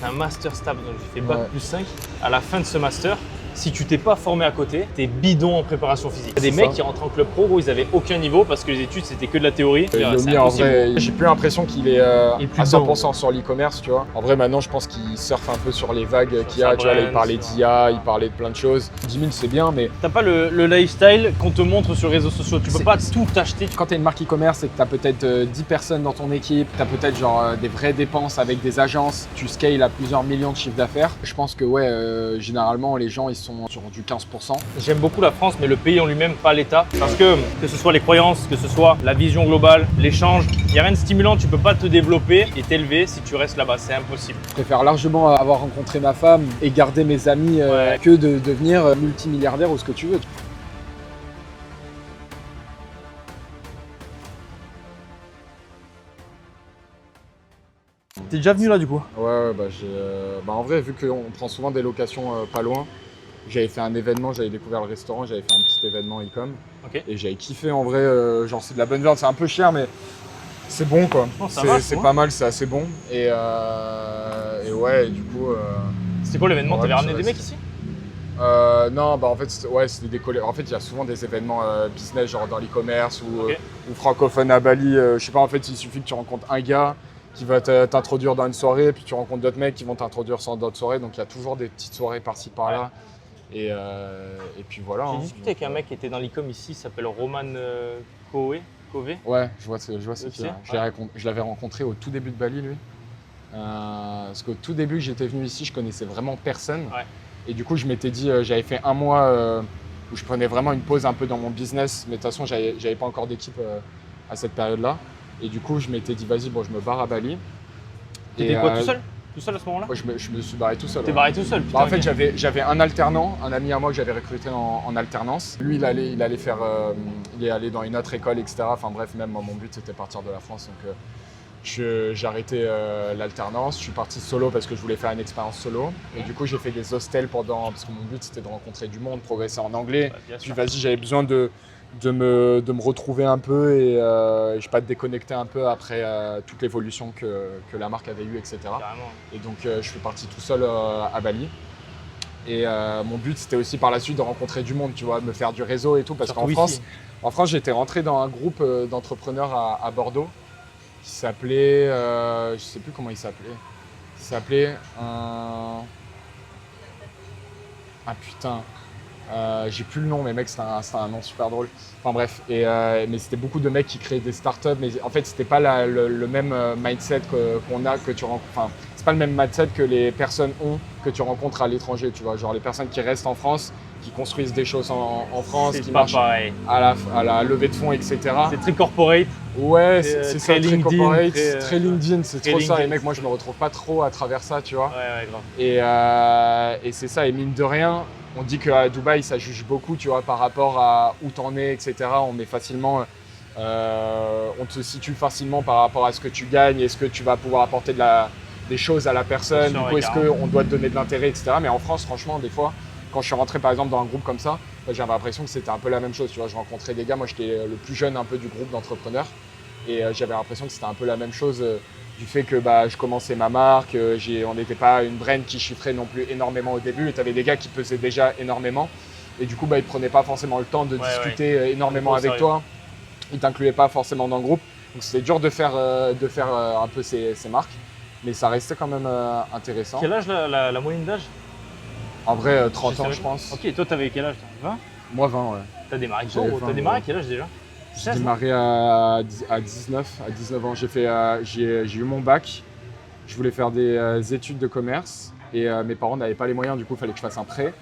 fait un master STAPS, donc j'ai fait bac plus 5. À la fin de ce master, si tu t'es pas formé à côté, t'es bidon en préparation physique. Il y a des mecs qui rentrent en club pro où ils avaient aucun niveau parce que les études c'était que de la théorie. Yomi, en vrai, j'ai plus l'impression qu'il est à 100% sur l'e-commerce, tu vois. En vrai, maintenant, je pense qu'il surfe un peu sur les vagues qu'il y a. Tu vois, là, il parlait d'IA, il parlait de plein de choses. 10 000, c'est bien, mais t'as pas le lifestyle qu'on te montre sur les réseaux sociaux. Tu peux pas tout acheter. Quand tu as une marque e-commerce et que tu as peut-être 10 personnes dans ton équipe, tu as peut-être genre des vraies dépenses avec des agences, tu scales à plusieurs millions de chiffres d'affaires. Je pense que ouais, généralement, les gens, ils sont sur du 15%. J'aime beaucoup la France, mais le pays en lui-même, pas l'État. Parce que ce soit les croyances, que ce soit la vision globale, l'échange, il n'y a rien de stimulant. Tu peux pas te développer et t'élever si tu restes là-bas. C'est impossible. Je préfère largement avoir rencontré ma femme et garder mes amis que de devenir multimilliardaire ou ce que tu veux. T'es déjà venu là du coup? Ouais, en vrai, vu qu'on prend souvent des locations pas loin, j'avais fait un événement, j'avais découvert le restaurant, j'avais fait un petit événement e-com. Et j'avais kiffé en vrai, genre c'est de la bonne viande, c'est un peu cher mais c'est bon quoi. C'est pas mal, c'est assez bon. Et ouais, du coup. C'était quoi l'événement? T'avais ramené des mecs ici? Non, bah en fait, c'était des collègues. En fait, il y a souvent des événements business, genre dans l'e-commerce ou francophone à Bali. Je sais pas, en fait, il suffit que tu rencontres un gars qui va t'introduire dans une soirée, puis tu rencontres d'autres mecs qui vont t'introduire dans d'autres soirées. Donc il y a toujours des petites soirées par-ci par-là. Et puis voilà. J'ai discuté avec un mec qui était dans l'e-com ici, il s'appelle Roman Covey. Ouais, je vois ce qu'il a. Je l'avais rencontré au tout début de Bali, lui. Parce qu'au tout début que j'étais venu ici, je connaissais vraiment personne. Et du coup, je m'étais dit, j'avais fait un mois où je prenais vraiment une pause un peu dans mon business. Mais de toute façon, j'avais pas encore d'équipe à cette période-là. Et du coup, je m'étais dit, vas-y, bon, je me barre à Bali. T'étais quoi, tout seul? Tout seul à ce moment-là? Ouais, je me suis barré tout seul. T'es barré tout seul, putain. En fait, j'avais un alternant, un ami à moi que j'avais recruté en alternance. Lui, il allait il est allé dans une autre école, etc. Enfin bref, même moi, mon but, c'était partir de la France. Donc, j'ai arrêté l'alternance. Je suis parti solo parce que je voulais faire une expérience solo. Et du coup, j'ai fait des hostels parce que mon but, c'était de rencontrer du monde, progresser en anglais. Puis vas-y, j'avais besoin de me retrouver un peu et je sais pas, de déconnecter un peu après toute l'évolution que la marque avait eue, etc. Carrément. Et donc je suis parti tout seul à Bali. Et mon but c'était aussi par la suite de rencontrer du monde, tu vois, de me faire du réseau et tout. Parce qu'en France, j'étais rentré dans un groupe d'entrepreneurs à Bordeaux qui s'appelait, je sais plus comment il s'appelait. Il s'appelait ah putain. J'ai plus le nom, mais mec, c'était un nom super drôle. Enfin bref, mais c'était beaucoup de mecs qui créaient des startups, mais en fait, c'était pas le même mindset qu'on a, que tu rencontres. Enfin, c'est pas le même mindset que les personnes ont que tu rencontres à l'étranger, tu vois. Genre les personnes qui restent en France, qui construisent des choses en France, qui marchent à la levée de fonds, etc. C'est très corporate. Ouais, c'est ça, très corporate, LinkedIn, très LinkedIn, c'est trop ça. Et mec, moi, je me retrouve pas trop à travers ça, tu vois. Ouais, grave. Et c'est ça, et mine de rien, on dit qu'à Dubaï, ça juge beaucoup, tu vois, par rapport à où t'en es, etc. On met facilement, on te situe facilement par rapport à ce que tu gagnes, est-ce que tu vas pouvoir apporter des choses à la personne, du coup, est-ce qu'on doit te donner de l'intérêt, etc. Mais en France, franchement, des fois, quand je suis rentré par exemple dans un groupe comme ça, j'avais l'impression que c'était un peu la même chose, tu vois. Je rencontrais des gars, moi j'étais le plus jeune un peu du groupe d'entrepreneurs, et j'avais l'impression que c'était un peu la même chose. Du fait que je commençais ma marque, on n'était pas une brand qui chiffrait non plus énormément au début, et tu avais des gars qui pesaient déjà énormément, et du coup ils ne prenaient pas forcément le temps de discuter énormément avec toi, ils ne t'incluaient pas forcément dans le groupe, donc c'était dur de faire un peu ces marques, mais ça restait quand même intéressant. Quel âge la moyenne d'âge? En vrai 30 ans je pense. Ok, toi t'avais quel âge? 20? Moi 20, ouais. T'as démarré à quel âge déjà? J'ai démarré à 19 ans. J'ai eu mon bac. Je voulais faire des études de commerce et mes parents n'avaient pas les moyens, du coup il fallait que je fasse un prêt.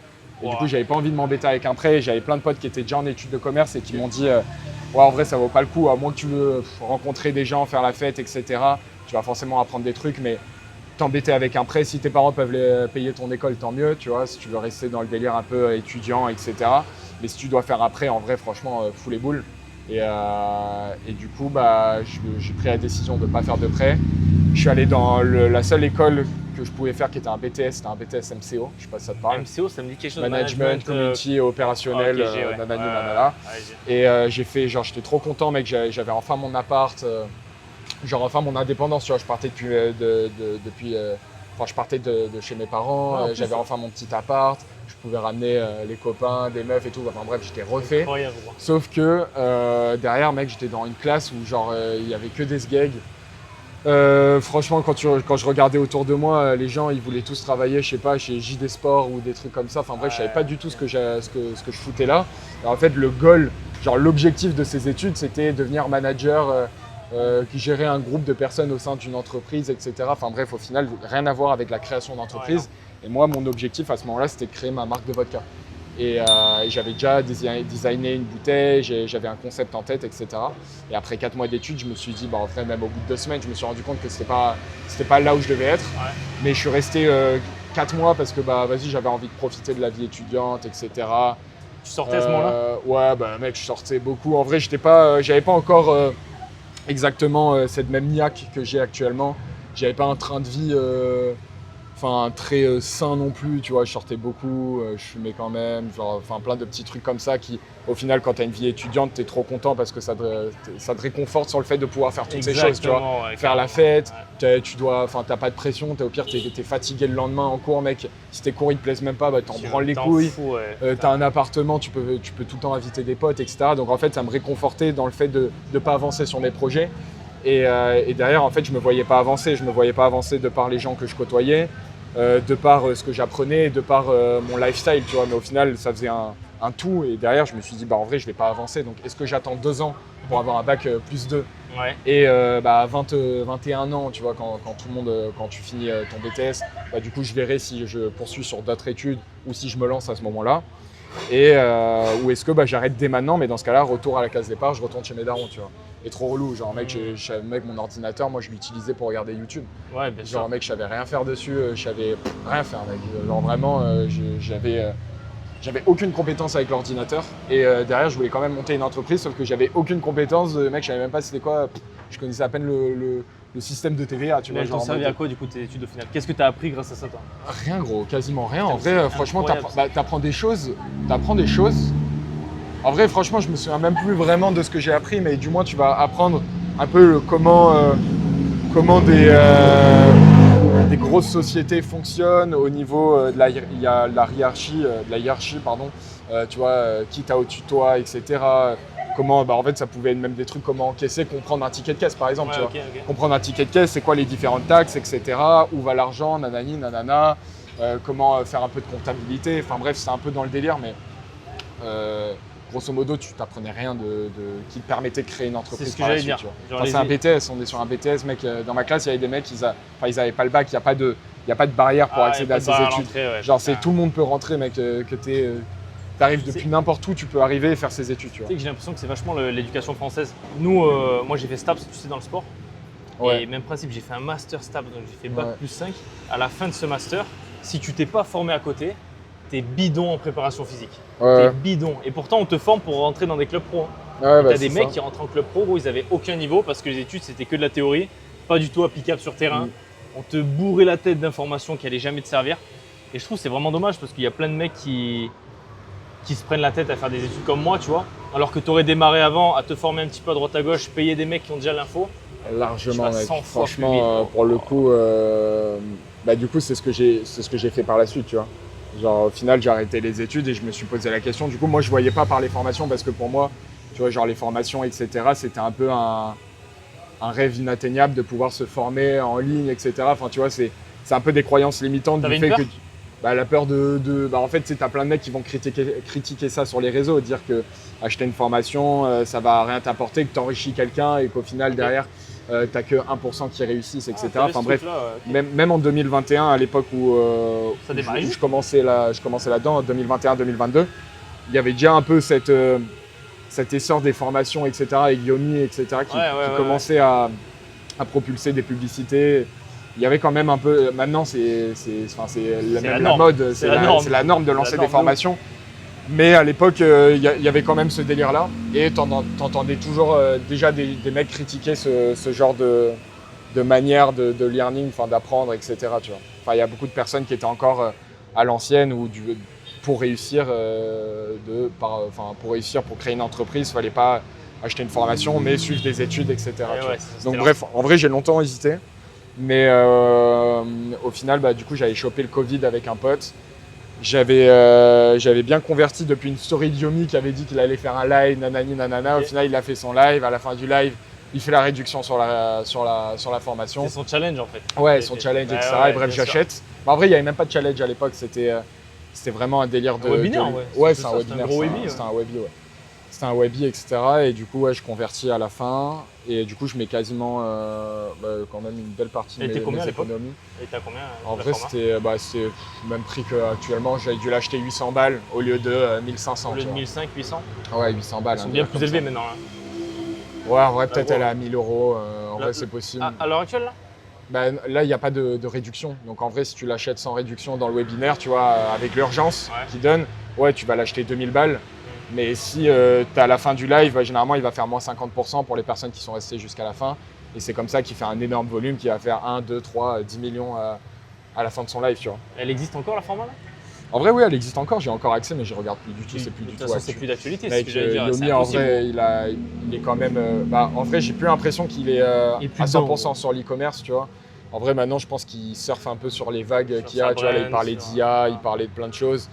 Et du coup j'avais pas envie de m'embêter avec un prêt. J'avais plein de potes qui étaient déjà en études de commerce et qui m'ont dit ouais, en vrai ça vaut pas le coup, à moins que tu veux rencontrer des gens, faire la fête, etc. Tu vas forcément apprendre des trucs, mais t'embêter avec un prêt, si tes parents peuvent payer ton école, tant mieux, tu vois, si tu veux rester dans le délire un peu étudiant, etc. Mais si tu dois faire un prêt, en vrai, franchement, fous les boules. Et du coup, j'ai pris la décision de ne pas faire de prêt. Je suis allé dans la seule école que je pouvais faire qui était un BTS, c'était un BTS MCO, je sais pas si ça te parle. MCO, ça me dit quelque chose. Management, community, opérationnel, nanani, nanana. Et j'ai fait, genre, j'étais trop content, mec, j'avais enfin mon appart. Genre enfin mon indépendance, tu vois, je partais depuis quand je partais de chez mes parents, j'avais enfin mon petit appart, je pouvais ramener les copains, des meufs et tout. Enfin bref, j'étais refait. Incroyable. Sauf que derrière, mec, j'étais dans une classe où genre il y avait que des sgegs. Franchement, quand je regardais autour de moi, les gens, ils voulaient tous travailler, je sais pas, chez JD Sport ou des trucs comme ça. Enfin bref, je savais pas du tout ce que je foutais là. Et en fait, le goal, genre l'objectif de ces études, c'était devenir manager qui gérait un groupe de personnes au sein d'une entreprise, etc. Enfin bref, au final, rien à voir avec la création d'entreprise. Et moi, mon objectif à ce moment-là, c'était de créer ma marque de vodka. Et j'avais déjà designé une bouteille, j'avais un concept en tête, etc. Et après 4 mois d'études, je me suis dit, en fait, même au bout de 2 semaines, je me suis rendu compte que c'était pas là où je devais être. Ouais. Mais je suis resté 4 mois parce que j'avais envie de profiter de la vie étudiante, etc. Tu sortais à ce moment-là? Ouais, mec, je sortais beaucoup. En vrai, j'avais pas encore exactement cette même niaque que j'ai actuellement. J'avais pas un train de vie très sain non plus, tu vois, je sortais beaucoup, je fumais quand même, plein de petits trucs comme ça qui, au final, quand tu as une vie étudiante, tu es trop content parce que ça te réconforte sur le fait de pouvoir faire toutes ces choses, tu vois, faire la fête, t'as pas de pression, au pire, t'es fatigué le lendemain en cours, mec, si tes cours ils te plaisent même pas, t'en branles les couilles, t'as un appartement, tu peux tout le temps inviter des potes, etc. Donc en fait, ça me réconfortait dans le fait de ne pas avancer sur mes projets. Et derrière, en fait, je me voyais pas avancer de par les gens que je côtoyais, de par ce que j'apprenais, de par mon lifestyle, tu vois. Mais au final, ça faisait un tout. Et derrière, je me suis dit, en vrai, je vais pas avancer. Donc, est-ce que j'attends 2 ans pour avoir un bac plus 2 ? Ouais. Et à 21 ans, tu vois, quand tout le monde, quand tu finis ton BTS, du coup, je verrai si je poursuis sur d'autres études ou si je me lance à ce moment-là. Et ou est-ce que j'arrête dès maintenant, mais dans ce cas-là, retour à la case départ, je retourne chez mes darons, tu vois. Et trop relou, genre mec, mon ordinateur, moi je l'utilisais pour regarder YouTube. Ouais, bien sûr. Genre mec, je savais rien faire dessus, je savais rien faire, mec. Genre vraiment, j'avais aucune compétence avec l'ordinateur. Et derrière, je voulais quand même monter une entreprise, sauf que j'avais aucune compétence. Mec, je savais même pas c'était quoi. Je connaissais à peine le système de TVA, tu vois. Mais t'en servais à quoi du coup tes études au final? Qu'est-ce que t'as appris grâce à ça, toi? Rien, gros, quasiment rien. En vrai, franchement, t'apprends des choses. En vrai, franchement, je me souviens même plus vraiment de ce que j'ai appris, mais du moins, tu vas apprendre un peu comment des grosses sociétés fonctionnent au niveau de la hiérarchie, tu vois, qui t'as au-dessus de toi, etc. Comment, en fait, ça pouvait être même des trucs, comment encaisser, comprendre un ticket de caisse, par exemple. Ouais, tu vois. Comprendre un ticket de caisse, c'est quoi les différentes taxes, etc. Où va l'argent, nanani, nanana. Comment faire un peu de comptabilité. Enfin bref, c'est un peu dans le délire, mais grosso modo, tu t'apprenais rien qui te permettait de créer une entreprise. C'est ce que j'allais dire. C'est un BTS, on est sur un BTS, mec. Dans ma classe, il y avait des mecs, ils n'avaient pas le bac, il n'y a pas de barrière pour accéder à ces études. Tout le monde peut rentrer, mec, que t'arrives depuis n'importe où, tu peux arriver et faire ses études. Tu vois. Tu sais que j'ai l'impression que c'est vachement l'éducation française. Nous, moi j'ai fait STAPS, tu sais, dans le sport. Ouais. Et même principe, j'ai fait un master STAPS, donc j'ai fait bac plus 5. À la fin de ce master, si tu t'es pas formé à côté, t'es bidon en préparation physique. T'es bidon. Et pourtant, on te forme pour rentrer dans des clubs pro. T'as des mecs qui rentrent en club pro, gros, ils avaient aucun niveau parce que les études, c'était que de la théorie, pas du tout applicable sur terrain. On te bourrait la tête d'informations qui allaient jamais te servir. Et je trouve que c'est vraiment dommage parce qu'il y a plein de mecs qui se prennent la tête à faire des études comme moi, tu vois. Alors que tu aurais démarré avant à te former un petit peu à droite à gauche, payer des mecs qui ont déjà l'info. Largement, mec. Franchement, pour le coup, du coup, c'est ce que j'ai fait par la suite, tu vois. Genre, au final, j'ai arrêté les études et je me suis posé la question. Du coup, moi, je voyais pas par les formations parce que pour moi, tu vois, genre les formations, etc., c'était un peu un rêve inatteignable de pouvoir se former en ligne, etc. Enfin, tu vois, c'est un peu des croyances limitantes du fait que la peur en fait, tu as plein de mecs qui vont critiquer ça sur les réseaux, dire que acheter une formation, ça va rien t'apporter, que tu enrichis quelqu'un et qu'au final, derrière, t'as que 1% qui réussissent, etc. Enfin bref, même en 2021, à l'époque où je commençais là-dedans, 2021-2022, il y avait déjà un peu cet essor des formations, etc. avec Yomi, etc. qui commençait à propulser des publicités. Il y avait quand même un peu. Maintenant, c'est la mode, c'est la norme de lancer des formations. Mais à l'époque, il y avait quand même ce délire-là. Et t'entendais toujours déjà des mecs critiquer ce genre de manière de learning, d'apprendre, etc. Tu vois. Il y a beaucoup de personnes qui étaient encore à l'ancienne où pour réussir, pour créer une entreprise, il ne fallait pas acheter une formation, mais suivre des études, etc. Donc bref, en vrai, j'ai longtemps hésité. Mais au final, du coup, j'avais chopé le Covid avec un pote. J'avais bien converti depuis une story de Yomi qui avait dit qu'il allait faire un live, nanani, nanana. Au final, il a fait son live. À la fin du live, il fait la réduction sur la formation. C'est son challenge en fait. Ouais, son challenge, etc. Ouais, et bref, j'achète. En vrai, il n'y avait même pas de challenge à l'époque. C'était vraiment un délire de. Un webinaire, ouais, c'est un webinaire. C'était un gros webi. C'était un webi, ouais. C'était un webi, etc. Et du coup, je convertis à la fin. Et du coup, je mets quasiment quand même une belle partie de mes économies. Et t'as combien En vrai, c'était le même prix qu'actuellement. J'avais dû l'acheter 800 balles au lieu de 1500. Au lieu de 1500, 800 Ouais, 800 balles. Ils sont bien plus élevés maintenant. Hein. Ouais, en vrai, peut-être elle est à 1000 euros. En vrai, c'est possible. À l'heure actuelle, là là, il n'y a pas de réduction. Donc, en vrai, si tu l'achètes sans réduction dans le webinaire, tu vois, avec l'urgence qu'il donne, ouais, tu vas l'acheter 2000 balles. Mais si tu es à la fin du live, généralement, il va faire moins 50% pour les personnes qui sont restées jusqu'à la fin. Et c'est comme ça qu'il fait un énorme volume qui va faire 1, 2, 3, 10 millions à la fin de son live, tu vois. Elle existe encore, la format, là? En vrai, oui, elle existe encore. J'ai encore accès, mais je regarde plus du tout. C'est plus du tout. C'est plus d'actualité, c'est ce que j'allais dire. Yomi, en vrai, il est quand même. En vrai, j'ai plus l'impression qu'il est à 100% sur l'e-commerce, tu vois. En vrai, maintenant, je pense qu'il surfe un peu sur les vagues qu'il y a. Tu vois, là, il parlait d'IA, il parlait de plein de choses.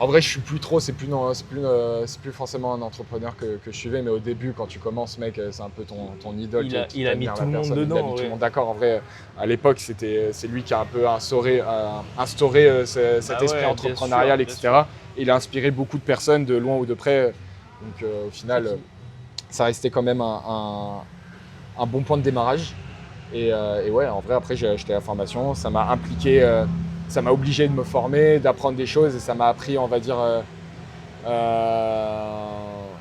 En vrai, je suis plus trop, c'est plus forcément un entrepreneur que je suivais, mais au début, quand tu commences, mec, c'est un peu ton idole. Il a mis tout le monde dedans. Il a mis tout le monde d'accord. En vrai, à l'époque, c'est lui qui a un peu instauré cet esprit entrepreneurial, etc. Il a inspiré beaucoup de personnes de loin ou de près. Donc, au final, ça restait quand même un bon point de démarrage. Et ouais, en vrai, après, j'ai acheté la formation. Ça m'a impliqué. Ça m'a obligé de me former, d'apprendre des choses et ça m'a appris, on va dire,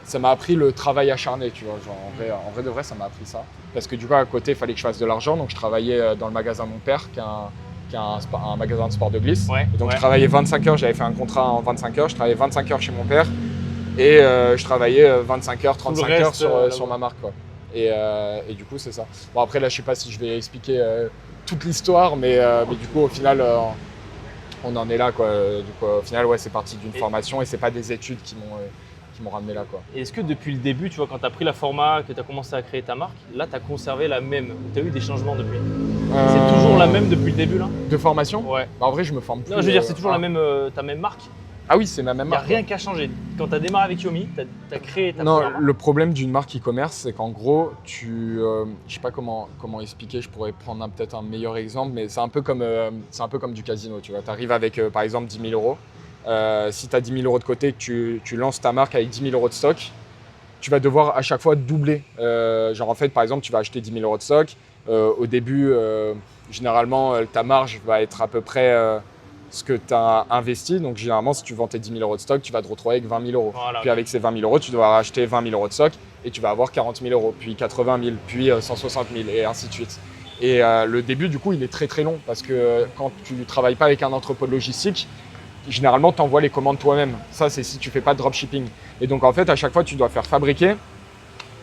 ça m'a appris le travail acharné, tu vois. Genre, en vrai de vrai, ça m'a appris ça. Parce que du coup, à côté, il fallait que je fasse de l'argent. Donc, je travaillais dans le magasin de mon père, qui est un magasin de sport de glisse. Et donc, je travaillais 25 heures. J'avais fait un contrat en 25 heures. Je travaillais 25 heures chez mon père et je travaillais 25 heures, 35 heures sur ma marque, quoi. Et du coup, c'est ça. Bon, après, là, je sais pas si je vais expliquer toute l'histoire, mais du coup, au final, on en est là, quoi. Du coup, au final, ouais, c'est parti d'une formation et c'est pas des études qui m'ont ramené là, quoi. Et est-ce que depuis le début, tu vois, quand tu as pris la format, que tu as commencé à créer ta marque, là, tu as conservé la même ou tu as eu des changements depuis? C'est toujours la même depuis le début, là? De formation? Ouais. En vrai, je me forme plus. Non, je veux dire, c'est toujours ta même marque? Ah oui, c'est ma même marque. Il n'y a rien qui a changé. Quand tu as démarré avec Yomi, tu as créé ta première marque. Le problème d'une marque e-commerce, c'est qu'en gros, je sais pas comment expliquer, je pourrais prendre peut-être un meilleur exemple, mais c'est un peu comme du casino, tu vois. Tu arrives avec, par exemple, 10 000 euros. Si tu as 10 000 euros de côté, que tu lances ta marque avec 10 000 euros de stock, tu vas devoir à chaque fois doubler. Genre, en fait, par exemple, tu vas acheter 10 000 euros de stock. Au début, généralement, ta marge va être à peu près ce que tu as investi. Donc, généralement, si tu vends tes 10 000 euros de stock, tu vas te retrouver avec 20 000 euros. Voilà, puis, avec ces 20 000 euros, tu dois racheter 20 000 euros de stock et tu vas avoir 40 000 euros, puis 80 000, puis 160 000 et ainsi de suite. Et le début, du coup, il est très, très long parce que quand tu ne travailles pas avec un entrepôt de logistique, généralement, tu envoies les commandes toi-même. Ça, c'est si tu ne fais pas de dropshipping. Et donc, en fait, à chaque fois, tu dois faire fabriquer.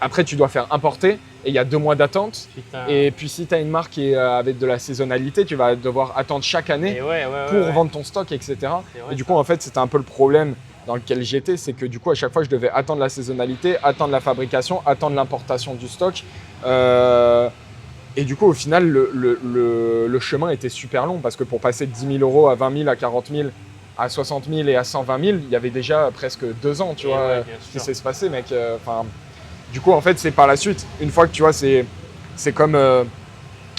Après, tu dois faire importer et il y a 2 mois d'attente. Et puis, si tu as une marque qui est avec de la saisonnalité, tu vas devoir attendre chaque année pour vendre ton stock, etc. Et du coup, en fait, c'était un peu le problème dans lequel j'étais. C'est que du coup, à chaque fois, je devais attendre la saisonnalité, attendre la fabrication, attendre l'importation du stock. Et du coup, au final, le chemin était super long parce que pour passer de 10 000 euros à 20 000, à 40 000, à 60 000 et à 120 000, il y avait déjà presque 2 ans, tu vois, qui s'est passé, mec. Du coup, en fait, c'est par la suite. Une fois que tu vois, c'est comme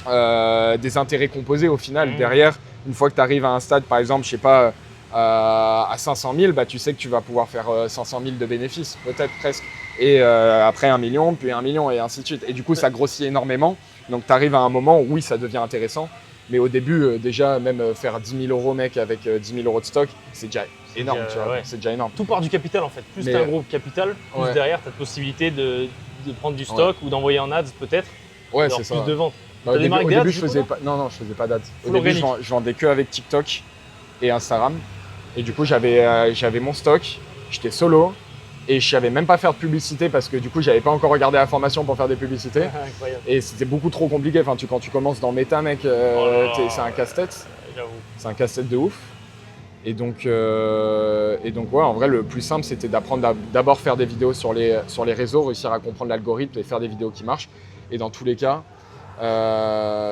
des intérêts composés au final. Derrière, une fois que tu arrives à un stade, par exemple, je sais pas, à 500 000, bah, tu sais que tu vas pouvoir faire 500 000 de bénéfices, peut-être presque. Et après 1 million, puis 1 million et ainsi de suite. Et du coup, ça grossit énormément. Donc, tu arrives à un moment où oui, ça devient intéressant. Mais au début, déjà, même faire 10 000 euros, mec, avec 10 000 euros de stock, c'est déjà énorme, tu vois. C'est déjà énorme. Tout part du capital, en fait. Plus tu as un gros capital, plus derrière, tu as la possibilité de prendre du stock ou d'envoyer en ads, peut-être. Ouais, c'est ça. Plus de ventes. Au début, je faisais pas. Non, je faisais pas d'ads. Au début, je vendais que avec TikTok et Instagram. Et du coup, j'avais mon stock, j'étais solo. Et je savais même pas faire de publicité parce que du coup, j'avais pas encore regardé la formation pour faire des publicités. Et c'était beaucoup trop compliqué. Enfin, quand tu commences dans Meta, mec, c'est un casse-tête. J'avoue. C'est un casse-tête de ouf. Et donc, ouais, en vrai, le plus simple, c'était d'apprendre d'abord faire des vidéos sur les réseaux, réussir à comprendre l'algorithme et faire des vidéos qui marchent. Et dans tous les cas,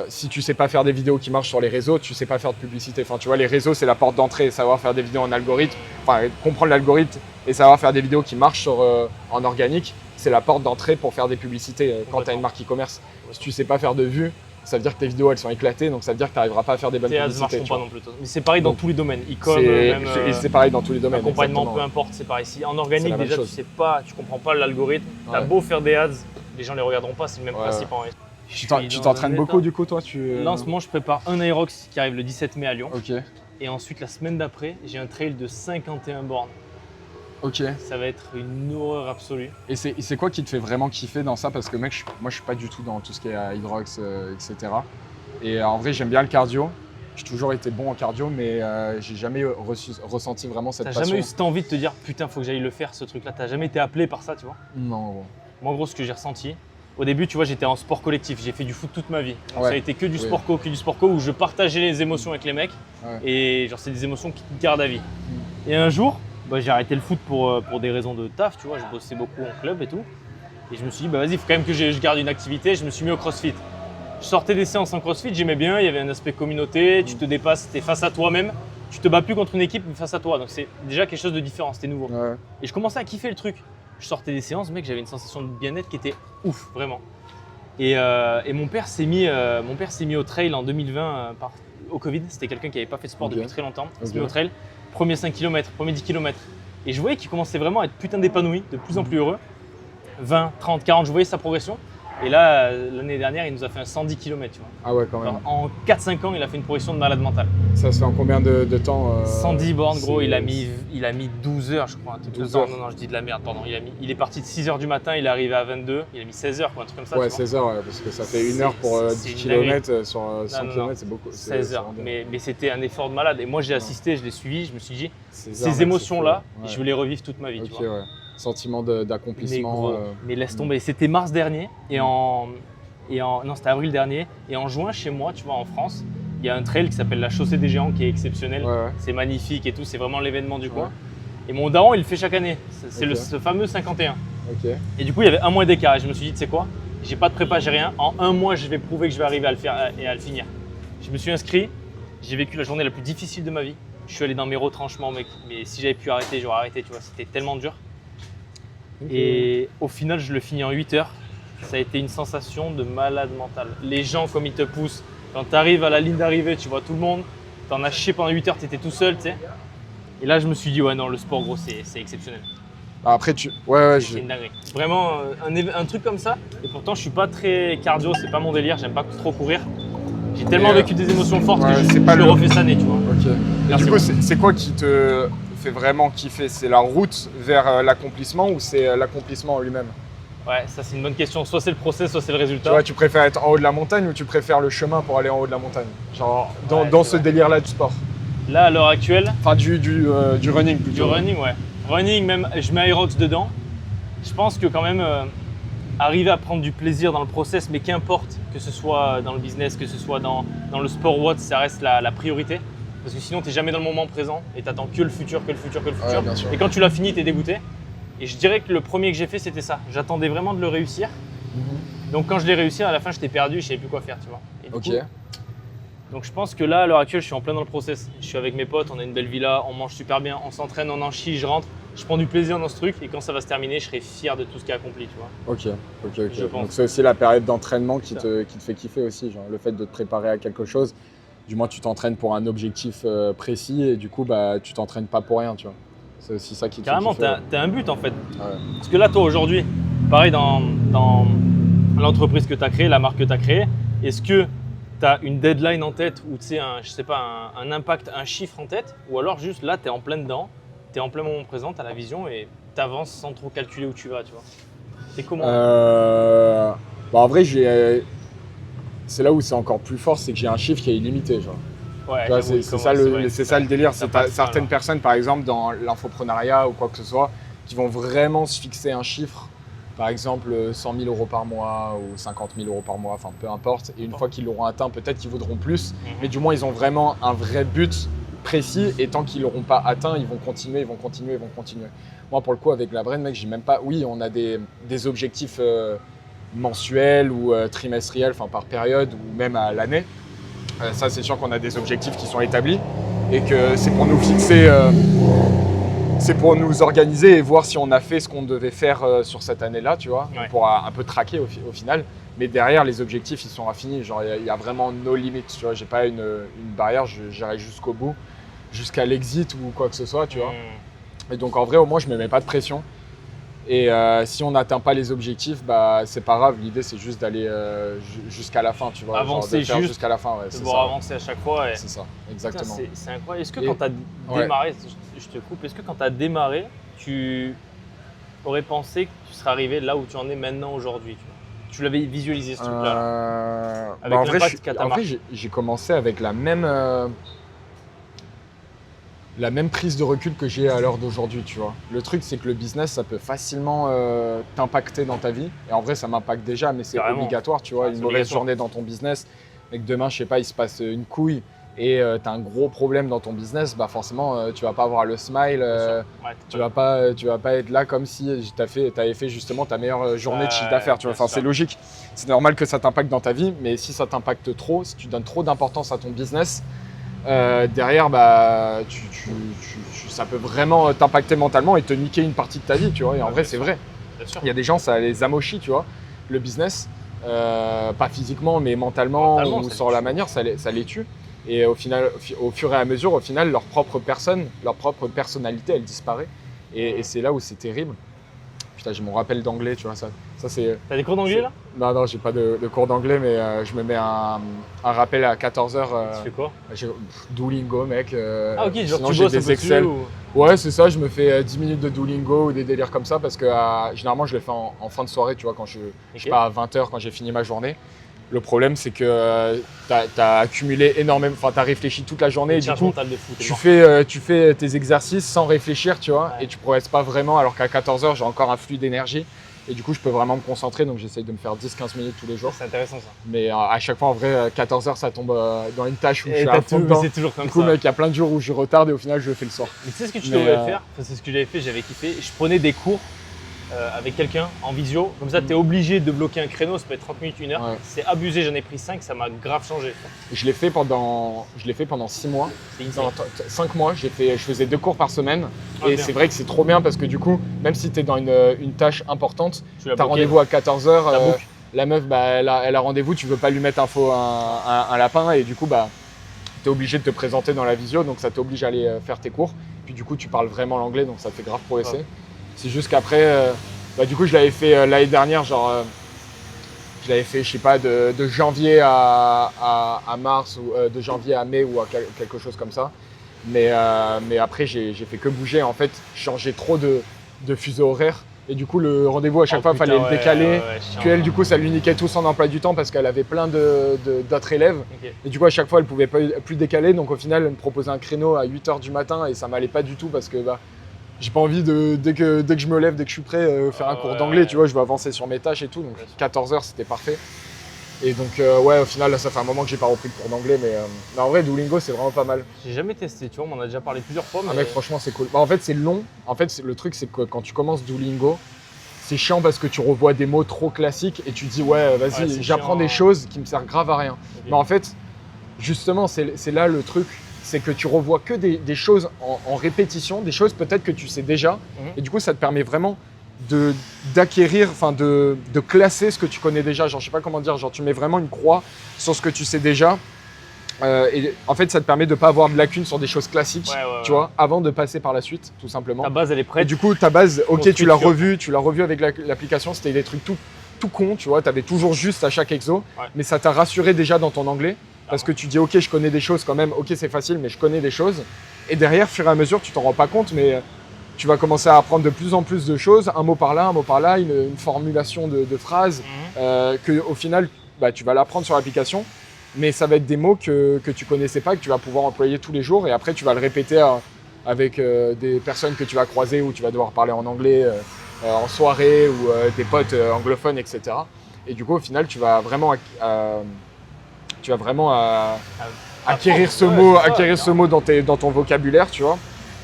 Si tu sais pas faire des vidéos qui marchent sur les réseaux, tu sais pas faire de publicité. Enfin, tu vois, les réseaux, c'est la porte d'entrée. Savoir faire des vidéos en algorithme, enfin, comprendre l'algorithme et savoir faire des vidéos qui marchent en organique, c'est la porte d'entrée pour faire des publicités quand tu as une marque e-commerce. Si tu sais pas faire de vues, ça veut dire que tes vidéos, elles sont éclatées, donc ça veut dire que tu n'arriveras pas à faire des bonnes publicités. Tes ads marcheront pas non plus. Mais c'est pareil dans tous les domaines. C'est pareil dans tous les domaines. Accompagnement, peu importe, c'est pareil. Si en organique, déjà, tu comprends pas l'algorithme. Tu as beau faire des ads, les gens les regarderont pas, c'est le même principe en vrai. Tu t'entraînes beaucoup du coup, toi Là, en ce moment, je prépare un Aerox qui arrive le 17 mai à Lyon. Ok. Et ensuite, la semaine d'après, j'ai un trail de 51 bornes. Ok. Ça va être une horreur absolue. Et c'est quoi qui te fait vraiment kiffer dans ça? Parce que mec, moi je suis pas du tout dans tout ce qui est Hydrox, etc. Et en vrai, j'aime bien le cardio. J'ai toujours été bon en cardio, mais j'ai jamais ressenti vraiment cette passion. T'as jamais eu cette envie de te dire putain, faut que j'aille le faire ce truc-là? T'as jamais été appelé par ça, tu vois? Non. Gros. Moi, en gros, ce que j'ai ressenti, au début, tu vois, j'étais en sport collectif. J'ai fait du foot toute ma vie. Donc, ça a été que du sport co, où je partageais les émotions avec les mecs. Ouais. Et genre, c'est des émotions qui te gardent à vie. Et un jour, j'ai arrêté le foot pour des raisons de taf, tu vois, je bossais beaucoup en club et tout. Et je me suis dit, vas-y, il faut quand même que je garde une activité. Je me suis mis au crossfit. Je sortais des séances en crossfit, j'aimais bien, il y avait un aspect communauté, tu te dépasses, tu es face à toi-même. Tu te bats plus contre une équipe, mais face à toi. Donc c'est déjà quelque chose de différent, c'était nouveau. Ouais. Et je commençais à kiffer le truc. Je sortais des séances, mec, j'avais une sensation de bien-être qui était ouf, vraiment. Et mon père s'est mis au trail en 2020 au Covid. C'était quelqu'un qui n'avait pas fait de sport depuis très longtemps. Il s'est mis au trail. Premier 5 km, premier 10 km. Et je voyais qu'il commençait vraiment à être putain d'épanoui, de plus en plus heureux. 20, 30, 40, je voyais sa progression. Et là, l'année dernière, il nous a fait un 110 km. Tu vois. Ah ouais, quand même. Alors, en 4-5 ans, il a fait une progression de malade mental. Ça se fait en combien de temps 110 bornes, gros. Il a mis 12 heures, je crois. 12 heures. Non, je dis de la merde, pardon. Il est parti de 6 heures du matin, il est arrivé à 22. Il a mis 16 heures, quoi, un truc comme ça. Ouais, 16 heures, parce que ça fait 1 heure pour 10 km sur 100 km, c'est beaucoup. 16 heures. Mais c'était un effort de malade. Et moi, j'ai assisté, je l'ai suivi. Je me suis dit, ces émotions-là, je veux les revivre toute ma vie. Tu vois. Sentiment d'accomplissement. Mais laisse tomber. C'était mars dernier non, c'était avril dernier. Et en juin, chez moi, tu vois, en France, il y a un trail qui s'appelle la Chaussée des Géants qui est exceptionnel. C'est magnifique et tout. C'est vraiment l'événement du coin. Et mon daron, il le fait chaque année. C'est ce fameux 51. Et du coup, il y avait un mois d'écart. Et je me suis dit, tu sais quoi? J'ai pas de prépa, j'ai rien. En un mois, je vais prouver que je vais arriver à le faire et à le finir. Je me suis inscrit. J'ai vécu la journée la plus difficile de ma vie. Je suis allé dans mes retranchements, mec. Mais si j'avais pu arrêter, j'aurais arrêté. Tu vois, c'était tellement dur. Et au final, je le finis en 8 heures. Ça a été une sensation de malade mental. Les gens, comme ils te poussent. Quand tu arrives à la ligne d'arrivée, tu vois tout le monde. T'en as chié pendant 8 heures, tu étais tout seul, tu sais. Et là, je me suis dit, ouais, non, le sport, gros, c'est exceptionnel. Après, c'est une dinguerie. Vraiment, un truc comme ça. Et pourtant, je suis pas très cardio, c'est pas mon délire. J'aime pas trop courir. J'ai tellement vécu des émotions fortes que je le refais cette année, tu vois. Et du coup, c'est quoi qui te fait vraiment kiffer? C'est la route vers l'accomplissement ou c'est l'accomplissement en lui-même? Ouais, ça c'est une bonne question. Soit c'est le process, soit c'est le résultat. Tu vois, tu préfères être en haut de la montagne ou tu préfères le chemin pour aller en haut de la montagne? Genre dans ce délire-là du sport. Là, à l'heure actuelle. Enfin, du running plutôt. Du running, ouais. Running, même, je mets Aerox dedans. Je pense que quand même, arriver à prendre du plaisir dans le process, mais qu'importe, que ce soit dans le business, que ce soit dans le sport ou autre, ça reste la priorité. Parce que sinon, tu n'es jamais dans le moment présent et tu attends que le futur. Et quand tu l'as fini, tu es dégoûté. Et je dirais que le premier que j'ai fait, c'était ça. J'attendais vraiment de le réussir. Donc quand je l'ai réussi, à la fin, j'étais perdu, je ne savais plus quoi faire, tu vois. Et du coup, donc je pense que là, à l'heure actuelle, je suis en plein dans le process. Je suis avec mes potes, on a une belle villa, on mange super bien, on s'entraîne, on en chie, je rentre. Je prends du plaisir dans ce truc et quand ça va se terminer, je serai fier de tout ce qui est accompli, tu vois. Ok. Donc c'est aussi la période d'entraînement qui te fait kiffer aussi, genre le fait de te préparer à quelque chose. Du moins, tu t'entraînes pour un objectif précis et du coup, tu t'entraînes pas pour rien, tu vois. C'est aussi ça qui te fait kiffer. Carrément, t'as un but en fait. Parce que là, toi, aujourd'hui, pareil dans l'entreprise que tu as créée, la marque que tu as créée, est-ce que tu as une deadline en tête ou tu sais, un impact, un chiffre en tête? Ou alors juste là, tu es en plein dedans, tu es en plein moment présent, tu as la vision et tu avances sans trop calculer où tu vas, tu vois. C'est comment? En vrai, c'est là où c'est encore plus fort, c'est que j'ai un chiffre qui est illimité, genre. Ouais, c'est ça le délire. C'est certaines personnes, par exemple, dans l'infoprenariat ou quoi que ce soit, qui vont vraiment se fixer un chiffre, par exemple 100 000 euros par mois ou 50 000 euros par mois, enfin peu importe. Et une fois qu'ils l'auront atteint, peut-être qu'ils voudront plus, mais du moins ils ont vraiment un vrai but précis. Et tant qu'ils l'auront pas atteint, ils vont continuer. Moi, pour le coup, avec la Brain, mec, j'ai même pas. Oui, on a des objectifs mensuel ou trimestriel, enfin par période ou même à l'année. Ça, c'est sûr qu'on a des objectifs qui sont établis et que c'est pour nous fixer, c'est pour nous organiser et voir si on a fait ce qu'on devait faire sur cette année-là, tu vois, pour un peu traquer au final. Mais derrière, les objectifs, ils sont raffinés. Genre, il y a vraiment no limit, tu vois. J'ai pas une barrière, j'irai jusqu'au bout, jusqu'à l'exit ou quoi que ce soit, tu vois. Et donc, en vrai, au moins, je me mets pas de pression. Et si on n'atteint pas les objectifs, bah c'est pas grave. L'idée, c'est juste d'aller jusqu'à la fin, tu vois. Avancer genre jusqu'à la fin, ouais. C'est pour avancer à chaque fois. C'est ça, exactement. C'est incroyable. Est-ce que quand tu as démarré, je te coupe, est-ce que quand tu as démarré, tu aurais pensé que tu serais arrivé là où tu en es maintenant aujourd'hui, tu l'avais visualisé ce truc-là avec en vrai, j'ai commencé avec la même prise de recul que j'ai à l'heure d'aujourd'hui, tu vois. Le truc, c'est que le business, ça peut facilement t'impacter dans ta vie. Et en vrai, ça m'impacte déjà, mais c'est obligatoire, tu vois. Une mauvaise journée dans ton business, et que demain, je sais pas, il se passe une couille et tu as un gros problème dans ton business, bah forcément, tu vas pas avoir le smile. Tu vas pas être là comme si tu avais fait justement ta meilleure journée de chiffre d'affaires, tu vois. Enfin, c'est logique. C'est normal que ça t'impacte dans ta vie, mais si ça t'impacte trop, si tu donnes trop d'importance à ton business, derrière, bah, ça peut vraiment t'impacter mentalement et te niquer une partie de ta vie, tu vois. Et en vrai, c'est vrai. Il y a des gens, ça les amochit, tu vois, le business. Pas physiquement, mais mentalement ou sur la manière, ça les tue. Et au final, au fur et à mesure, au final, leur propre personnalité, elle disparaît. Et c'est là où c'est terrible. Putain, j'ai mon rappel d'anglais, tu vois, ça c'est... T'as des cours d'anglais là ? Non, j'ai pas de cours d'anglais, mais je me mets un rappel à 14h. Tu fais quoi ? Duolingo, mec. Ah ok, genre sinon, tu j'ai bosses des Excel. ou... Ouais, c'est ça, je me fais 10 minutes de Duolingo ou des délires comme ça parce que généralement, je les fais en fin de soirée, tu vois, quand je sais pas, à 20h, quand j'ai fini ma journée. Le problème, c'est que t'as accumulé énormément, enfin, t'as réfléchi toute la journée et du coup, tu fais tes exercices sans réfléchir, tu vois, et tu progresses pas vraiment alors qu'à 14h, j'ai encore un flux d'énergie et du coup, je peux vraiment me concentrer, donc j'essaye de me faire 10-15 minutes tous les jours. C'est intéressant ça. Mais à chaque fois, en vrai, 14h, ça tombe dans une tâche où je suis à fond dedans. C'est toujours comme du coup, ça. Mec, il y a plein de jours où je retarde et au final, je le fais le soir. Mais tu sais ce que tu devrais faire ? Enfin, c'est ce que j'avais fait, j'avais kiffé. Je prenais des cours avec quelqu'un en visio. Comme ça, tu es obligé de bloquer un créneau, ça peut être 30 minutes, 1 heure. Ouais. C'est abusé, j'en ai pris 5, ça m'a grave changé. Je l'ai fait pendant 6 mois. Dans 5 mois, je faisais 2 cours par semaine. Et c'est vrai que c'est trop bien parce que du coup, même si tu es dans une tâche importante, tu as rendez-vous à 14h. La meuf, bah, elle a rendez-vous, tu veux pas lui mettre un lapin et du coup, bah, tu es obligé de te présenter dans la visio. Donc ça t'oblige à aller faire tes cours. Puis du coup, tu parles vraiment l'anglais, donc ça te fait grave progresser. Ouais. C'est juste qu'après, du coup, je l'avais fait l'année dernière, genre, je l'avais fait, je sais pas, de janvier à mars ou de janvier à mai ou à quelque chose comme ça. Mais après, j'ai fait que bouger. En fait, je changeais trop de fuseau horaire. Et du coup, le rendez-vous, à chaque fois, il fallait le décaler. Puis elle, du coup, ça lui niquait tout son emploi du temps parce qu'elle avait plein d'autres élèves. Okay. Et du coup, à chaque fois, elle pouvait plus décaler. Donc au final, elle me proposait un créneau à 8h du matin et ça m'allait pas du tout parce que j'ai pas envie dès que je me lève, dès que je suis prêt, faire un cours d'anglais, tu vois, je veux avancer sur mes tâches et tout. Donc 14h, c'était parfait. Et donc au final, là, ça fait un moment que j'ai pas repris de cours d'anglais, mais en vrai, Duolingo, c'est vraiment pas mal. J'ai jamais testé, tu vois, on en a déjà parlé plusieurs fois. Mais... mec, franchement, c'est cool. En fait, c'est long. En fait, le truc, c'est que quand tu commences Duolingo, c'est chiant parce que tu revois des mots trop classiques et tu te dis, ouais, vas-y, j'apprends des choses qui me servent grave à rien. Okay. Mais en fait, justement, c'est là le truc. C'est que tu revois que des choses en répétition, des choses peut-être que tu sais déjà. Et du coup, ça te permet vraiment d'acquérir, enfin de classer ce que tu connais déjà. Genre, je sais pas comment dire, genre tu mets vraiment une croix sur ce que tu sais déjà. Et en fait, ça te permet de pas avoir de lacunes sur des choses classiques, tu vois, avant de passer par la suite, tout simplement. Ta base, elle est prête. Et du coup, ta base, ok, tu l'as revue avec l'application, c'était des trucs tout con, tu vois, tu avais toujours juste à chaque exo, mais ça t'a rassuré déjà dans ton anglais. Parce que tu dis, ok, je connais des choses quand même, ok, c'est facile, mais je connais des choses. Et derrière, au fur et à mesure, tu t'en rends pas compte, mais tu vas commencer à apprendre de plus en plus de choses, un mot par là, une formulation de phrases, que au final, tu vas l'apprendre sur l'application, mais ça va être des mots que tu connaissais pas, que tu vas pouvoir employer tous les jours, et après, tu vas le répéter avec des personnes que tu vas croiser, ou tu vas devoir parler en anglais en soirée, ou des potes anglophones, etc. Et du coup, au final, tu vas vraiment acquérir ce mot dans ton vocabulaire, tu vois.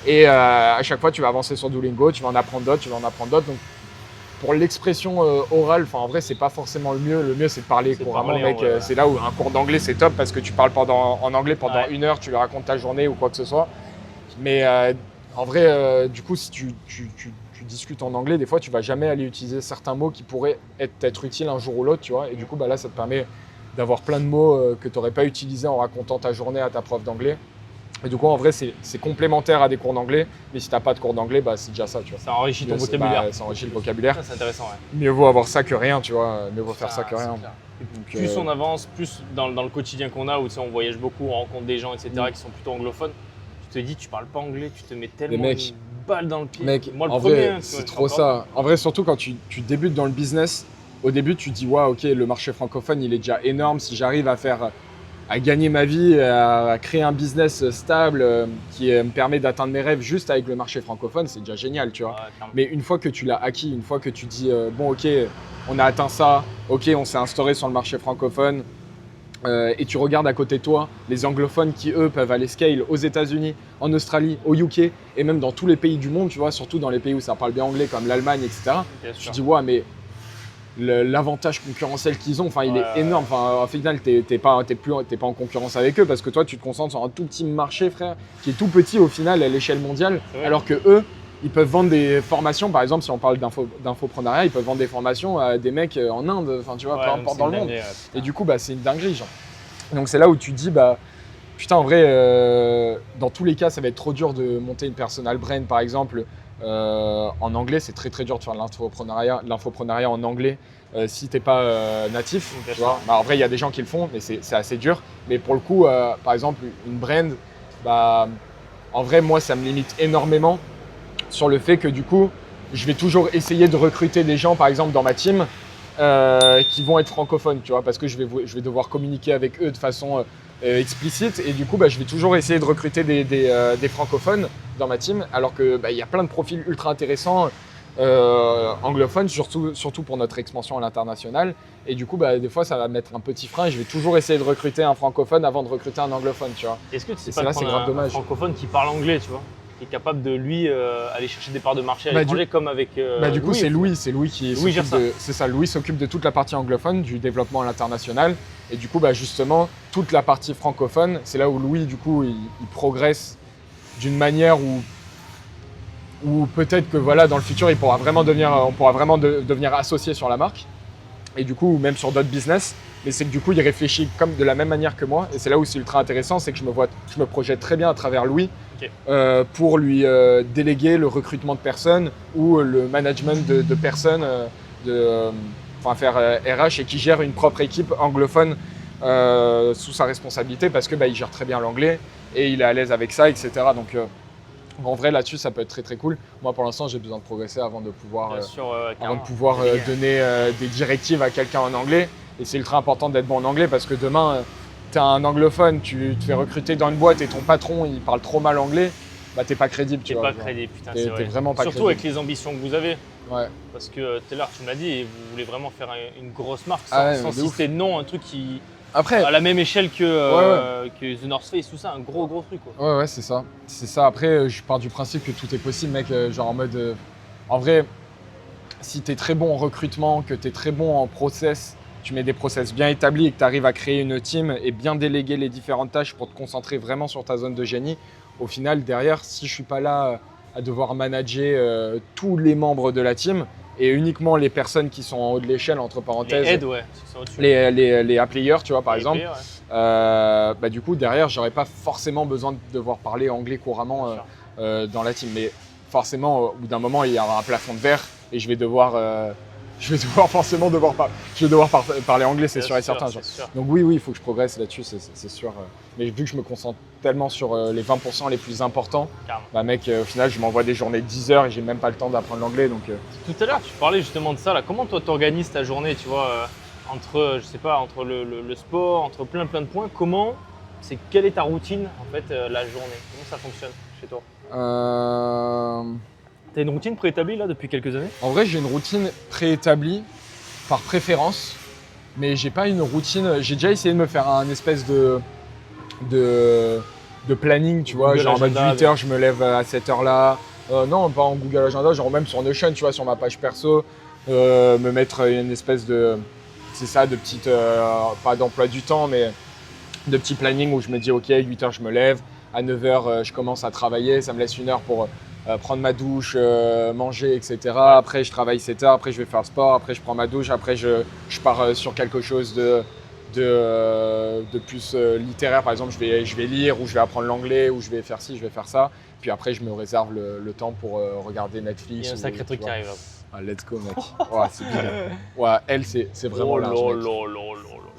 Et à chaque fois, tu vas avancer sur Duolingo, tu vas en apprendre d'autres, Donc pour l'expression orale, enfin en vrai c'est pas forcément le mieux. Le mieux c'est de parler couramment, mec. C'est là où un cours d'anglais c'est top parce que tu parles en anglais pendant 1 heure, tu lui racontes ta journée ou quoi que ce soit. Mais en vrai, du coup, si tu discutes en anglais, des fois tu vas jamais aller utiliser certains mots qui pourraient être utiles un jour ou l'autre, tu vois. Et du coup, là, ça te permet d'avoir plein de mots que tu n'aurais pas utilisés en racontant ta journée à ta prof d'anglais. Et du coup, en vrai, c'est complémentaire à des cours d'anglais. Mais si tu n'as pas de cours d'anglais, c'est déjà ça, tu vois. Ça enrichit ton vocabulaire. Ça enrichit le vocabulaire. C'est intéressant, ouais. Mieux vaut avoir ça que rien, tu vois. Mieux vaut faire ça que rien. Donc, plus on avance, plus dans le quotidien qu'on a, où on voyage beaucoup, on rencontre des gens, etc., qui sont plutôt anglophones. Tu te dis, tu parles pas anglais, tu te mets tellement une balle dans le pied. Mec, moi, le en premier, vrai, c'est trop ça. En vrai, surtout quand tu débutes dans le business, au début, tu te dis, ok, le marché francophone, il est déjà énorme. Si j'arrive à gagner ma vie, à créer un business stable qui me permet d'atteindre mes rêves juste avec le marché francophone, c'est déjà génial, tu vois. Ouais, mais une fois que tu l'as acquis, une fois que tu dis, bon, ok, on a atteint ça, ok, on s'est instauré sur le marché francophone, et tu regardes à côté de toi les anglophones qui, eux, peuvent aller scale aux États-Unis, en Australie, au UK, et même dans tous les pays du monde, tu vois, surtout dans les pays où ça parle bien anglais, comme l'Allemagne, etc. Tu te dis, ouais, mais l'avantage concurrentiel qu'ils ont, il est énorme. Au final, t'es pas en concurrence avec eux parce que toi, tu te concentres sur un tout petit marché, frère, qui est tout petit au final à l'échelle mondiale, alors que eux, ils peuvent vendre des formations. Par exemple, si on parle d'infoprenariat, ils peuvent vendre des formations à des mecs en Inde, tu vois, peu importe dans le monde. Et du coup, c'est une dinguerie, genre. Donc c'est là où tu te dis, putain, en vrai, dans tous les cas, ça va être trop dur de monter une personal brand, par exemple. En anglais, c'est très très dur de faire l'infoprenariat en anglais si t'es pas natif. Tu vois. En vrai, il y a des gens qui le font, mais c'est assez dur. Mais pour le coup, par exemple, une brand, en vrai, moi, ça me limite énormément sur le fait que du coup, je vais toujours essayer de recruter des gens, par exemple, dans ma team qui vont être francophones, tu vois, parce que je vais devoir communiquer avec eux de façon explicite et du coup, je vais toujours essayer de recruter des francophones dans ma team, alors que y a plein de profils ultra intéressants anglophones, surtout pour notre expansion à l'international. Et du coup, des fois, ça va mettre un petit frein. Et je vais toujours essayer de recruter un francophone avant de recruter un anglophone, tu vois. Est-ce que tu sais pas prendre un francophone qui parle anglais, tu vois, qui est capable de lui aller chercher des parts de marché à l'étranger comme avec du coup, c'est Louis qui s'occupe de, c'est ça, Louis s'occupe de toute la partie anglophone, du développement à l'international. Et du coup, justement, toute la partie francophone, c'est là où Louis, du coup, il progresse d'une manière où peut-être que dans le futur, on pourra vraiment devenir associé sur la marque. Et du coup, même sur d'autres business. Mais c'est que du coup, il réfléchit comme de la même manière que moi. Et c'est là où c'est ultra intéressant, c'est que je me projette très bien à travers Louis pour lui déléguer le recrutement de personnes ou le management de personnes, faire RH et qui gère une propre équipe anglophone sous sa responsabilité parce que il gère très bien l'anglais et il est à l'aise avec ça, etc. Donc en vrai, là-dessus, ça peut être très très cool. Moi, pour l'instant, j'ai besoin de progresser avant de pouvoir donner des directives à quelqu'un en anglais. Et c'est ultra important d'être bon en anglais parce que demain, tu es un anglophone, tu te fais recruter dans une boîte et ton patron, il parle trop mal anglais, t'es pas crédible. T'es pas crédible, putain, c'est vrai. T'es vraiment pas Surtout crédible. avec les ambitions que vous avez. Ouais. Parce que tout à l'heure, tu me l'as dit, vous voulez vraiment faire une grosse marque sans citer de nom, un truc qui… Après, à la même échelle que The North Face, tout ça, un gros truc, quoi. Ouais, c'est ça. C'est ça. Après, je pars du principe que tout est possible, mec. Genre en mode… en vrai, si tu es très bon en recrutement, que tu es très bon en process, tu mets des process bien établis et que tu arrives à créer une team et bien déléguer les différentes tâches pour te concentrer vraiment sur ta zone de génie, au final, derrière, si je suis pas là à devoir manager tous les membres de la team et uniquement les personnes qui sont en haut de l'échelle, entre parenthèses, les heads, les A-players, tu vois, par exemple, du coup, derrière, j'aurais pas forcément besoin de devoir parler anglais couramment dans la team. Mais forcément, au bout d'un moment, il y aura un plafond de verre et je vais devoir parler anglais, c'est sûr et certain. Donc oui, il faut que je progresse là-dessus, c'est sûr. Mais vu que je me concentre tellement sur les 20% les plus importants, mec, au final, je m'envoie des journées de 10 heures et j'ai même pas le temps d'apprendre l'anglais. Donc, Tout à l'heure, tu parlais justement de ça. Là. Comment toi, tu organises ta journée, tu vois, entre le sport, entre plein de points. Quelle est ta routine, en fait, la journée? Comment ça fonctionne chez toi? T'as une routine préétablie là depuis quelques années? En vrai, j'ai une routine préétablie par préférence, mais j'ai pas une routine. J'ai déjà essayé de me faire un espèce de planning, tu vois, genre en mode 8h, je me lève à cette heure-là. Non, pas en Google Agenda, genre même sur Notion, tu vois, sur ma page perso. me mettre une espèce de, c'est ça, de petite, pas d'emploi du temps, mais de petit planning où je me dis ok, 8h je me lève, à 9h je commence à travailler, ça me laisse 1 heure pour prendre ma douche, manger, etc. Après je travaille 7h, après je vais faire le sport, après je prends ma douche, après je pars sur quelque chose de plus littéraire, par exemple je vais lire ou je vais apprendre l'anglais ou je vais faire ci, je vais faire ça. Puis après je me réserve le temps pour regarder Netflix. Il y a un sacré truc qui arrive là. Ah, let's go mec. Ouais, c'est bien. Ouais, elle c'est vraiment large mec.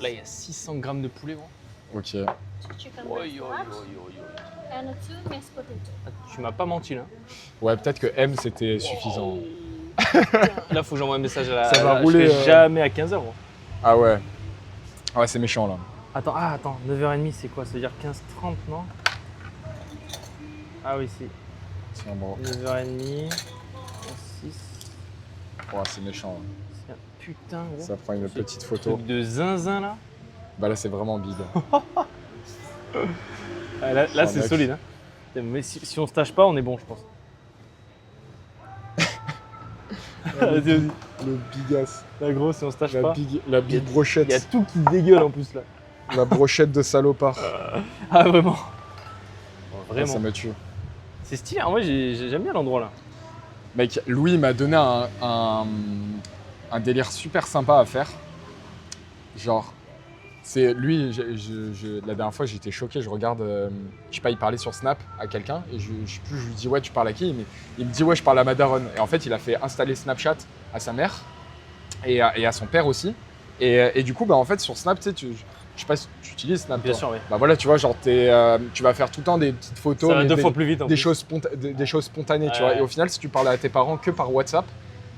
Là il y a 600 grammes de poulet gros. Ok. Chicken Oi, breast oi, oi, wraps oi. and 2 mashed potatoes. Ah, tu m'as pas menti là. Ouais, peut-être que M c'était suffisant. Là faut que j'envoie un message à la. Ça va là, rouler, je fais jamais à 15h gros. Ah ouais. Ouais, c'est méchant là. Attends, 9h30 c'est quoi? Ça veut dire 15h30 non? Ah oui si. Tiens, bon. 9h30. 6. Ouais, c'est méchant. Là. C'est un putain gros. Ça prend une C'est petite photo. Truc de zinzin là. Bah là c'est vraiment big. Ah, là Oh, c'est mec. solide hein. Mais si on se tâche pas on est bon je pense. Vas-y, vas-y. Le bigasse. Là gros si on se tâche pas. La big Il y a brochette. tout qui dégueule en plus là. La brochette de salopard. Ah vraiment. Ouais, Vraiment. ça me tue. C'est stylé, en vrai j'aime bien l'endroit là. Mec, Louis m'a donné un délire super sympa à faire. Genre, c'est lui, la dernière fois j'étais choqué, je regarde, je sais pas, il parlait sur Snap à quelqu'un et je sais plus, je lui dis ouais tu parles à qui, mais il me dit ouais je parle à ma daronne. Et en fait il a fait installer Snapchat à sa mère et à son père aussi. Et du coup bah en fait sur Snap tu sais, je sais pas si tu utilises Snap. Bien toi. sûr oui. Bah voilà tu vois genre tu vas faire tout le temps des petites photos, Ça va mais 2 fois plus vite en des plus. choses, des choses spontanées, tu vois. Ouais. Et au final, si tu parles à tes parents que par WhatsApp,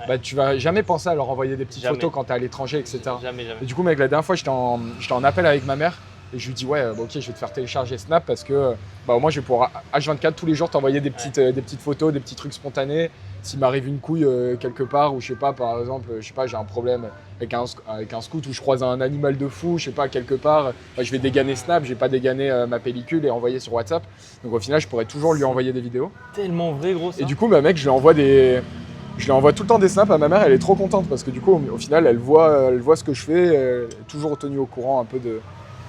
Ouais. bah, tu vas jamais penser à leur envoyer des petites Jamais. photos quand tu es à l'étranger, etc. Jamais. Et du coup, mec, la dernière fois, j'étais en appel avec ma mère et je lui dis ouais, bah, ok, je vais te faire télécharger Snap parce que bah, au moins, je vais pouvoir H24 tous les jours t'envoyer des petites photos, des petits trucs spontanés. S'il m'arrive une couille quelque part ou je sais pas, par exemple, je sais pas, j'ai un problème avec un scout ou je croise un animal de fou, je sais pas, quelque part, bah, je vais dégainer Snap, je vais pas dégainer ma pellicule et envoyer sur WhatsApp. Donc au final, je pourrais toujours lui envoyer des vidéos. Tellement vrai gros ça. Et du coup, bah, mec, je lui envoie tout le temps des snaps à ma mère, elle est trop contente parce que du coup, au final, elle voit ce que je fais, elle est toujours tenue au courant un peu de.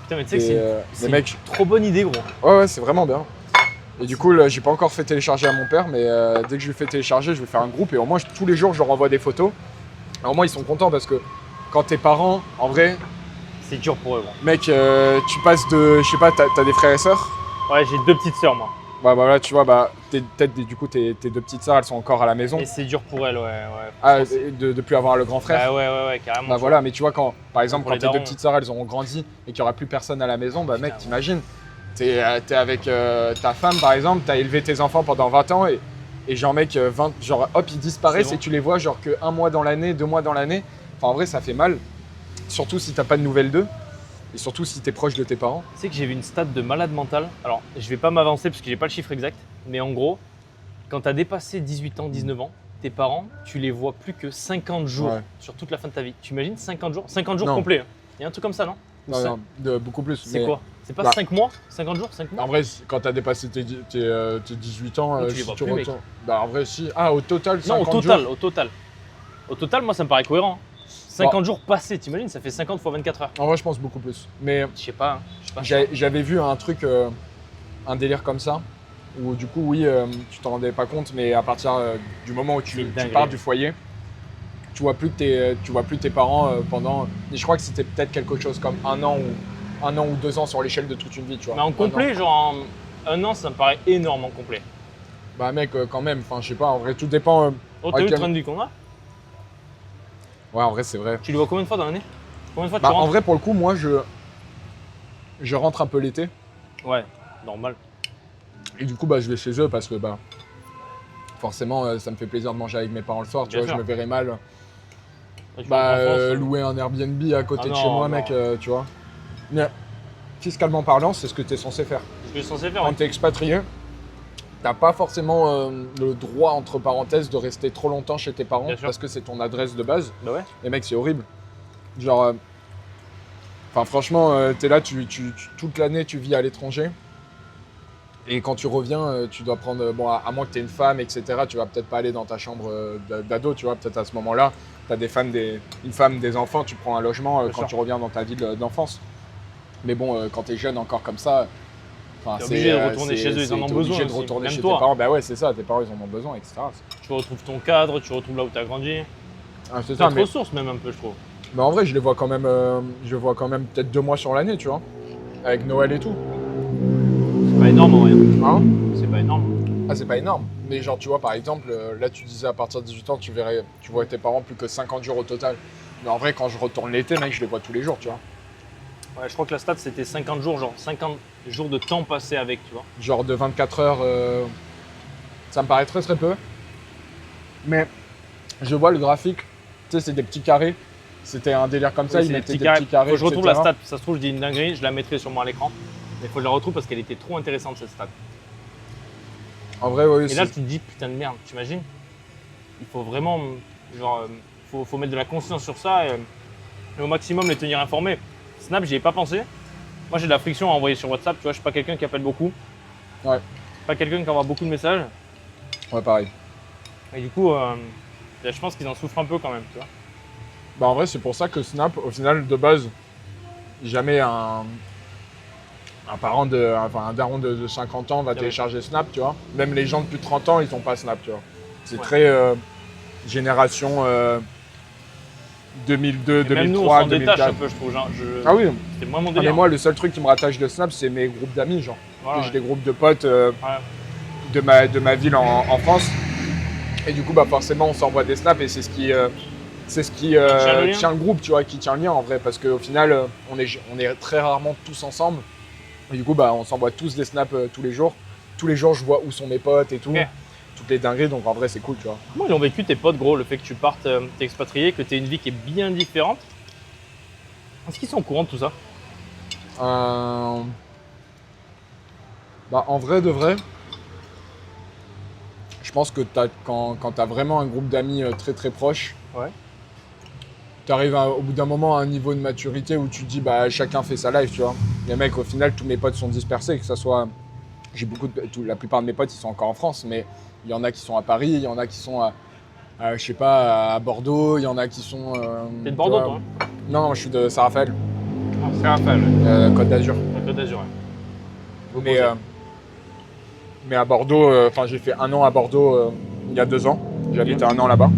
Putain mais tu sais que c'est mais une mec, trop bonne idée gros. ouais, c'est vraiment bien. Et du coup, là, j'ai pas encore fait télécharger à mon père, mais dès que je lui fais télécharger, je vais faire un groupe et au moins, tous les jours, je leur envoie des photos. Et au moins, ils sont contents parce que quand tes parents, en vrai, C'est dur pour eux gros. mec, tu passes de. Je sais pas, t'as des frères et sœurs. Ouais j'ai 2 petites sœurs moi. Bah voilà, tu vois, bah, peut-être du coup, tes 2 petites sœurs, elles sont encore à la maison. Et c'est dur pour elles ouais. Ah, de plus avoir le grand frère. Bah ouais carrément. Bah voilà, mais tu vois, quand, par exemple, Pour quand les tes 2 darons. petites sœurs, elles auront grandi et qu'il n'y aura plus personne à la maison, bah mec, Putain, t'imagines, t'es avec ta femme, par exemple, t'as élevé tes enfants pendant 20 ans et genre, mec, 20, genre, hop, ils disparaissent C'est bon. et tu les vois, genre, que 1 mois dans l'année, 2 mois dans l'année. Enfin, en vrai, ça fait mal, surtout si t'as pas de nouvelles d'eux et surtout si t'es proche de tes parents. Tu sais que j'ai vu une stat de malade mental. Alors, je vais pas m'avancer parce que j'ai pas le chiffre exact, mais en gros, quand tu as dépassé 18 ans, 19 ans, tes parents, tu les vois plus que 50 jours Ouais. sur toute la fin de ta vie. Tu imagines 50 jours 50 jours Non. complets. Il y a un truc comme ça, non Ou Non, ça- non, beaucoup plus. C'est mais- quoi C'est pas bah- 5 mois 50 jours 5 mois En vrai, quand t'as dépassé tes 18 ans, Non, tu les si vois tu plus, mec. retournes. Bah en vrai, si. Ah, au total, Non, 50 au total, jours. au total. Au total, moi ça me paraît cohérent. 50 jours passés, t'imagines Ça fait 50 fois 24 heures. En vrai, je pense beaucoup plus. Mais Je sais pas. j'avais vu un truc, un délire comme ça, où du coup, oui, tu t'en rendais pas compte, mais à partir du moment où C'est tu dingue. pars du foyer, tu vois plus tes parents pendant. Et je crois que c'était peut-être quelque chose comme 1 an ou 2 ans sur l'échelle de toute une vie, tu vois. Mais en 1 an. complet, genre en 1 an, ça me paraît énorme en complet. Bah mec, quand même. Enfin, je sais pas. En vrai, tout dépend. Oh, t'as vu Ok. le train de vie qu'on a Ouais, en vrai, c'est vrai. Tu le vois combien de fois dans l'année Combien de fois tu Bah, en rentres vrai, pour le coup, moi, je rentre un peu l'été. Ouais, normal. Et du coup, bah, je vais chez eux parce que bah, forcément, ça me fait plaisir de manger avec mes parents le soir. Tu Bien vois, sûr. je me verrais mal Là, tu vas en France, louer un Airbnb à côté Ah de non, chez moi, non. mec, tu vois. Mais fiscalement parlant, c'est ce que tu es censé faire. ce que je suis censé faire. Quand Ouais. tu es expatrié, t'as pas forcément le droit, entre parenthèses, de rester trop longtemps chez tes parents Bien sûr. parce que c'est ton adresse de base. Bah ouais. Et mec, c'est horrible. Genre, enfin franchement, t'es là, toute l'année, tu vis à l'étranger. Et quand tu reviens, tu dois prendre, bon, à moins que t'aies une femme, etc., tu vas peut-être pas aller dans ta chambre d'ado, tu vois, peut-être à ce moment-là, Tu as une femme, des enfants, tu prends un logement Bien quand sûr. tu reviens dans ta ville d'enfance. Mais bon, quand tu es jeune encore comme ça, T'es obligé de retourner chez eux, ils en ont t'es besoin obligé de aussi. retourner Même chez toi. tes parents. Bah ouais, c'est ça, tes parents ils en ont besoin, etc. Tu retrouves ton cadre, tu retrouves là où tu as grandi. C'est ça, Cette ressource même un peu, je trouve. mais en vrai, je les vois quand même, peut-être 2 mois sur l'année, tu vois, avec Noël et tout. C'est pas énorme en vrai. Hein? C'est pas énorme. Ah, c'est pas énorme. Mais genre, tu vois, par exemple, là, tu disais à partir de 18 ans, tu vois tes parents plus que 50 jours au total. Mais en vrai, quand je retourne l'été, mec, je les vois tous les jours, tu vois. Ouais, je crois que la stat c'était 50 jours, genre 50 jours de temps passé avec, tu vois. Genre de 24 heures, ça me paraît très très peu. Mais je vois le graphique, tu sais, c'est des petits carrés. C'était un délire comme ça, Oui, ils c'est mettaient des petits carrés. Faut que je retrouve la etc. stat, ça se trouve je dis une dinguerie, je la mettrai sûrement à l'écran. Mais il faut que je la retrouve parce qu'elle était trop intéressante cette stat. En vrai, oui. Et là tu te dis putain de merde, t'imagines? Il faut vraiment, genre, faut mettre de la conscience sur ça et au maximum les tenir informés. Snap, j'y ai pas pensé. Moi j'ai de la friction à envoyer sur WhatsApp, tu vois, je suis pas quelqu'un qui appelle beaucoup. Ouais. Pas quelqu'un qui envoie beaucoup de messages. Ouais, pareil. Et du coup, je pense qu'ils en souffrent un peu quand même, tu vois. Bah en vrai, c'est pour ça que Snap, au final, de base, jamais un parent un daron de 50 ans va télécharger Snap, tu vois. Même les gens de plus de 30 ans, ils n'ont pas Snap, tu vois. C'est Ouais. très génération 2002, Et même nous on 2003, s'en détache 2004. un peu, je trouve. Genre, Ah oui. C'était moins mon Ah, délire. mais moi, le seul truc qui me rattache de Snap, c'est mes groupes d'amis, genre. Voilà, J'ai ouais. des groupes de potes Ouais. de ma ville en France. Et du coup, bah forcément, on s'envoie des snaps et c'est ce qui tient le lien. tient le groupe, tu vois, qui tient le lien en vrai. Parce qu'au final, on est très rarement tous ensemble. Et du coup, bah, on s'envoie tous des snaps tous les jours. Tous les jours, je vois où sont mes potes et tout. Ok. Toutes les dingueries, donc en vrai, c'est cool, tu vois. Comment ils ont vécu tes potes, gros, le fait que tu partes, t'es expatrié, que t'aies une vie qui est bien différente? Est-ce qu'ils sont au courant de tout ça? Bah, en vrai de vrai, je pense que quand tu as vraiment un groupe d'amis très très proche, Ouais. tu arrives au bout d'un moment à un niveau de maturité où tu te dis bah chacun fait sa life, tu vois. Les mecs, au final, tous mes potes sont dispersés, que ça soit. La plupart de mes potes, ils sont encore en France, mais il y en a qui sont à Paris, il y en a qui sont je sais pas, à Bordeaux, il y en a qui sont. T'es de tu Bordeaux, vois. toi, hein? Non, je suis de Saint-Raphaël, Ah, c'est Raphaël, ouais. Côte d'Azur. La Côte d'Azur, ouais. Mais, mais à Bordeaux, j'ai fait 1 an à Bordeaux il y a 2 ans. J'ai habité 1 an là-bas.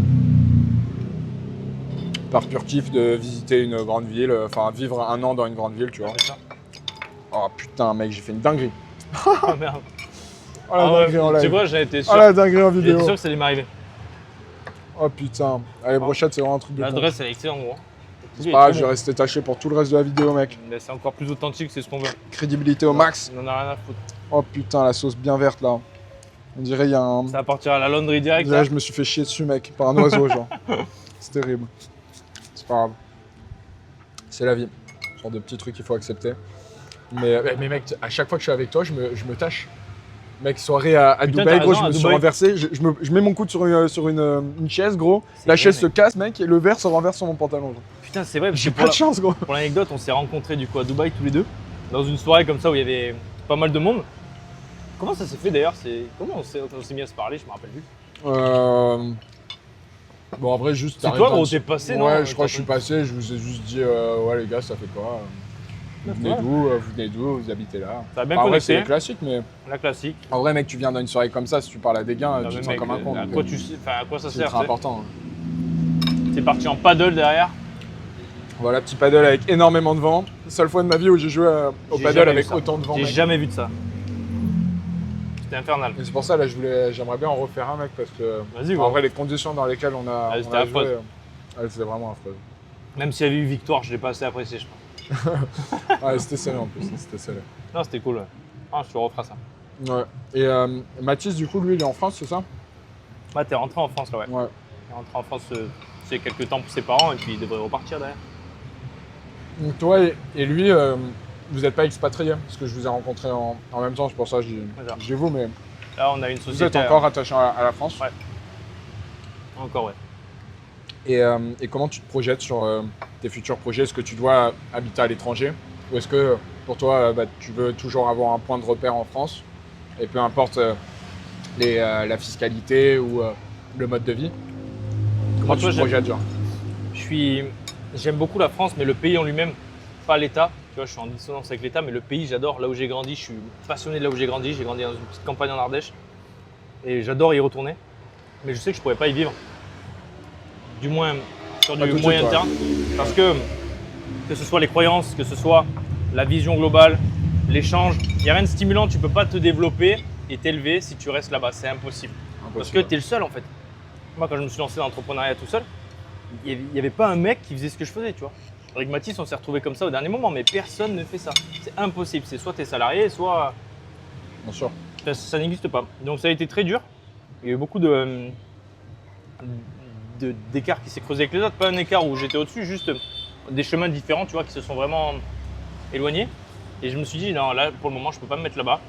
Par pur kiff de visiter une grande ville, vivre 1 an dans une grande ville, tu vois. C'est ça. Oh putain, mec, j'ai fait une dinguerie. Ah merde. Oh la Ah ouais, dinguerie en tu sais live. quoi, j'en étais sûr. Oh la dinguerie en J'étais vidéo. sûr que ça allait m'arriver. Oh putain. Allez, brochette, c'est vraiment un truc de con. L'adresse, elle est excellente, gros. C'est pas grave, je vais rester taché pour tout le reste de la vidéo, mec. Mais c'est encore plus authentique, c'est ce qu'on veut. Crédibilité au max. On en a rien à foutre. Oh putain, la sauce bien verte là. On dirait il y a un. Ça va partir à la laundry On direct. dirait Là. je me suis fait chier dessus, mec, par un oiseau, genre. C'est terrible. C'est pas grave. C'est la vie. Ce genre de petits trucs qu'il faut accepter. Mais mec, à chaque fois que je suis avec toi, je me tâche. Mec, soirée à Putain, Dubaï, t'as gros, raison, je à me suis Dubaï. renversé. Je mets mon coude sur une chaise, gros. C'est La vrai, chaise se mec. casse, mec, et le verre se renverse sur mon pantalon. genre. Putain, c'est vrai, parce que J'ai pas de chance, gros. pour l'anecdote, on s'est rencontrés du coup à Dubaï tous les deux, dans une soirée comme ça où il y avait pas mal de monde. Comment ça s'est fait d'ailleurs? Comment on s'est mis à se parler? Je me rappelle plus. Bon, en vrai, juste. C'est t'arrêtes toi, un gros, petit- t'es passé, non? Ouais, je crois que je suis passé. Je vous ai juste dit, ouais, les gars, ça fait quoi? Vous venez d'où? Vous venez d'où? Vous habitez là? Ça a bien En vrai, c'est connecté. classique, mais La classique. en vrai, mec, tu viens dans une soirée comme ça, si tu parles à des gars, Non, tu mais te sens mec, comme un con. à donc, quoi à quoi ça c'est sert? très important. T'es parti en paddle derrière. Voilà, petit paddle avec énormément de vent. Seule fois de ma vie où j'ai joué au J'ai paddle jamais avec vu ça. autant de vent. J'ai mec. jamais vu de ça. C'était infernal. Et c'est pour ça, là, j'aimerais bien en refaire un, mec, parce que Vas-y, en gros. vrai, les conditions dans lesquelles on a c'était joué, affreux. c'était vraiment affreux. Même s'il y avait eu victoire, je l'ai pas assez apprécié, je pense. Ouais, c'était scellé en plus, c'était scellé. Non, c'était cool. Ouais. Ah, je te referai ça. Ouais. Et Mathis, du coup, lui, il est en France, c'est ça? Ouais, t'es rentré en France là, ouais. Ouais. T'es rentré en France, c'est quelques temps pour ses parents et puis il devrait repartir derrière. Donc toi et lui, vous n'êtes pas expatriés, parce que je vous ai rencontrés en même temps, c'est pour ça que Voilà. je dis vous, mais Là, on a une vous société. êtes encore attachés à la France. Ouais. Encore, ouais. Et comment tu te projettes sur tes futurs projets? Est-ce que tu dois habiter à l'étranger? Ou est-ce que pour toi, tu veux toujours avoir un point de repère en France? Et peu importe la fiscalité ou le mode de vie? Comment Moi, tu toi, te projettes, genre? J'aime beaucoup la France, mais le pays en lui-même, pas l'État. Tu vois, je suis en dissonance avec l'État, mais le pays, j'adore. Là où j'ai grandi, je suis passionné de là où j'ai grandi. J'ai grandi dans une petite campagne en Ardèche et j'adore y retourner. Mais je sais que je pourrais pas y vivre, du moins sur du moyen terme, parce que ce soit les croyances, que ce soit la vision globale, l'échange, il n'y a rien de stimulant. Tu peux pas te développer et t'élever si tu restes là-bas. C'est impossible. Parce que tu es le seul en fait. Moi, quand je me suis lancé dans l'entrepreneuriat tout seul, il n'y avait pas un mec qui faisait ce que je faisais, tu vois. Avec Mathis, on s'est retrouvés comme ça au dernier moment, mais personne ne fait ça. C'est impossible. C'est soit tu es salarié, soit. Bien sûr. Ça n'existe pas. Donc ça a été très dur. Il y a eu beaucoup d'écarts qui s'est creusé avec les autres. Pas un écart où j'étais au-dessus, juste des chemins différents, tu vois, qui se sont vraiment éloignés. Et je me suis dit, non, là, pour le moment, je ne peux pas me mettre là-bas.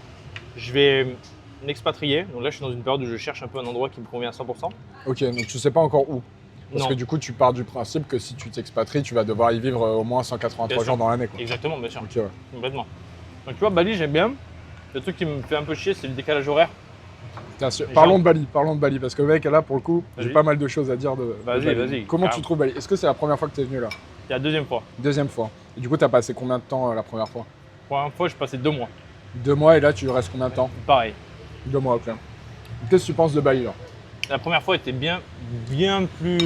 Je vais m'expatrier. Donc là, je suis dans une période où je cherche un peu un endroit qui me convient à 100%. Ok, donc tu ne sais pas encore où. Parce que du coup, tu pars du principe que si tu t'expatries, tu vas devoir y vivre au moins 183 jours dans l'année. Exactement, bien sûr. Okay, ouais. Complètement. Donc tu vois, Bali, j'aime bien. Le truc qui me fait un peu chier, c'est le décalage horaire. Parlons de Bali, parce que mec, là, pour le coup, j'ai pas mal de choses à dire de Bali. Vas-y. Comment tu trouves Bali? Est-ce que c'est la première fois que tu es venu là? C'est la deuxième fois. Deuxième fois. Et du coup, tu as passé combien de temps la première fois? La première fois, je passais 2 mois. 2 mois, et là, tu restes combien de temps? Pareil. 2 mois, ok. Qu'est-ce que tu penses de Bali là? La première fois était bien plus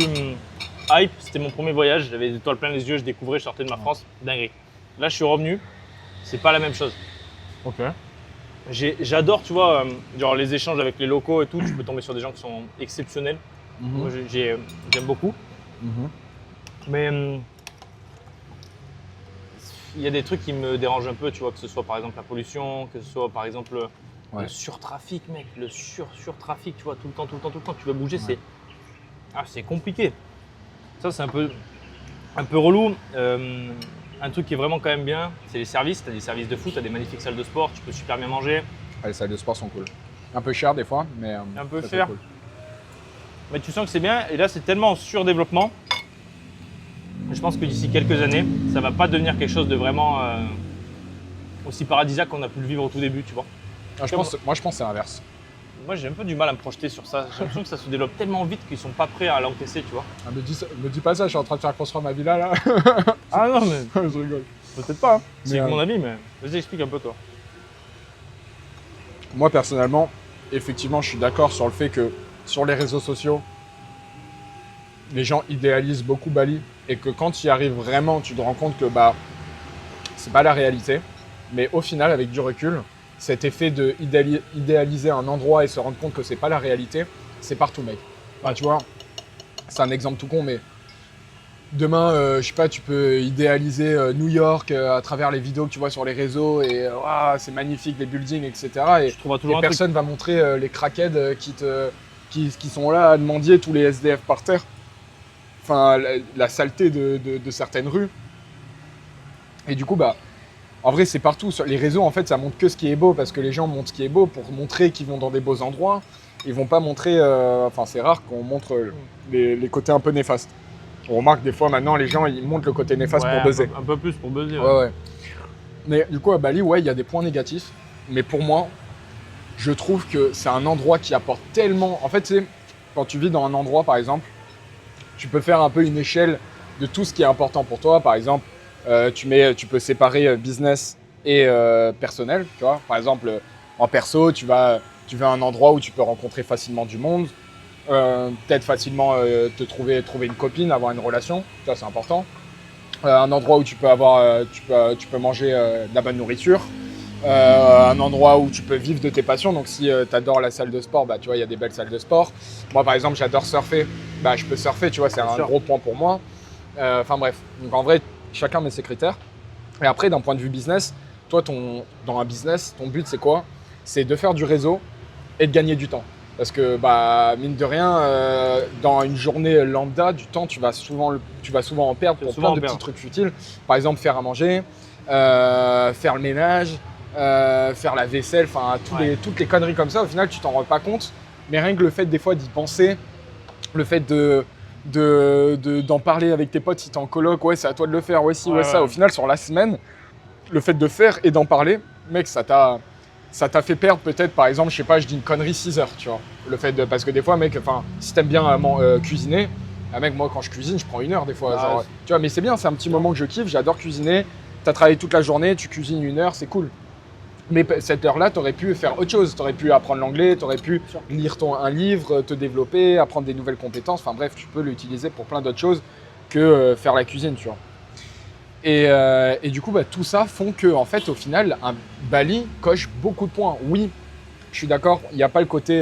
hype. C'était mon premier voyage. J'avais des étoiles plein les yeux, je découvrais, je sortais de ma France. Dinguerie. Là, je suis revenu. C'est pas la même chose. Ok. J'adore, tu vois, genre les échanges avec les locaux et tout. Tu peux tomber sur des gens qui sont exceptionnels. Moi, j'aime beaucoup. Mais il y a des trucs qui me dérangent un peu, tu vois, que ce soit par exemple la pollution, que ce soit par exemple le surtrafic, mec, le surtrafic, tu vois, tout le temps, tu vas bouger, c'est compliqué. Ça, c'est un peu relou. Un truc qui est vraiment quand même bien, c'est les services. Tu as des services de foot, tu as des magnifiques salles de sport, tu peux super bien manger. Les salles de sport sont cool. Un peu cher des fois, mais un peu cher. Cool. Mais tu sens que c'est bien. Et là, c'est tellement en surdéveloppement. Je pense que d'ici quelques années, ça va pas devenir quelque chose de vraiment aussi paradisiaque qu'on a pu le vivre au tout début, tu vois. Moi, je pense que c'est l'inverse. Moi, j'ai un peu du mal à me projeter sur ça. J'ai l'impression que ça se développe tellement vite qu'ils sont pas prêts à l'encaisser, tu vois. Ah, me dis pas ça, je suis en train de faire construire ma villa là. Ah non, mais je rigole. Peut-être pas. Hein. C'est mon avis, mais vas-y, explique un peu toi. Moi, personnellement, effectivement, je suis d'accord sur le fait que sur les réseaux sociaux, les gens idéalisent beaucoup Bali et que quand tu y arrives vraiment, tu te rends compte que c'est pas la réalité. Mais au final, avec du recul, cet effet de idéaliser un endroit et se rendre compte que c'est pas la réalité, c'est partout, mec. Enfin, tu vois, c'est un exemple tout con, mais demain, je sais pas, tu peux idéaliser New York à travers les vidéos que tu vois sur les réseaux et c'est magnifique, les buildings, etc. Et personne va montrer les crackheads qui sont là à mendier, tous les SDF par terre. Enfin, la saleté de certaines rues. Et du coup, en vrai, c'est partout. Sur les réseaux, en fait, ça montre que ce qui est beau parce que les gens montrent ce qui est beau pour montrer qu'ils vont dans des beaux endroits. Ils vont pas montrer. C'est rare qu'on montre les côtés un peu néfastes. On remarque des fois maintenant, les gens ils montrent le côté néfaste pour buzzer. Un peu plus pour buzzer. Ouais. Mais du coup, à Bali, il y a des points négatifs. Mais pour moi, je trouve que c'est un endroit qui apporte tellement. En fait, tu sais, quand tu vis dans un endroit, par exemple, tu peux faire un peu une échelle de tout ce qui est important pour toi. Par exemple, tu peux séparer business et personnel. Tu vois, par exemple, en perso, tu vas à un endroit où tu peux rencontrer facilement du monde, peut-être facilement te trouver une copine, avoir une relation. Ça, c'est important. Un endroit où tu peux manger de la bonne nourriture. Un endroit où tu peux vivre de tes passions. Donc, si tu adores la salle de sport, tu vois, il y a des belles salles de sport. Moi, par exemple, j'adore surfer. Je peux surfer, tu vois, c'est un gros point pour moi. Enfin, bref. Donc, en vrai, chacun met ses critères. Et après, d'un point de vue business, toi, dans un business, ton but, c'est quoi? C'est de faire du réseau et de gagner du temps. Parce que, mine de rien, dans une journée lambda, du temps, tu vas souvent en perdre pour plein de petits trucs futiles. Par exemple, faire à manger, faire le ménage, faire la vaisselle, toutes les conneries comme ça. Au final, tu t'en rends pas compte. Mais rien que le fait des fois d'y penser, le fait d'en parler avec tes potes si t'es en coloc, c'est à toi de le faire, ça. Au final, sur la semaine, le fait de faire et d'en parler, mec, ça t'a fait perdre peut-être, par exemple, je sais pas, je dis une connerie, 6 heures, tu vois. Parce que des fois, mec, si t'aimes bien cuisiner, Ah mec, moi quand je cuisine, je prends 1 heure des fois. Ah, Genre, ouais. tu vois, mais c'est bien, c'est un petit moment que je kiffe, j'adore cuisiner. Tu as travaillé toute la journée, tu cuisines 1 heure, c'est cool. Mais cette heure-là, tu aurais pu faire autre chose. Tu aurais pu apprendre l'anglais, tu aurais pu lire un livre, te développer, apprendre des nouvelles compétences. Enfin bref, tu peux l'utiliser pour plein d'autres choses que faire la cuisine, tu vois. Et du coup, tout ça font que, en fait, au final, un Bali coche beaucoup de points. Oui, je suis d'accord, il n'y a pas le côté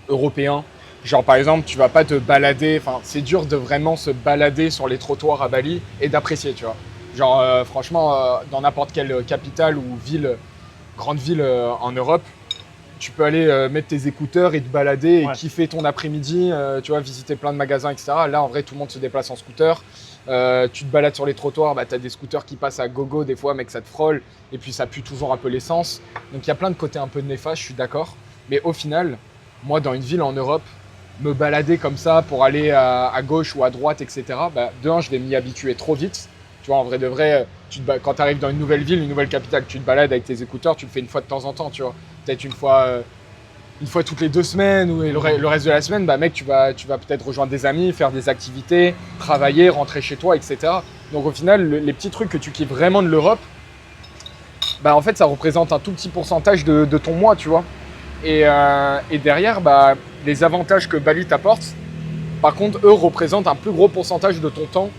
européen. Genre, par exemple, tu vas pas te balader. Enfin, c'est dur de vraiment se balader sur les trottoirs à Bali et d'apprécier, tu vois. Genre, franchement, dans n'importe quelle capitale ou grande ville en Europe, tu peux aller mettre tes écouteurs et te balader et kiffer ton après-midi, tu vois, visiter plein de magasins, etc. Là, en vrai, tout le monde se déplace en scooter. Tu te balades sur les trottoirs, tu as des scooters qui passent à gogo, des fois, mec, ça te frôle. Et puis, ça pue toujours un peu l'essence. Donc, il y a plein de côtés un peu néfastes, je suis d'accord. Mais au final, moi, dans une ville en Europe, me balader comme ça pour aller à gauche ou à droite, etc., de un, je vais m'y habituer trop vite. Tu vois, en vrai de vrai, quand tu arrives dans une nouvelle ville, une nouvelle capitale, tu te balades avec tes écouteurs, tu le fais une fois de temps en temps, tu vois. Peut-être une fois toutes les 2 semaines ou le reste de la semaine, mec, tu vas peut-être rejoindre des amis, faire des activités, travailler, rentrer chez toi, etc. Donc au final, les petits trucs que tu kiffes vraiment de l'Europe, en fait, ça représente un tout petit pourcentage de ton mois, tu vois. Et derrière, les avantages que Bali t'apporte, par contre, eux représentent un plus gros pourcentage de ton temps.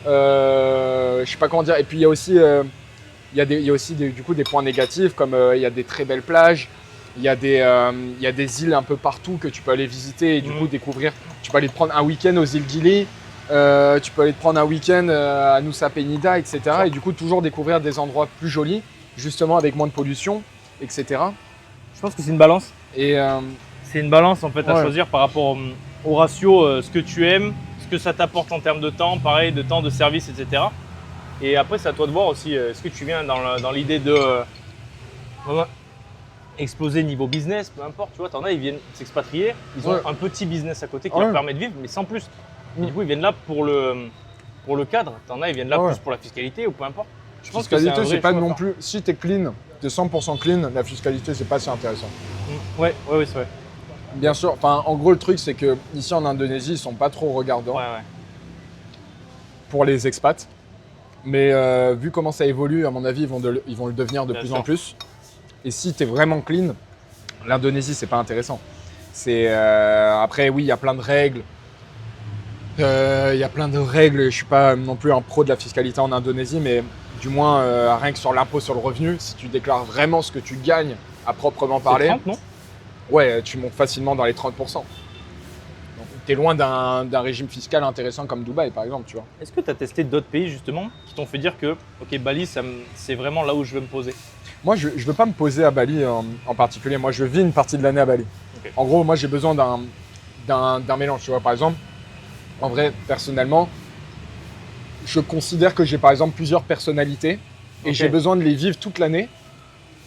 Je sais pas comment dire. Et puis il y a aussi, du coup des points négatifs, comme il y a des très belles plages, il y a des îles un peu partout que tu peux aller visiter et du coup découvrir. Tu peux aller te prendre un week-end aux îles Gili, tu peux aller te prendre un week-end à Nusa Penida, etc. Et du coup toujours découvrir des endroits plus jolis, justement avec moins de pollution, etc. Je pense que c'est une balance. Et c'est une balance en fait à choisir par rapport au ratio, ce que tu aimes, ce que ça t'apporte en termes de temps, pareil, de temps, de service, etc. Et après, c'est à toi de voir aussi, est-ce que tu viens dans l'idée de exploser niveau business, peu importe, tu vois, t'en as, ils viennent s'expatrier, ils ont un petit business à côté qui leur permet de vivre, mais sans plus. Et du coup, ils viennent là pour le cadre, t'en as, ils viennent là plus pour la fiscalité ou peu importe. Je pense que c'est pas non plus, si t'es clean, t'es 100% clean, la fiscalité, c'est pas si intéressant. Ouais, c'est vrai. Bien sûr, en gros, le truc, c'est que ici en Indonésie, ils sont pas trop regardants pour les expats. Mais vu comment ça évolue, à mon avis, ils vont le devenir de plus en plus. Et si tu es vraiment clean, l'Indonésie, c'est pas intéressant. Après, oui, il y a plein de règles. Je suis pas non plus un pro de la fiscalité en Indonésie, mais du moins, rien que sur l'impôt sur le revenu, si tu déclares vraiment ce que tu gagnes à proprement parler, 30, non ? Ouais, tu montes facilement dans les 30%. Tu es loin d'un régime fiscal intéressant comme Dubaï, par exemple, tu vois. Est-ce que tu as testé d'autres pays, justement, qui t'ont fait dire que, ok, Bali, c'est vraiment là où je veux me poser ? Moi, je ne veux pas me poser à Bali en particulier. Moi, je vis une partie de l'année à Bali. Okay. En gros, moi, j'ai besoin d'un mélange, tu vois. Par exemple, en vrai, personnellement, je considère que j'ai, par exemple, plusieurs personnalités et j'ai besoin de les vivre toute l'année.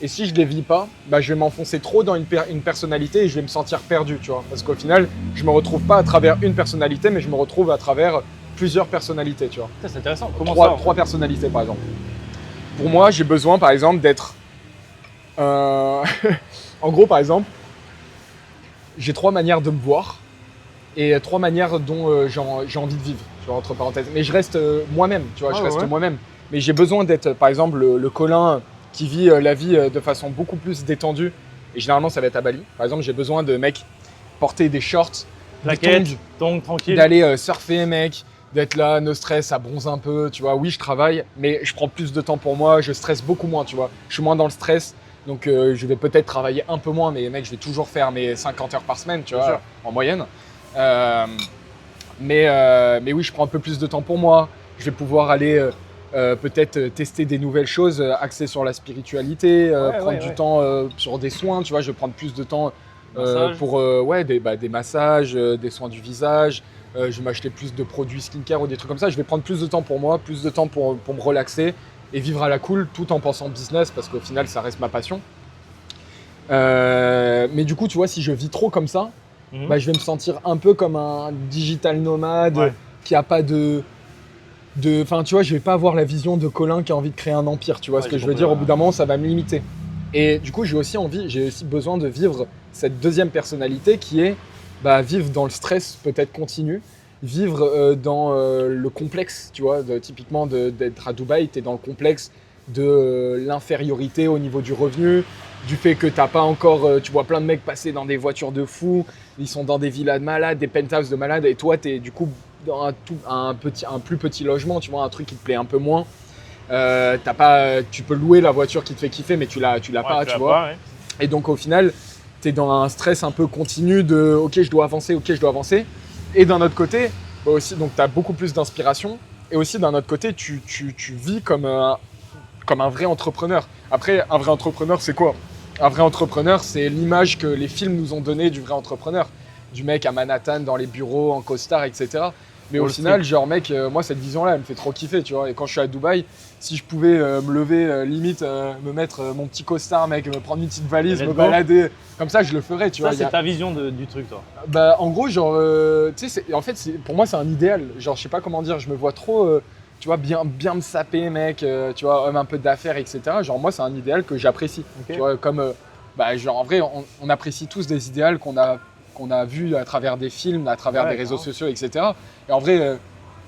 Et si je ne les vis pas, je vais m'enfoncer trop dans une personnalité et je vais me sentir perdu, tu vois. Parce qu'au final, je ne me retrouve pas à travers une personnalité, mais je me retrouve à travers plusieurs personnalités, tu vois. Ça, c'est intéressant. Comment trois personnalités, par exemple. Pour moi, j'ai besoin, par exemple, d'être... en gros, par exemple, j'ai 3 manières de me voir et 3 manières dont j'ai envie de vivre, tu vois, entre parenthèses. Mais je reste moi-même, tu vois, je reste moi-même. Mais j'ai besoin d'être, par exemple, le Colin qui vit la vie de façon beaucoup plus détendue. Et généralement, ça va être à Bali. Par exemple, j'ai besoin de, mec, porter des shorts, des tongs, tranquille. D'aller surfer, mec, d'être là, no stress, ça bronze un peu, tu vois. Oui, je travaille, mais je prends plus de temps pour moi, je stresse beaucoup moins, tu vois. Je suis moins dans le stress, donc je vais peut-être travailler un peu moins, mais mec, je vais toujours faire mes 50 heures par semaine, tu vois, en moyenne. Mais oui, je prends un peu plus de temps pour moi. Je vais pouvoir aller... peut-être tester des nouvelles choses axées sur la spiritualité, prendre du temps sur des soins, tu vois, je vais prendre plus de temps pour des massages, des soins du visage, je vais m'acheter plus de produits skincare ou des trucs comme ça, je vais prendre plus de temps pour moi, plus de temps pour me relaxer et vivre à la cool tout en pensant business parce qu'au final ça reste ma passion. Mais du coup, tu vois, si je vis trop comme ça, je vais me sentir un peu comme un digital nomade qui a pas Enfin, tu vois, je vais pas avoir la vision de Colin qui a envie de créer un empire, tu vois ce que je veux dire. Au bout d'un moment, ça va me limiter. Et du coup, j'ai aussi besoin de vivre cette deuxième personnalité qui est vivre dans le stress peut-être continu, vivre dans le complexe, tu vois, typiquement d'être à Dubaï, tu es dans le complexe de l'infériorité au niveau du revenu, du fait que t'as pas encore, tu vois plein de mecs passer dans des voitures de fous, ils sont dans des villas de malades, des penthouses de malades, et toi t'es du coup dans un plus petit logement, tu vois, un truc qui te plaît un peu moins. Tu peux louer la voiture qui te fait kiffer, mais tu l'as pas, tu vois. Ouais. Et donc au final, tu es dans un stress un peu continu de ok, je dois avancer. Et d'un autre côté, bah aussi, donc tu as beaucoup plus d'inspiration. Et aussi d'un autre côté, tu vis comme un vrai entrepreneur. Après, un vrai entrepreneur, c'est quoi? Un vrai entrepreneur, c'est l'image que les films nous ont donnée du vrai entrepreneur. Du mec à Manhattan, dans les bureaux, en costard, etc. Mais au final, genre mec, moi cette vision-là, elle me fait trop kiffer, tu vois. Et quand je suis à Dubaï, si je pouvais me lever, limite, me mettre mon petit costard, mec, me prendre une petite valise, me balader, comme ça, je le ferais, tu vois. Ça, c'est ta vision du truc, toi. Bah, en gros, genre, tu sais, en fait, pour moi, c'est un idéal. Genre, je sais pas comment dire, je me vois trop, tu vois, bien me saper, mec, tu vois, homme un peu d'affaires, etc. Genre, moi, c'est un idéal que j'apprécie. Tu vois, comme, bah, genre, en vrai, on apprécie tous des idéals qu'on a vu à travers des films, à travers des réseaux sociaux, etc. Et en vrai,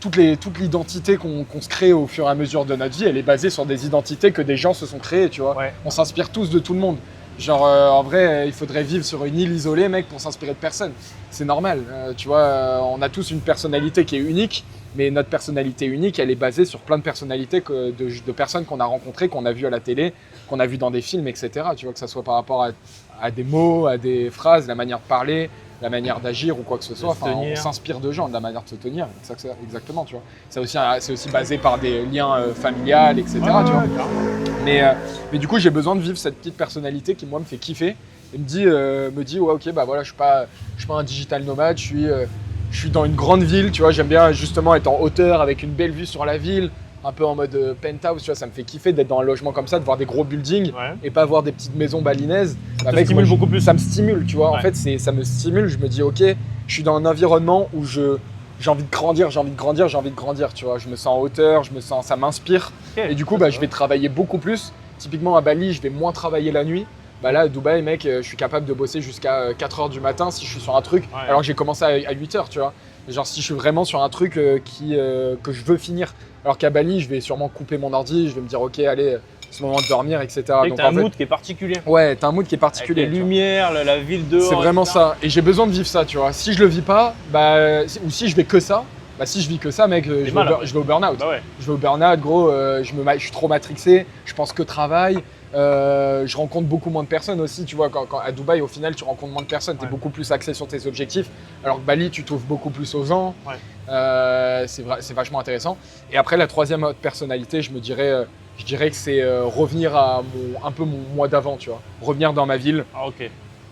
toute l'identité qu'on se crée au fur et à mesure de notre vie, elle est basée sur des identités que des gens se sont créées, tu vois. Ouais. On s'inspire tous de tout le monde. Genre, en vrai, il faudrait vivre sur une île isolée, mec, pour s'inspirer de personne. C'est normal, tu vois. On a tous une personnalité qui est unique, mais notre personnalité unique, elle est basée sur plein de personnalités de personnes qu'on a rencontrées, qu'on a vues à la télé, qu'on a vues dans des films, etc. Tu vois, que ça soit par rapport à des mots, à des phrases, la manière de parler, la manière d'agir ou quoi que ce soit. Enfin, on s'inspire de gens, de la manière de se tenir. Exactement, tu vois. C'est aussi basé par des liens familiales, etc. Tu vois. Mais du coup, j'ai besoin de vivre cette petite personnalité qui, moi, me fait kiffer et me dit ouais, ok, bah voilà, je suis pas un digital nomade, je suis dans une grande ville, tu vois. J'aime bien justement être en hauteur avec une belle vue sur la ville, un peu en mode penthouse, tu vois. Ça me fait kiffer d'être dans un logement comme ça, de voir des gros buildings et pas voir des petites maisons balinaises. Ça me stimule beaucoup plus. Ça me stimule, tu vois. En fait, ça me stimule. Je me dis ok, je suis dans un environnement où j'ai envie de grandir, tu vois. Je me sens en hauteur, ça m'inspire. Et du coup, bah, je vais travailler beaucoup plus. Typiquement à Bali, je vais moins travailler la nuit. Bah là, à Dubaï, mec, je suis capable de bosser jusqu'à 4h du matin si je suis sur un truc, alors que j'ai commencé à 8h, tu vois. Genre si je suis vraiment sur un truc que je veux finir. Alors qu'à Bali, je vais sûrement couper mon ordi, je vais me dire ok, allez, c'est le moment de dormir, etc. Donc t'as un mood qui est particulier. Ouais, t'as un mood qui est particulier. Avec les lumières, la ville dehors. C'est vraiment ça. Et j'ai besoin de vivre ça, tu vois. Si je le vis pas, ou si je vais que ça, si je vis que ça, mec, je vais au burn-out. Bah ouais. Je vais au burn-out, gros, je suis trop matrixé, je pense que travail. Je rencontre beaucoup moins de personnes aussi, tu vois, quand à Dubaï, au final, tu rencontres moins de personnes, tu es beaucoup plus axé sur tes objectifs, alors que Bali, tu t'ouvres beaucoup plus aux gens, c'est vachement intéressant. Et après, la troisième personnalité, je dirais que c'est revenir à un peu mon mois d'avant, tu vois, revenir dans ma ville,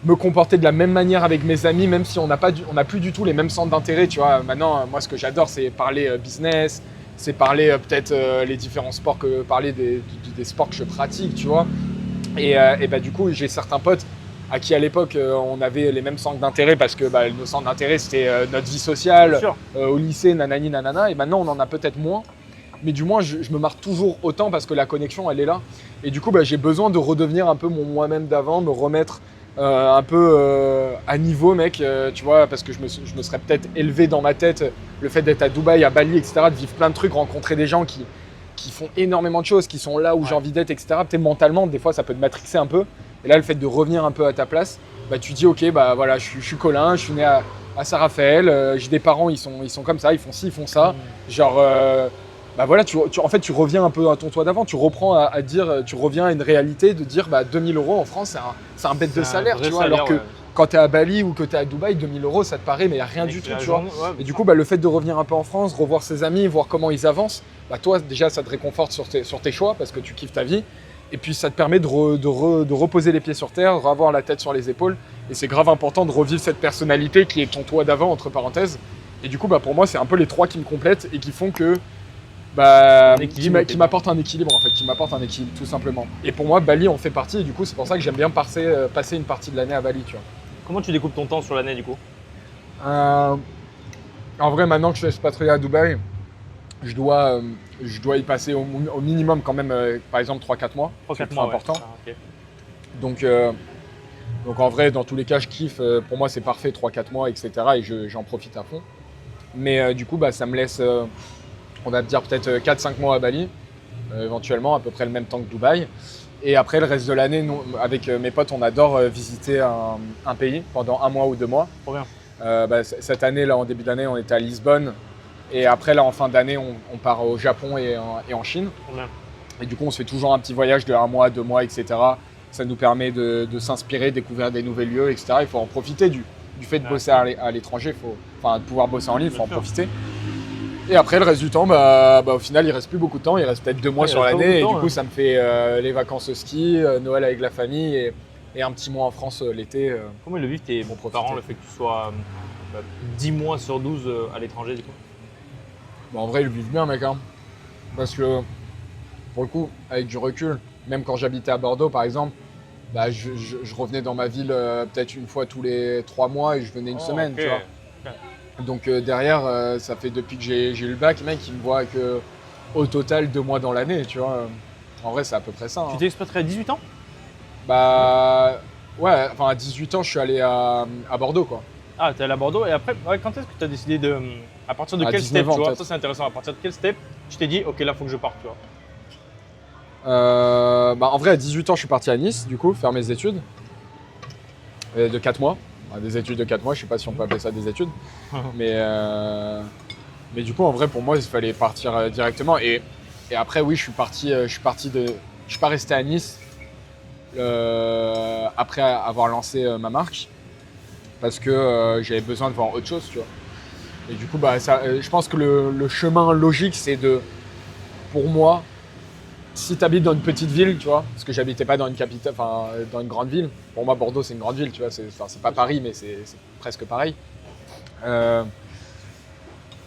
me comporter de la même manière avec mes amis, même si on n'a plus du tout les mêmes centres d'intérêt, tu vois. Maintenant, moi, ce que j'adore, c'est parler business, c'est parler peut-être les différents sports, parler des sports que je pratique, tu vois. Et bah, du coup, j'ai certains potes à qui à l'époque on avait les mêmes centres d'intérêt parce que bah, nos centres d'intérêt c'était notre vie sociale, au lycée, nanani nanana. Et maintenant on en a peut-être moins, mais du moins je me marre toujours autant parce que la connexion elle est là. Et du coup bah, j'ai besoin de redevenir un peu mon moi-même d'avant, me remettre un peu à niveau, mec, tu vois, parce que je me serais peut-être élevé dans ma tête le fait d'être à Dubaï, à Bali, etc., de vivre plein de trucs, rencontrer des gens qui font énormément de choses, qui sont là où j'ai envie d'être, etc. Peut-être mentalement, des fois, ça peut te matrixer un peu. Et là, le fait de revenir un peu à ta place, bah, tu dis, ok, bah voilà, je suis Colin, je suis né à Saint-Raphaël, j'ai des parents, ils sont comme ça, ils font ci, ils font ça. Genre, bah voilà, en fait, tu reviens un peu à ton toi d'avant, tu reprends à dire, tu reviens à une réalité de dire, bah 2000 € en France, c'est un bête de salaire, tu vois, alors que quand tu es à Bali ou que tu es à Dubaï, 2000 €, ça te paraît, mais rien du tout, tu vois. Et du coup, bah, le fait de revenir un peu en France, revoir ses amis, voir comment ils avancent, bah, toi, déjà, ça te réconforte sur tes choix parce que tu kiffes ta vie. Et puis, ça te permet de reposer les pieds sur terre, de revoir la tête sur les épaules. Et c'est grave important de revivre cette personnalité qui est ton toi d'avant, entre parenthèses. Et du coup, bah, pour moi, c'est un peu les trois qui me complètent et qui font que qui m'apporte un équilibre en fait, tout simplement. Et pour moi, Bali en fait partie et du coup, c'est pour ça que j'aime bien passer une partie de l'année à Bali, tu vois. Comment tu découpes ton temps sur l'année du coup ? En vrai, maintenant que je suis expatrié à Dubaï, je dois y passer au minimum quand même, par exemple 3-4 mois. 3-4 mois, important. Okay. Donc en vrai, dans tous les cas, je kiffe. Pour moi, c'est parfait, 3-4 mois, etc. Et j'en profite à fond. Mais du coup, ça me laisse, on va dire peut-être 4-5 mois à Bali, éventuellement, à peu près le même temps que Dubaï. Et après, le reste de l'année, nous, avec mes potes, on adore visiter un pays pendant 1 mois ou 2 mois. Trop bien. Cette année, là, en début d'année, on était à Lisbonne. Et après, là, en fin d'année, on part au Japon et en Chine. Trop bien. Et du coup, on se fait toujours un petit voyage de 1 mois, 2 mois, etc. Ça nous permet de s'inspirer, découvrir des nouveaux lieux, etc. Il faut en profiter du fait de bosser à l'étranger. De pouvoir bosser en ligne, il faut en profiter. Et après, le reste du temps, au final, il reste plus beaucoup de temps. Il reste peut-être 2 mois sur l'année. Et du coup, ça me fait les vacances au ski, Noël avec la famille et un petit mois en France l'été. Comment ils le vivent tes parents, le fait que tu sois 10 mois sur 12 à l'étranger, du coup? En vrai, ils le vivent bien, mec. Hein. Parce que, pour le coup, avec du recul, même quand j'habitais à Bordeaux, par exemple, je revenais dans ma ville peut-être une fois tous les 3 mois et je venais une semaine, tu vois. Donc derrière, ça fait depuis que j'ai eu le bac, mec, ils me voient au total 2 mois dans l'année, tu vois. En vrai, c'est à peu près ça. Tu t'es expatrié à 18 ans? Ouais, enfin à 18 ans, je suis allé à Bordeaux, quoi. Ah, t'es allé à Bordeaux et après, quand est-ce que tu as décidé de. À partir de quel 19 step, ans, tu vois? peut-être. Ça, c'est intéressant. À partir de quel step, tu t'es dit, ok, là, faut que je parte, tu vois? En vrai, à 18 ans, je suis parti à Nice, du coup, faire mes études de 4 mois. Des études de 4 mois, je sais pas si on peut appeler ça des études. Mais du coup, en vrai, pour moi, il fallait partir directement. Et après, oui, je suis pas resté à Nice après avoir lancé ma marque parce que j'avais besoin de voir autre chose, tu vois. Et du coup, je pense que le chemin logique, c'est pour moi, si tu habites dans une petite ville, tu vois, parce que j'habitais pas dans une capitale, enfin dans une grande ville. Pour moi, Bordeaux, c'est une grande ville, tu vois. C'est pas Paris, mais c'est presque pareil.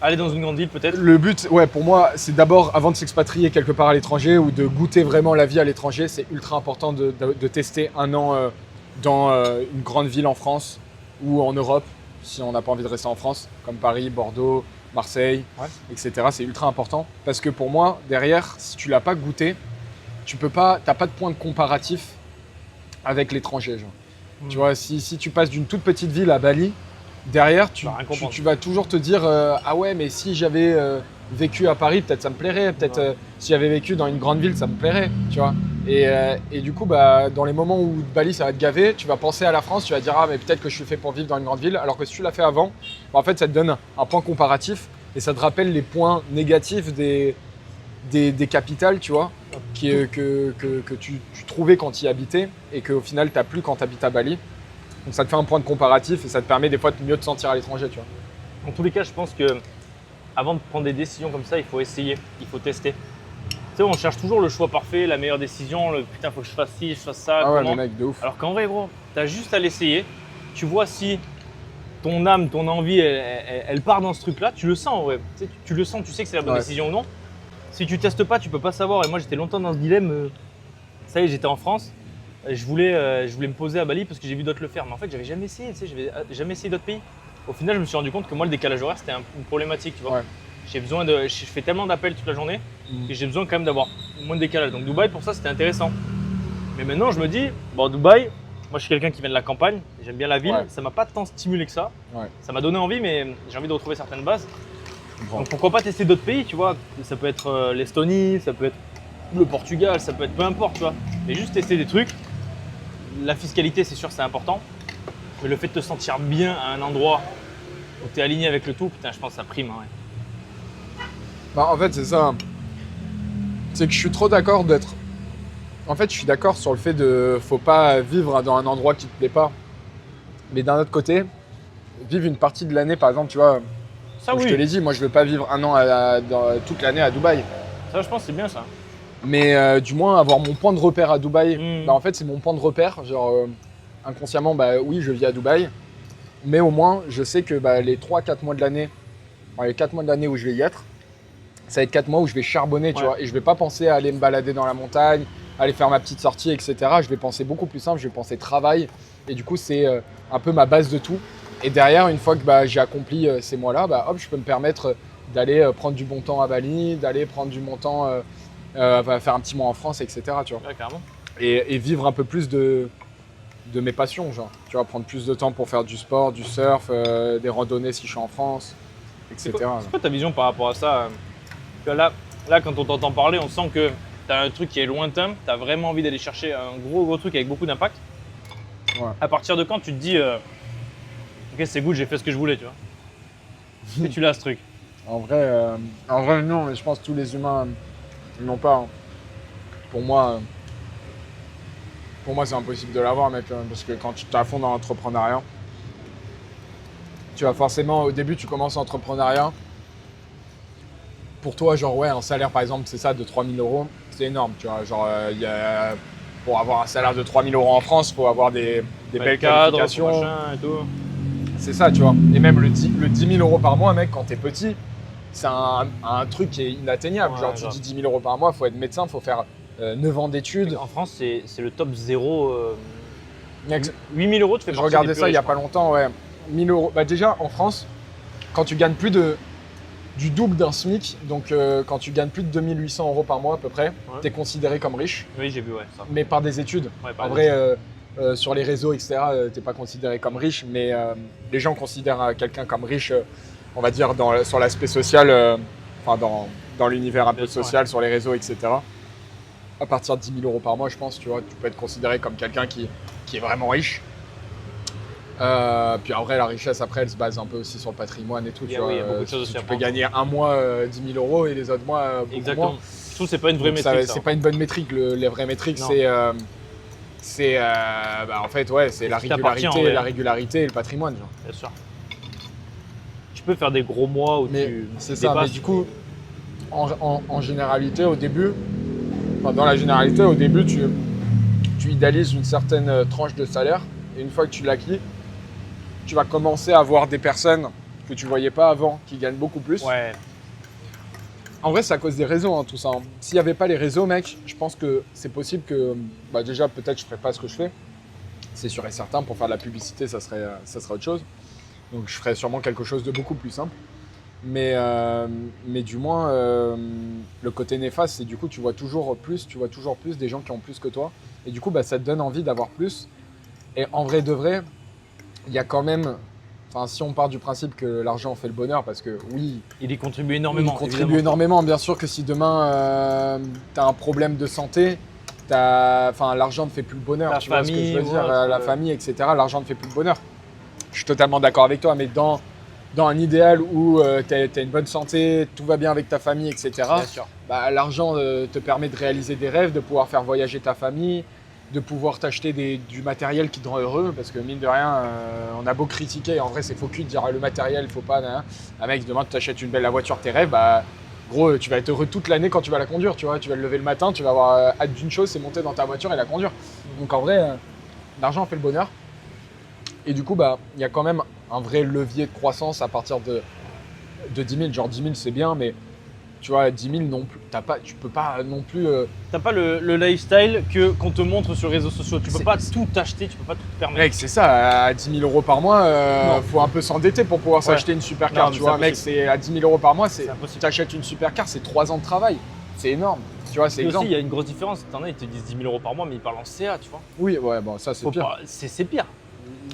Aller dans une grande ville, peut-être? Le but, ouais, pour moi, c'est d'abord, avant de s'expatrier quelque part à l'étranger ou de goûter vraiment la vie à l'étranger, c'est ultra important de tester 1 an dans une grande ville en France ou en Europe, si on n'a pas envie de rester en France, comme Paris, Bordeaux, Marseille, etc. C'est ultra important parce que pour moi, derrière, si tu l'as pas goûté, t'as pas de point de comparatif avec l'étranger. Tu vois, si tu passes d'une toute petite ville à Bali, derrière, tu vas toujours te dire ah ouais, mais si j'avais vécu à Paris, peut-être ça me plairait. Peut-être si j'avais vécu dans une grande ville, ça me plairait. Tu vois. Et du coup, dans les moments où Bali, ça va te gaver, tu vas penser à la France, tu vas dire ah mais peut-être que je suis fait pour vivre dans une grande ville. Alors que si tu l'as fait avant, en fait, ça te donne un point comparatif et ça te rappelle les points négatifs des capitales, tu vois, que tu trouvais quand tu y habitais et qu'au final, tu n'as plus quand tu habites à Bali. Donc ça te fait un point de comparatif et ça te permet des fois de mieux te sentir à l'étranger, tu vois. En tous les cas, je pense que avant de prendre des décisions comme ça, il faut essayer, il faut tester. Tu sais, on cherche toujours le choix parfait, la meilleure décision, putain, faut que je fasse ci, je fasse ça. Ah ouais, mais mec, de ouf. Alors qu'en vrai, gros, t'as juste à l'essayer. Tu vois si ton âme, ton envie, elle part dans ce truc-là, tu le sens, ouais. Tu le sens, tu sais que c'est la bonne décision ou non. Si tu testes pas, tu peux pas savoir. Et moi, j'étais longtemps dans ce dilemme. Ça y est, j'étais en France. Je voulais me poser à Bali parce que j'ai vu d'autres le faire. Mais en fait, j'avais jamais essayé, tu sais, j'avais jamais essayé d'autres pays. Au final, je me suis rendu compte que moi, le décalage horaire, c'était une problématique, tu vois. Ouais. Je fais tellement d'appels toute la journée que j'ai besoin quand même d'avoir moins de décalage. Donc Dubaï, pour ça, c'était intéressant. Mais maintenant, je me dis, bon, Dubaï, moi, je suis quelqu'un qui vient de la campagne, j'aime bien la ville. Ouais. Ça m'a pas tant stimulé que ça. Ouais. Ça m'a donné envie, mais j'ai envie de retrouver certaines bases. Donc pourquoi pas tester d'autres pays, tu vois. Ça peut être l'Estonie, ça peut être le Portugal, ça peut être peu importe, tu vois. Mais juste tester des trucs. La fiscalité, c'est sûr, c'est important. Mais le fait de te sentir bien à un endroit où tu es aligné avec le tout, putain, je pense que ça prime. Hein, ouais. En fait, c'est ça. C'est que je suis trop d'accord d'être. En fait, je suis d'accord sur le fait de faut pas vivre dans un endroit qui te plaît pas. Mais d'un autre côté, vivre une partie de l'année, par exemple, tu vois. Ça, oui. Je te l'ai dit, moi, je veux pas vivre 1 an toute l'année à Dubaï. Ça, je pense que c'est bien ça. Mais du moins, avoir mon point de repère à Dubaï, en fait, c'est mon point de repère. Genre, inconsciemment, oui, je vis à Dubaï. Mais au moins, je sais que les 3-4 mois de l'année, les 4 mois de l'année où je vais y être, ça va être 4 mois où je vais charbonner, tu vois. Et je vais pas penser à aller me balader dans la montagne, aller faire ma petite sortie, etc. Je vais penser beaucoup plus simple, je vais penser travail. Et du coup, c'est un peu ma base de tout. Et derrière, une fois que j'ai accompli ces mois-là, hop, je peux me permettre d'aller prendre du bon temps à Bali, d'aller prendre du bon temps, faire un petit mois en France, etc. Tu vois. Ouais, carrément. Et vivre un peu plus de mes passions, genre. Tu vois, prendre plus de temps pour faire du sport, du surf, des randonnées si je suis en France. etc. C'est quoi ta vision par rapport à ça? Là, quand on t'entend parler, on sent que tu as un truc qui est lointain, tu as vraiment envie d'aller chercher un gros truc avec beaucoup d'impact. Ouais. À partir de quand tu te dis ok, c'est good, j'ai fait ce que je voulais, tu vois. Et tu l'as ce truc. En vrai, non, mais je pense que tous les humains n'ont pas. Hein. Pour moi, c'est impossible de l'avoir, mec, parce que quand tu t'es à fond dans l'entrepreneuriat, tu vas forcément, au début, tu commences l'entrepreneuriat. Pour toi, genre, ouais, un salaire, par exemple, c'est ça, de 3 000 €, c'est énorme, tu vois. Genre, pour avoir un salaire de 3 000 € en France, il faut avoir des belles qualifications. Machin et tout. C'est ça, tu vois. Et même le 10 000 € par mois, mec, quand t'es petit, c'est un truc qui est inatteignable. Ouais, genre, tu dis 10 000 € par mois, il faut être médecin, il faut faire 9 ans d'études. En France, c'est le top 0. Mec, 8 000 €, tu fais je partie regardais des plus ça il y a riches, pas longtemps, ouais. 1 000 €. Bah, déjà, en France, quand tu gagnes plus du double d'un SMIC, donc quand tu gagnes plus de 2 800 € par mois à peu près, t'es considéré comme riche. Oui, j'ai vu, ouais. Ça. Mais par des études. Ouais, par En des vrai, sur les réseaux, etc., t'es pas considéré comme riche, mais les gens considèrent quelqu'un comme riche, on va dire, sur l'aspect social, enfin dans l'univers un peu social, sur les réseaux, etc. À partir de 10 000 € par mois, je pense, tu vois, tu peux être considéré comme quelqu'un qui est vraiment riche. Puis en vrai, la richesse, après, elle se base un peu aussi sur le patrimoine et tout. Il y a beaucoup de choses aussi tu à peux prendre. gagner un mois 10 000 € et les autres mois beaucoup Exactement. moins. Je trouve que c'est pas une vraie Donc, métrique. c'est pas une bonne métrique. Les vraies métriques, Non. en fait, ouais, c'est la Ce qui t'appartient, en vrai. régularité et le patrimoine. Genre. Bien sûr. Tu peux faire des gros mois où Mais tu c'est ça. dépasses. Mais du coup, en généralité, au début, dans la généralité, au début, tu idéalises une certaine tranche de salaire et une fois que tu l'acquis, tu vas commencer à voir des personnes que tu voyais pas avant qui gagnent beaucoup plus. Ouais. En vrai, c'est à cause des réseaux, hein, tout ça. Hein. S'il n'y avait pas les réseaux, mec, je pense que c'est possible que, déjà, peut-être je ferais pas ce que je fais. C'est sûr et certain. Pour faire de la publicité, ça serait autre chose. Donc, je ferais sûrement quelque chose de beaucoup plus simple. Mais du moins, le côté néfaste, c'est du coup, tu vois toujours plus des gens qui ont plus que toi. Et du coup, ça te donne envie d'avoir plus. Et en vrai de vrai, il y a quand même... Enfin, si on part du principe que l'argent fait le bonheur, parce que oui, Il y contribue énormément. il contribue énormément. Bien sûr que si demain, tu as un problème de santé, l'argent ne fait plus le bonheur. La tu vois ce que je veux famille, dire, ouais, la famille, etc. L'argent ne fait plus le bonheur. Je suis totalement d'accord avec toi, mais dans un idéal où tu as une bonne santé, tout va bien avec ta famille, etc., Bien sûr. l'argent te permet de réaliser des rêves, de pouvoir faire voyager ta famille, de pouvoir t'acheter du matériel qui te rend heureux, parce que mine de rien, on a beau critiquer, en vrai c'est faux cul de dire le matériel, il faut pas... Un mec, demain tu t'achètes la voiture de tes rêves, gros, tu vas être heureux toute l'année quand tu vas la conduire, tu vois, tu vas te lever le matin, tu vas avoir hâte d'une chose, c'est monter dans ta voiture et la conduire. Donc en vrai, l'argent fait le bonheur. Et du coup, il y a quand même un vrai levier de croissance à partir de 10 000. Genre 10 000 c'est bien, mais tu vois, 10 000 non plus, tu peux pas non plus... T'as pas le lifestyle qu'on te montre sur les réseaux sociaux. Tu peux pas tout acheter, tu peux pas tout te permettre. Mec, c'est ça, à 10 000 € par mois, faut un peu s'endetter pour pouvoir s'acheter une supercar. Non, Tu mais vois, c'est mec, c'est à 10 000 € par mois, C'est impossible. tu achètes une supercar, c'est 3 ans de travail. C'est énorme. Tu vois, c'est Et aussi, exemple. il y a une grosse différence. T'en as, ils te disent 10 000 € par mois, mais ils parlent en CA, tu vois. Oui, ouais, bon, ça c'est Faut pire. pas- C'est pire.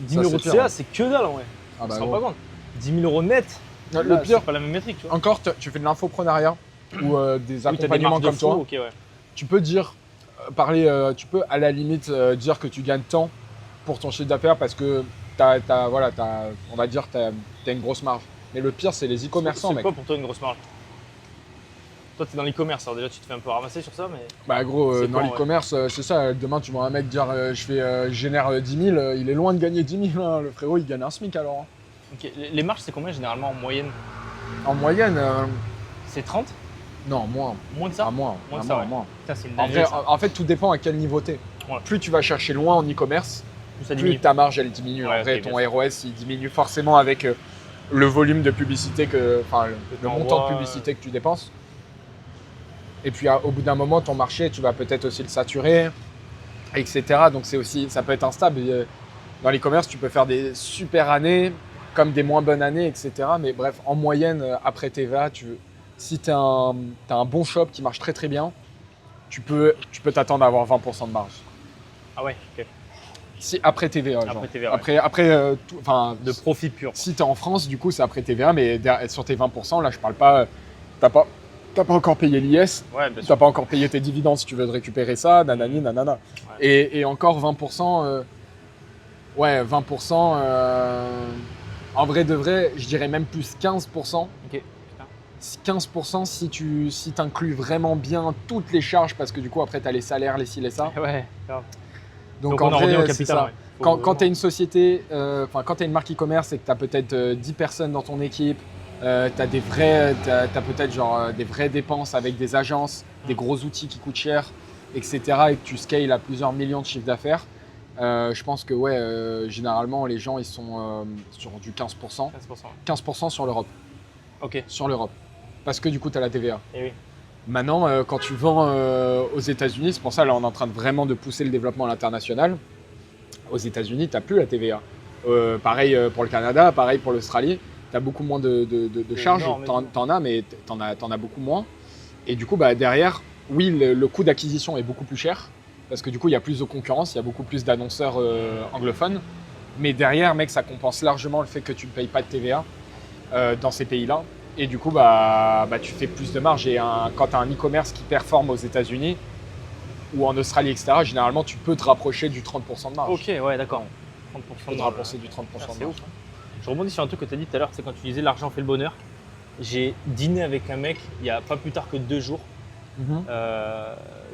10 Ça, 000 € c'est de pire, CA, ouais. c'est que dalle en vrai. Ah On bah, se rend gros. pas compte. 10 000 € net, Le là, pire, c'est pas la même métrique, tu vois. encore, tu fais de l'infoprenariat ou des Oui, t'as des accompagnements marges de comme fou, toi. ok, ouais. Tu peux dire, tu peux à la limite dire que tu gagnes tant pour ton chiffre d'affaires parce que on va dire, t'as une grosse marge. Mais le pire, c'est les e-commerçants, C'est mec. quoi pour toi une grosse marge? Toi, t'es dans l'e-commerce, alors déjà, tu te fais un peu ramasser sur ça, mais. Bah gros, C'est dans quoi, l'e-commerce, c'est ça. Demain, tu vois un mec dire je génère 10 000, il est loin de gagner 10 000. Hein. Le frérot, il gagne un SMIC alors. Hein. Ok. Les marges, c'est combien généralement en moyenne? En moyenne, C'est 30? non, moins. Moins de ça? À moins. Moins de à ça, moins, ouais. moins. Putain, c'est une En dinguerie, vrai, ça. en fait, tout dépend à quel niveau t'es. Ouais. Plus tu vas chercher loin en e-commerce, Plus ça plus diminue. ta marge elle diminue. Ouais, En vrai, ok, ton bien ROS il diminue forcément avec le volume de publicité le montant de t'envoies, publicité que tu dépenses. Et puis au bout d'un moment, ton marché, tu vas peut-être aussi le saturer, etc. Donc ça peut être instable. Dans l'e-commerce, tu peux faire des super années, comme des moins bonnes années, etc. Mais bref, en moyenne, après TVA, si tu as un bon shop qui marche très très bien, tu peux t'attendre à avoir 20% de marge. Ah ouais, ok. Si, après TVA. Genre. Après TVA, ouais. Après de profit pur. Si tu es en France, du coup, c'est après TVA, mais sur tes 20%, là, je parle pas. T'as pas encore payé l'IS, Ouais, t'as pas encore payé tes dividendes si tu veux te récupérer ça, nanani, nanana. Ouais. Et encore 20%, 20%, en vrai de vrai, je dirais même plus 15%. Ok. 15% si t'inclus vraiment bien toutes les charges, parce que du coup, après, tu as les salaires, les ci, les ça. Ouais, grave. Donc on en en revient au vrai, c'est capital. ça. Ouais. Quand tu as une société, quand tu as une marque e-commerce et que tu as peut-être 10 personnes dans ton équipe, tu as peut-être genre des vraies dépenses avec des agences, des gros outils qui coûtent cher, etc. et que tu scales à plusieurs millions de chiffres d'affaires, je pense que généralement les gens ils sont sur du 15%. 15% sur l'Europe. Ok. Sur l'Europe. Parce que du coup tu as la TVA. Et oui. Maintenant, quand tu vends aux États-Unis, c'est pour ça là on est en train vraiment de pousser le développement à l'international. Aux États-Unis, tu n'as plus la TVA. Pareil pour le Canada, pareil pour l'Australie. Tu as beaucoup moins de charges. T'en as, mais t'en as beaucoup moins. Et du coup, derrière, oui, le coût d'acquisition est beaucoup plus cher. Parce que du coup, il y a plus de concurrence, il y a beaucoup plus d'annonceurs anglophones. Mais derrière, mec, ça compense largement le fait que tu ne payes pas de TVA dans ces pays-là. Et du coup, tu fais plus de marge. Et quand tu as un e-commerce qui performe aux États-Unis ou en Australie, etc., généralement, tu peux te rapprocher du 30% de marge. Ok, ouais, d'accord. 30% tu peux te rapprocher du 30% de marge. C'est ouf. Je rebondis sur un truc que tu as dit tout à l'heure, c'est quand tu disais l'argent fait le bonheur. J'ai dîné avec un mec il n'y a pas plus tard que 2 jours,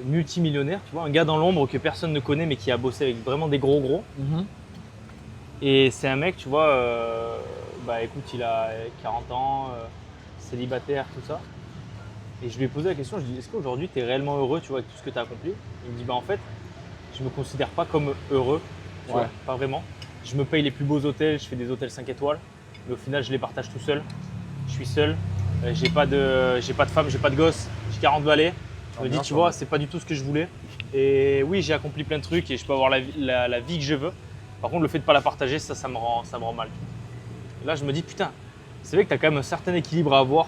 multimillionnaire, tu vois, un gars dans l'ombre que personne ne connaît mais qui a bossé avec vraiment des gros. Et c'est un mec, tu vois, écoute, il a 40 ans, célibataire, tout ça. Et je lui ai posé la question, je lui ai dit, est-ce qu'aujourd'hui tu es réellement heureux, tu vois, avec tout ce que tu as accompli? Il me dit, en fait, je me considère pas comme heureux, tu vois, pas vraiment. Je me paye les plus beaux hôtels, je fais des hôtels 5 étoiles, mais au final je les partage tout seul. Je suis seul, j'ai pas de femme, j'ai pas de gosse, j'ai 40 balais. Je me dis, tu vois, c'est pas du tout ce que je voulais. Et oui, j'ai accompli plein de trucs et je peux avoir la vie que je veux. Par contre, le fait de pas la partager, ça me rend mal. Et là, je me dis, putain, c'est vrai que tu as quand même un certain équilibre à avoir,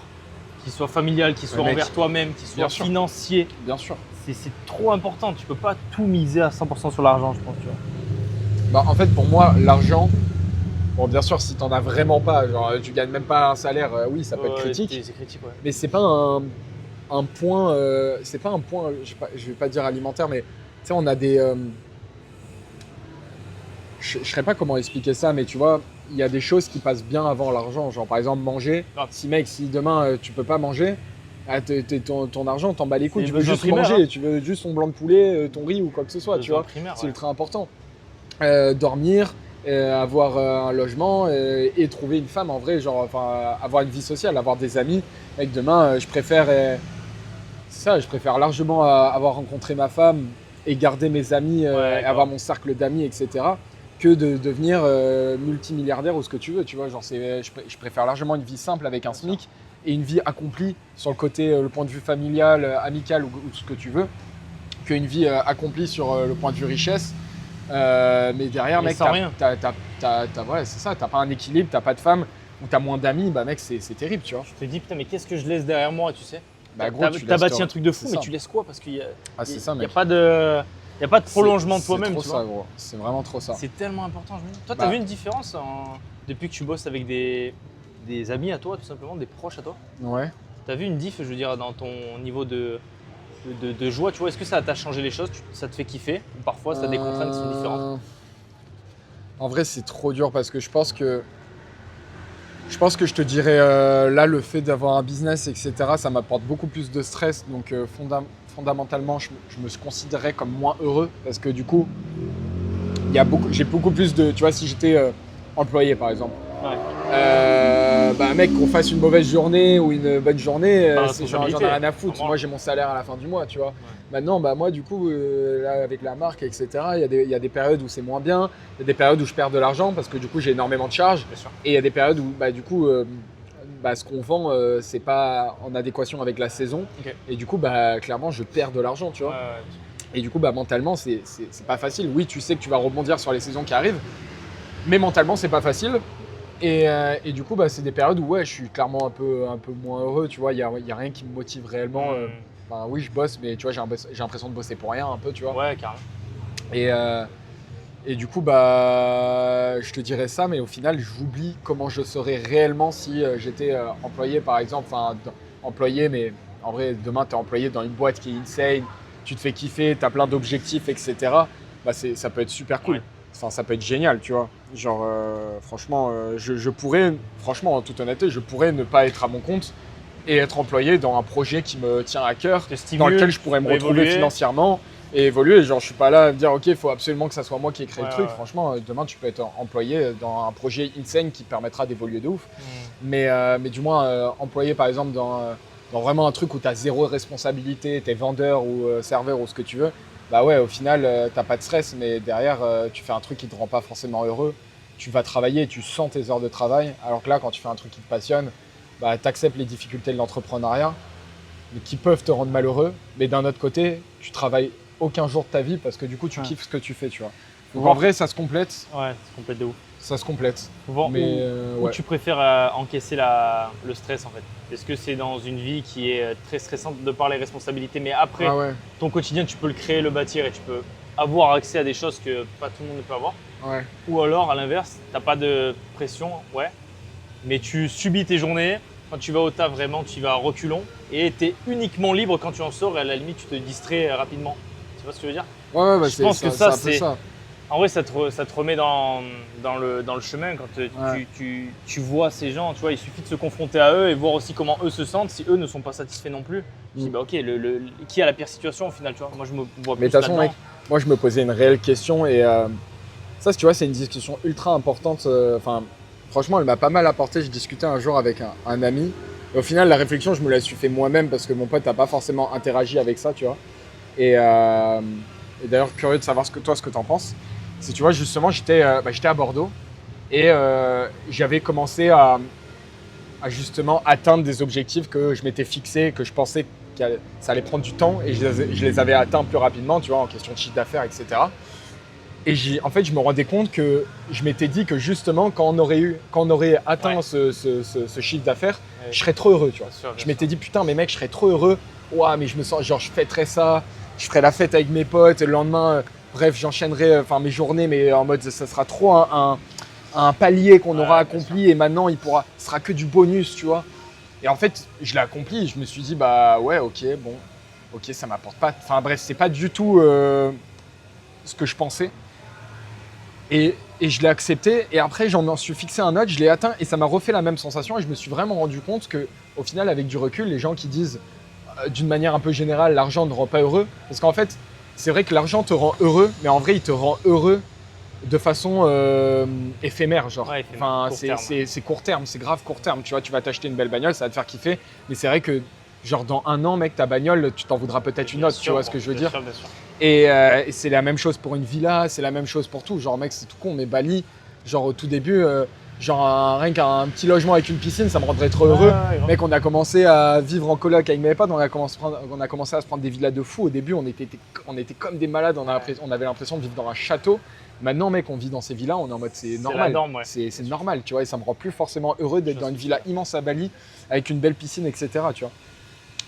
qu'il soit familial, qu'il soit envers toi-même, qu'il soit financier. Bien sûr. C'est trop important. Tu peux pas tout miser à 100% sur l'argent, je pense. Tu vois. En fait, pour moi, l'argent, bon, bien sûr, si tu n'en as vraiment pas, genre tu gagnes même pas un salaire, oui, ça peut être critique. C'est critique, ouais. Mais c'est pas un point, c'est pas un point, je vais pas dire alimentaire, mais tu sais, on a des. Je ne saurais pas comment expliquer ça, mais tu vois, il y a des choses qui passent bien avant l'argent. Genre, par exemple, manger. Si demain, tu peux pas manger, ton argent, t'en bats les couilles. Tu veux juste manger, tu veux juste ton blanc de poulet, ton riz ou quoi que ce soit, tu vois. C'est ultra important. Dormir, avoir un logement et trouver une femme, en vrai, genre, avoir une vie sociale, avoir des amis. Mec, demain, je préfère largement avoir rencontré ma femme et garder mes amis, et avoir mon cercle d'amis, etc., que de devenir multimilliardaire ou ce que tu veux, tu vois, genre je préfère largement une vie simple avec un SMIC et une vie accomplie sur le côté, le point de vue familial, amical ou ce que tu veux, qu'une vie accomplie sur le point de vue richesse. Mais derrière, mec, c'est ça, t'as pas un équilibre, t'as pas de femme ou t'as moins d'amis, mec, c'est terrible, tu vois. Je te dis, putain, mais qu'est-ce que je laisse derrière moi, tu sais? Gros, t'as bâti un truc de fou, mais tu laisses quoi? Parce qu'il y a, y a pas de prolongement de toi-même, tu vois. Gros. C'est vraiment trop ça. C'est tellement important. Toi, t'as vu une différence depuis que tu bosses avec des amis à toi, tout simplement, des proches à toi? Ouais. T'as vu une diff, je veux dire, dans ton niveau de joie, tu vois? Est-ce que ça t'a changé les choses? Ça te fait kiffer? Ou parfois, ça a des contraintes qui sont différentes? En vrai, c'est trop dur parce que je pense que je te dirais, là, le fait d'avoir un business, etc., ça m'apporte beaucoup plus de stress. Donc, fondamentalement, je me considérais comme moins heureux parce que du coup, j'ai beaucoup plus de… Tu vois, si j'étais employé, par exemple, mec, qu'on fasse une mauvaise journée ou une bonne journée, j'en ai rien à foutre. Moi, j'ai mon salaire à la fin du mois, tu vois. Ouais. Maintenant, moi, du coup, là, avec la marque, etc., il y a des périodes où c'est moins bien. Il y a des périodes où je perds de l'argent parce que du coup, j'ai énormément de charges. Et il y a des périodes où, du coup, ce qu'on vend, c'est pas en adéquation avec la saison. Okay. Et du coup, clairement, je perds de l'argent, tu vois. Et du coup, mentalement, c'est pas facile. Oui, tu sais que tu vas rebondir sur les saisons qui arrivent, mais mentalement, c'est pas facile. Et du coup, c'est des périodes où je suis clairement un peu moins heureux, tu vois. Il y a rien qui me motive réellement. Oui, je bosse, mais tu vois, j'ai l'impression de bosser pour rien un peu, tu vois. Ouais, carrément. Et du coup, bah, je te dirais ça, mais au final, j'oublie comment je serais réellement si j'étais employé, par exemple. Enfin, employé, mais en vrai, demain, tu es employé dans une boîte qui est insane, tu te fais kiffer, tu as plein d'objectifs, etc. Bah, ça peut être super cool. Ouais. Enfin, ça peut être génial, tu vois. Genre, franchement, je pourrais, franchement, en toute honnêteté, je pourrais ne pas être à mon compte et être employé dans un projet qui me tient à cœur, dans lequel je pourrais me retrouver financièrement et évoluer. Genre, je suis pas là à me dire, ok, il faut absolument que ça soit moi qui ai créé le truc. Ouais. Franchement, demain, tu peux être employé dans un projet insane qui te permettra d'évoluer de ouf. Mais du moins, employé, par exemple, dans vraiment un truc où tu as zéro responsabilité, tu es vendeur ou serveur ou ce que tu veux, bah ouais, au final, t'as pas de stress, mais derrière, tu fais un truc qui te rend pas forcément heureux. Tu vas travailler, tu sens tes heures de travail, alors que là, quand tu fais un truc qui te passionne, bah, tu acceptes les difficultés de l'entrepreneuriat, mais qui peuvent te rendre malheureux. Mais d'un autre côté, tu travailles aucun jour de ta vie parce que du coup, tu kiffes ce que tu fais, tu vois. Donc en vrai, ça se complète. Ouais, ça se complète de ouf. Ça se complète. Mais où tu préfères encaisser le stress en fait? Est-ce que c'est dans une vie qui est très stressante de par les responsabilités, mais après, ton quotidien, tu peux le créer, le bâtir et tu peux avoir accès à des choses que pas tout le monde ne peut avoir? Ouais. Ou alors, à l'inverse, tu n'as pas de pression, mais tu subis tes journées. Quand tu vas au taf, vraiment, tu y vas à reculons et tu es uniquement libre quand tu en sors et à la limite, tu te distrais rapidement. Tu vois ce que je veux dire? Ouais, bah, je pense que ça, c'est… ça. En vrai, ça te remet dans le chemin quand tu vois ces gens. Tu vois, il suffit de se confronter à eux et voir aussi comment eux se sentent. Si eux ne sont pas satisfaits non plus, je dis bah ok, qui a la pire situation au final, tu vois? Moi, je me vois plus. Mais de toute façon, mec, moi, je me posais une réelle question et ça, tu vois, c'est une discussion ultra importante. Enfin, franchement, elle m'a pas mal apporté. Je discutais un jour avec un ami. Et au final, la réflexion, je me la suis fait moi-même parce que mon pote n'a pas forcément interagi avec ça, tu vois. Et d'ailleurs, curieux de savoir ce que tu en penses. C'est, tu vois, justement, j'étais à Bordeaux et j'avais commencé à justement atteindre des objectifs que je m'étais fixés, que je pensais que ça allait prendre du temps et je les avais atteints plus rapidement, tu vois, en question de chiffre d'affaires, etc. Et en fait, je me rendais compte que je m'étais dit que justement, quand on aurait atteint ce chiffre d'affaires, je serais trop heureux, tu vois. Je m'étais dit, putain, mais mec, je serais trop heureux. Ouah, mais je me sens, genre, je fêterais ça, je ferais la fête avec mes potes, et le lendemain, bref, j'enchaînerai mes journées, mais en mode, ça sera trop un palier qu'on aura accompli et maintenant, ce sera que du bonus, tu vois. Et en fait, je l'ai accompli, je me suis dit, bah ouais, ok, bon, ok, ça m'apporte pas. Enfin bref, c'est pas du tout ce que je pensais. Et je l'ai accepté et après, j'en suis fixé un autre, je l'ai atteint et ça m'a refait la même sensation et je me suis vraiment rendu compte qu'au final, avec du recul, les gens qui disent d'une manière un peu générale, l'argent ne rend pas heureux, parce qu'en fait, c'est vrai que l'argent te rend heureux, mais en vrai, il te rend heureux de façon éphémère, genre. Ouais, enfin, c'est court terme, c'est grave court terme. Tu vois, tu vas t'acheter une belle bagnole, ça va te faire kiffer, mais c'est vrai que genre dans un an, mec, ta bagnole, tu t'en voudras peut-être une autre, tu vois ce que je veux dire. Bien sûr. Et c'est la même chose pour une villa, c'est la même chose pour tout. Genre, mec, c'est tout con, mais Bali, genre au tout début, rien qu'un petit logement avec une piscine, ça me rendrait trop heureux. Mec, on a commencé à vivre en coloc avec mes potes, on a commencé à se prendre des villas de fou. Au début, on était comme des malades, on avait l'impression de vivre dans un château. Maintenant, mec, on vit dans ces villas, on est en mode c'est normal. C'est normal, tu vois, et ça me rend plus forcément heureux d'être dans une villa immense à Bali avec une belle piscine, etc. Tu vois.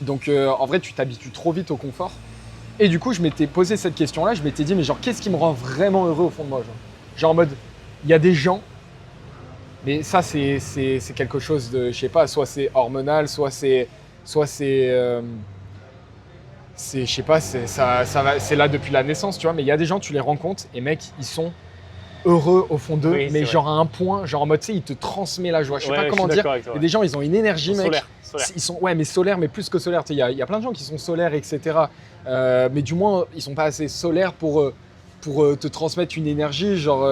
Donc, en vrai, tu t'habitues trop vite au confort. Et du coup, je m'étais posé cette question-là, je m'étais dit, mais genre, qu'est-ce qui me rend vraiment heureux au fond de moi, genre en mode, il y a des gens, mais ça, c'est quelque chose de, je sais pas, soit c'est hormonal, soit c'est je sais pas, c'est là depuis la naissance, tu vois, mais il y a des gens, tu les rencontres et mec, ils sont heureux au fond d'eux, mais genre à un point, genre en mode, tu sais, ils te transmettent la joie. Je sais pas comment dire. Et des gens, ils ont une énergie, mec. Solaire. Ils sont, mais solaire, mais plus que solaire. Il y a plein de gens qui sont solaires, etc. Mais du moins, ils sont pas assez solaires pour te transmettre une énergie, genre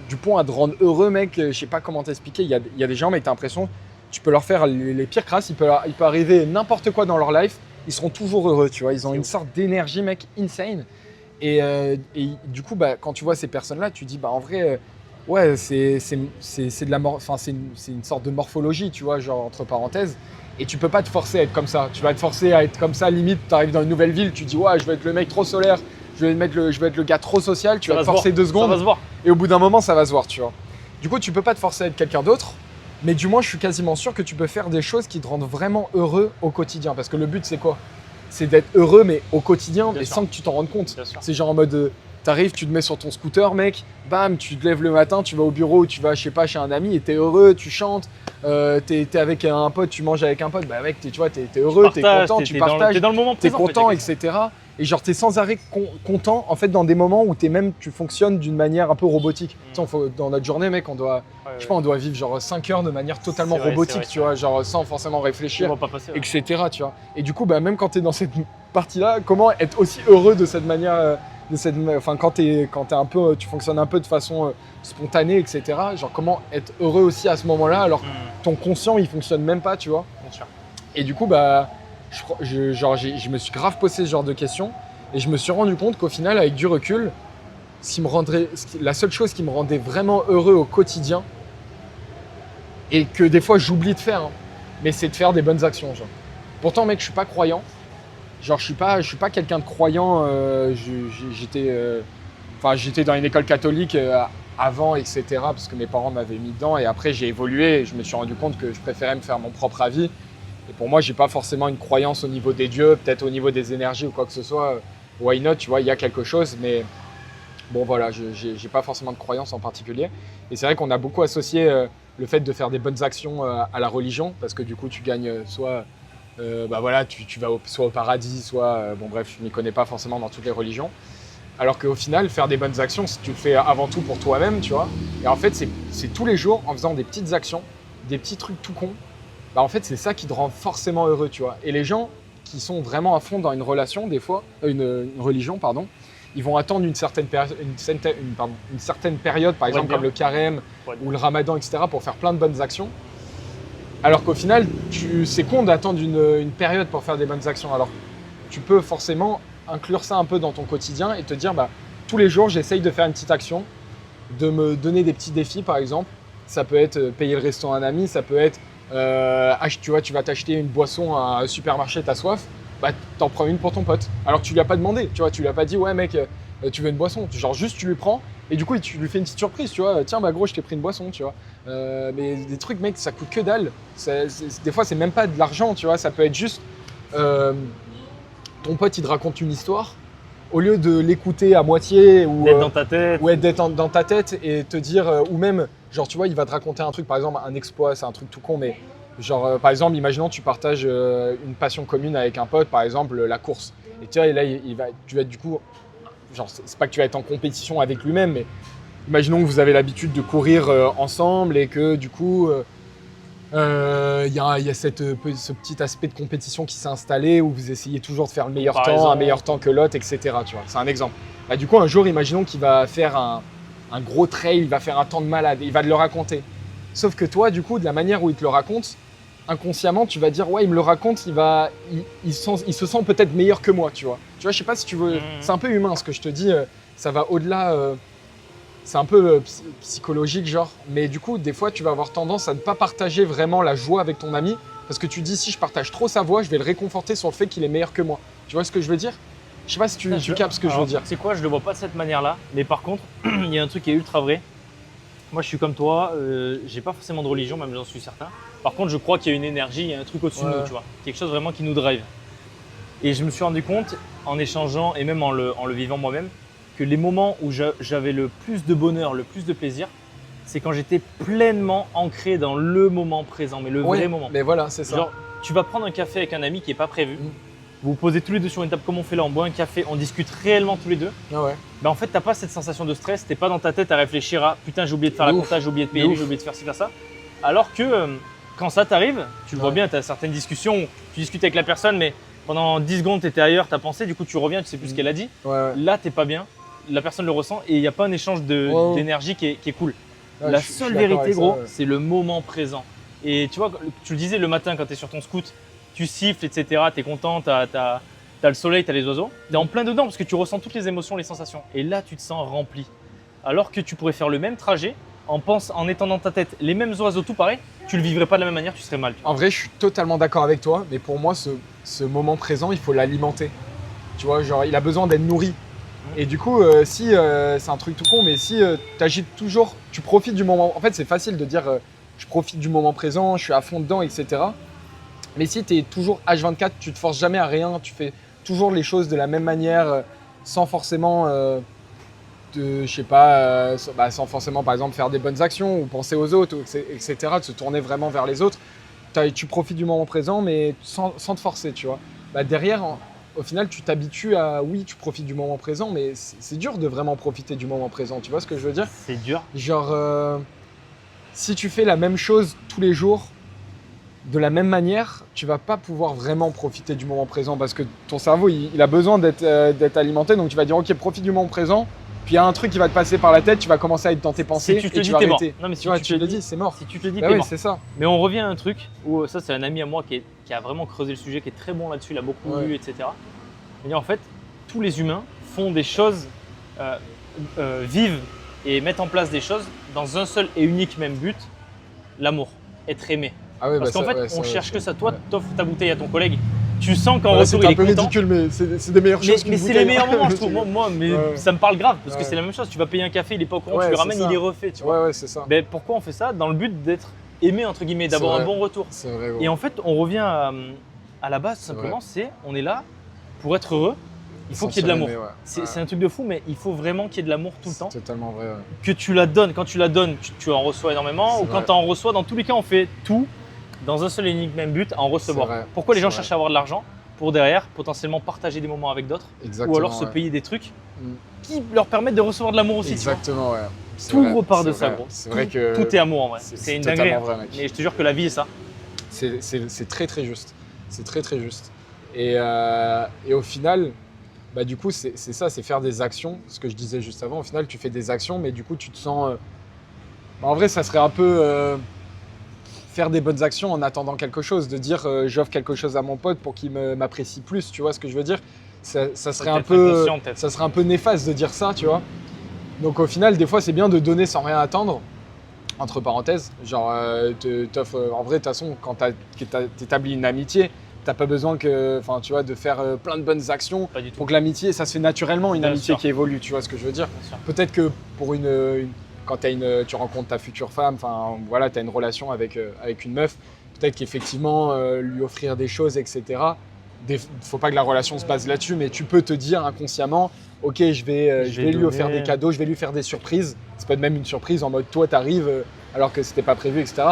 du point à te rendre heureux, mec. Je sais pas comment t'expliquer. Il y a des gens, mec, t'as l'impression, tu peux leur faire les pires crasses, il peut arriver n'importe quoi dans leur life, ils seront toujours heureux, tu vois. Ils ont une sorte d'énergie, mec, insane. Et du coup, bah, quand tu vois ces personnes-là, tu dis, bah, en vrai, ouais, c'est une sorte de morphologie, tu vois, genre entre parenthèses. Et tu peux pas te forcer à être comme ça. Tu vas te forcer à être comme ça, limite, tu arrives dans une nouvelle ville, tu dis, ouais, je vais être le mec trop solaire, je vais être le gars trop social, tu vas te forcer 2 secondes. Ça va se voir. Et au bout d'un moment, ça va se voir, tu vois. Du coup, tu peux pas te forcer à être quelqu'un d'autre, mais du moins, je suis quasiment sûr que tu peux faire des choses qui te rendent vraiment heureux au quotidien. Parce que le but, c'est quoi ? C'est d'être heureux, mais au quotidien, mais sans que tu t'en rendes compte. C'est genre en mode, T'arrives, tu te mets sur ton scooter, mec, bam, tu te lèves le matin, tu vas au bureau, tu vas, je sais pas, chez un ami et t'es heureux, tu chantes, t'es avec un pote, tu manges avec un pote, bah mec, tu vois, t'es heureux, t'es content, tu partages, t'es dans le moment t'es présent, content, en fait, etc. Et genre, t'es sans arrêt content, en fait, dans des moments où tu fonctionnes d'une manière un peu robotique. Tu sais, dans notre journée, mec, je sais pas, on doit vivre genre 5 heures de manière totalement robotique, tu vois, genre sans forcément réfléchir, etc. Tu vois. Et du coup, bah, même quand t'es dans cette partie-là, comment être aussi heureux de cette manière enfin, quand tu fonctionnes un peu de façon spontanée, etc. Genre, comment être heureux aussi à ce moment-là, alors que ton conscient, il fonctionne même pas, tu vois. Bien sûr. Et du coup, bah, je me suis grave posé ce genre de questions et je me suis rendu compte qu'au final, avec du recul, la seule chose qui me rendait vraiment heureux au quotidien et que des fois j'oublie de faire, hein, mais c'est de faire des bonnes actions. Genre. Pourtant, mec, je suis pas croyant. Genre, je suis pas quelqu'un de croyant. J'étais dans une école catholique avant, etc. Parce que mes parents m'avaient mis dedans. Et après, j'ai évolué et je me suis rendu compte que je préférais me faire mon propre avis. Et pour moi, j'ai pas forcément une croyance au niveau des dieux, peut-être au niveau des énergies ou quoi que ce soit. Why not, tu vois, il y a quelque chose. Mais bon, voilà, j'ai pas forcément de croyance en particulier. Et c'est vrai qu'on a beaucoup associé le fait de faire des bonnes actions à la religion. Parce que du coup, tu gagnes soit... bah voilà, tu vas soit au paradis, soit... bon bref, je m'y connais pas forcément dans toutes les religions. Alors qu'au final, faire des bonnes actions, tu le fais avant tout pour toi-même, tu vois. Et en fait, c'est tous les jours, en faisant des petites actions, des petits trucs tout cons, bah en fait, c'est ça qui te rend forcément heureux, tu vois. Et les gens qui sont vraiment à fond dans une relation, des fois, une religion, pardon, ils vont attendre une certaine période, par exemple, comme le carême ou le ramadan, etc., pour faire plein de bonnes actions. Alors qu'au final, c'est con d'attendre une période pour faire des bonnes actions. Alors, tu peux forcément inclure ça un peu dans ton quotidien et te dire, bah, tous les jours, j'essaye de faire une petite action, de me donner des petits défis, par exemple. Ça peut être payer le resto à un ami, ça peut être, tu vois, tu vas t'acheter une boisson à un supermarché, t'as soif, bah, t'en prends une pour ton pote. Alors que tu lui as pas demandé, tu vois, tu lui as pas dit, ouais mec, tu veux une boisson. Genre juste, tu lui prends et du coup, tu lui fais une petite surprise, tu vois. Tiens, bah gros, je t'ai pris une boisson, tu vois. Mais des trucs, mec, ça coûte que dalle. Des fois, c'est même pas de l'argent, tu vois. Ça peut être juste ton pote, il te raconte une histoire. Au lieu de l'écouter à moitié ou d'être dans ta tête, ouais, d'être dans ta tête et te dire, ou même, genre, tu vois, il va te raconter un truc, par exemple, un exploit, c'est un truc tout con, mais genre, par exemple, imaginons tu partages une passion commune avec un pote, par exemple, la course. Et tu vois, et là, tu vas être du coup, genre, c'est pas que tu vas être en compétition avec lui-même, mais imaginons que vous avez l'habitude de courir ensemble et que du coup, il y a ce petit aspect de compétition qui s'est installé où vous essayez toujours de faire le meilleur temps, un meilleur temps que l'autre, etc. Tu vois, c'est un exemple. Bah, du coup, un jour, imaginons qu'il va faire un gros trail, il va faire un temps de malade, il va te le raconter. Sauf que toi, du coup, de la manière où il te le raconte, inconsciemment, tu vas dire, ouais, il me le raconte, il se sent peut-être meilleur que moi, tu vois. Tu vois, je sais pas si tu veux, c'est un peu humain ce que je te dis, ça va au-delà, c'est un peu psychologique, genre. Mais du coup, des fois, tu vas avoir tendance à ne pas partager vraiment la joie avec ton ami, parce que tu dis, si je partage trop sa voix, je vais le réconforter sur le fait qu'il est meilleur que moi. Tu vois ce que je veux dire? Je sais pas si tu captes ce que je veux dire. C'est quoi, je le vois pas de cette manière-là, mais par contre, il y a un truc qui est ultra vrai. Moi, je suis comme toi, j'ai pas forcément de religion, même j'en suis certain. Par contre, je crois qu'il y a une énergie, il y a un truc au-dessus de nous, tu vois. Quelque chose vraiment qui nous drive. Et je me suis rendu compte, en échangeant et même en le vivant moi-même, que les moments où j'avais le plus de bonheur, le plus de plaisir, c'est quand j'étais pleinement ancré dans le moment présent, mais le vrai moment. Mais voilà, c'est ça. Genre, tu vas prendre un café avec un ami qui n'est pas prévu. Vous vous posez tous les deux sur une table comme on fait là, on boit un café, on discute réellement tous les deux. Ah ouais. Ben en fait, t'as pas cette sensation de stress, t'es pas dans ta tête à réfléchir à putain, j'ai oublié de faire la compta, j'ai oublié de payer lui, j'ai oublié de faire ci, faire ça. Alors que quand ça t'arrive, tu le vois bien, tu as certaines discussions où tu discutes avec la personne, mais pendant 10 secondes, tu étais ailleurs, tu as pensé, du coup, tu reviens, tu sais plus ce qu'elle a dit. Là, t'es pas bien, la personne le ressent et il n'y a pas un échange d'énergie qui est cool. La seule vérité, gros, c'est le moment présent. Et tu vois, tu le disais le matin quand tu es sur ton scoot, tu siffles, etc., tu es content, tu as le soleil, tu as les oiseaux. Tu es en plein dedans parce que tu ressens toutes les émotions, les sensations. Et là, tu te sens rempli. Alors que tu pourrais faire le même trajet en étant dans ta tête les mêmes oiseaux, tout pareil, tu le vivrais pas de la même manière, tu serais mal. En vrai, je suis totalement d'accord avec toi, mais pour moi, ce moment présent, il faut l'alimenter. Tu vois, genre, il a besoin d'être nourri. Et du coup, si c'est un truc tout con, mais si tu agites toujours, tu profites du moment. En fait, c'est facile de dire je profite du moment présent, je suis à fond dedans, etc. Mais si tu es toujours H24, tu te forces jamais à rien, tu fais toujours les choses de la même manière, sans forcément je sais pas, sans forcément par exemple faire des bonnes actions ou penser aux autres, etc., de se tourner vraiment vers les autres. Tu profites du moment présent, mais sans te forcer, tu vois. Derrière, au final, tu t'habitues à, oui, tu profites du moment présent, mais c'est dur de vraiment profiter du moment présent, tu vois ce que je veux dire? C'est dur. Genre, si tu fais la même chose tous les jours, de la même manière, tu vas pas pouvoir vraiment profiter du moment présent parce que ton cerveau, il a besoin d'être alimenté, donc tu vas dire, ok, profite du moment présent. Puis il y a un truc qui va te passer par la tête, tu vas commencer à être dans tes pensées si tu te et dis, tu vas t'es mort. arrêter. Non, mais si tu te le dis, c'est mort. Si tu te le dis, Bah t'es oui, mort. c'est ça. Mais on revient à un truc où ça, c'est un ami à moi qui a vraiment creusé le sujet, qui est très bon là-dessus, il a beaucoup lu, etc. Il dit en fait, tous les humains font des choses, vivent et mettent en place des choses dans un seul et unique même but, l'amour, être aimé. Ah ouais, Parce qu'en fait, on cherche que ça. Toi, t'offres ta bouteille à ton collègue, tu sens qu'en retour, il est content. C'est un peu ridicule, mais c'est des meilleures choses. Mais c'est les meilleurs moments, je trouve. Moi, Ouais. ça me parle grave parce que c'est la même chose. Tu vas payer un café, il est pas au courant, tu le ramènes, il est refait. Tu vois. Ouais, c'est ça. Mais pourquoi on fait ça? Dans le but d'être aimé, entre guillemets, d'avoir un bon retour. C'est vrai. Et en fait, on revient à la base, tout simplement, on est là pour être heureux. Il faut qu'il y ait de l'amour. C'est un truc de fou, mais il faut vraiment qu'il y ait de l'amour tout le temps. C'est totalement vrai. Que tu la donnes. Quand tu la donnes, tu en reçois énormément. Ou quand tu en reçois, dans tous les cas, on fait tout dans un seul et unique même but, à en recevoir. Pourquoi les gens cherchent à avoir de l'argent? Pour derrière, potentiellement partager des moments avec d'autres. Ou alors se payer des trucs qui leur permettent de recevoir de l'amour aussi. Exactement, ouais. Tout repart de ça, gros. C'est vrai que tout est amour en vrai. C'est une dinguerie. Vrai, mec. Mais je te jure que la vie est ça. C'est très très juste. C'est très très juste. Et au final, du coup, c'est ça, c'est faire des actions. Ce que je disais juste avant, au final, tu fais des actions, mais du coup, tu te sens. En vrai, ça serait un peu faire des bonnes actions en attendant quelque chose, de dire j'offre quelque chose à mon pote pour qu'il m'apprécie plus, tu vois ce que je veux dire? Ça serait un peu néfaste de dire ça, tu vois. Donc au final, des fois, c'est bien de donner sans rien attendre. Entre parenthèses, genre, en vrai, de toute façon, quand t'établis une amitié, t'as pas besoin tu vois, de faire plein de bonnes actions pour que l'amitié, ça se fait naturellement, une amitié qui évolue, tu vois ce que je veux dire. Peut-être que pour quand tu rencontres ta future femme, voilà, tu as une relation avec une meuf, peut-être qu'effectivement, lui offrir des choses, etc. Faut pas que la relation se base là-dessus, mais tu peux te dire inconsciemment, ok, je vais lui offrir des cadeaux, je vais lui faire des surprises. Ça peut être même une surprise en mode, toi, tu arrives alors que c'était pas prévu, etc.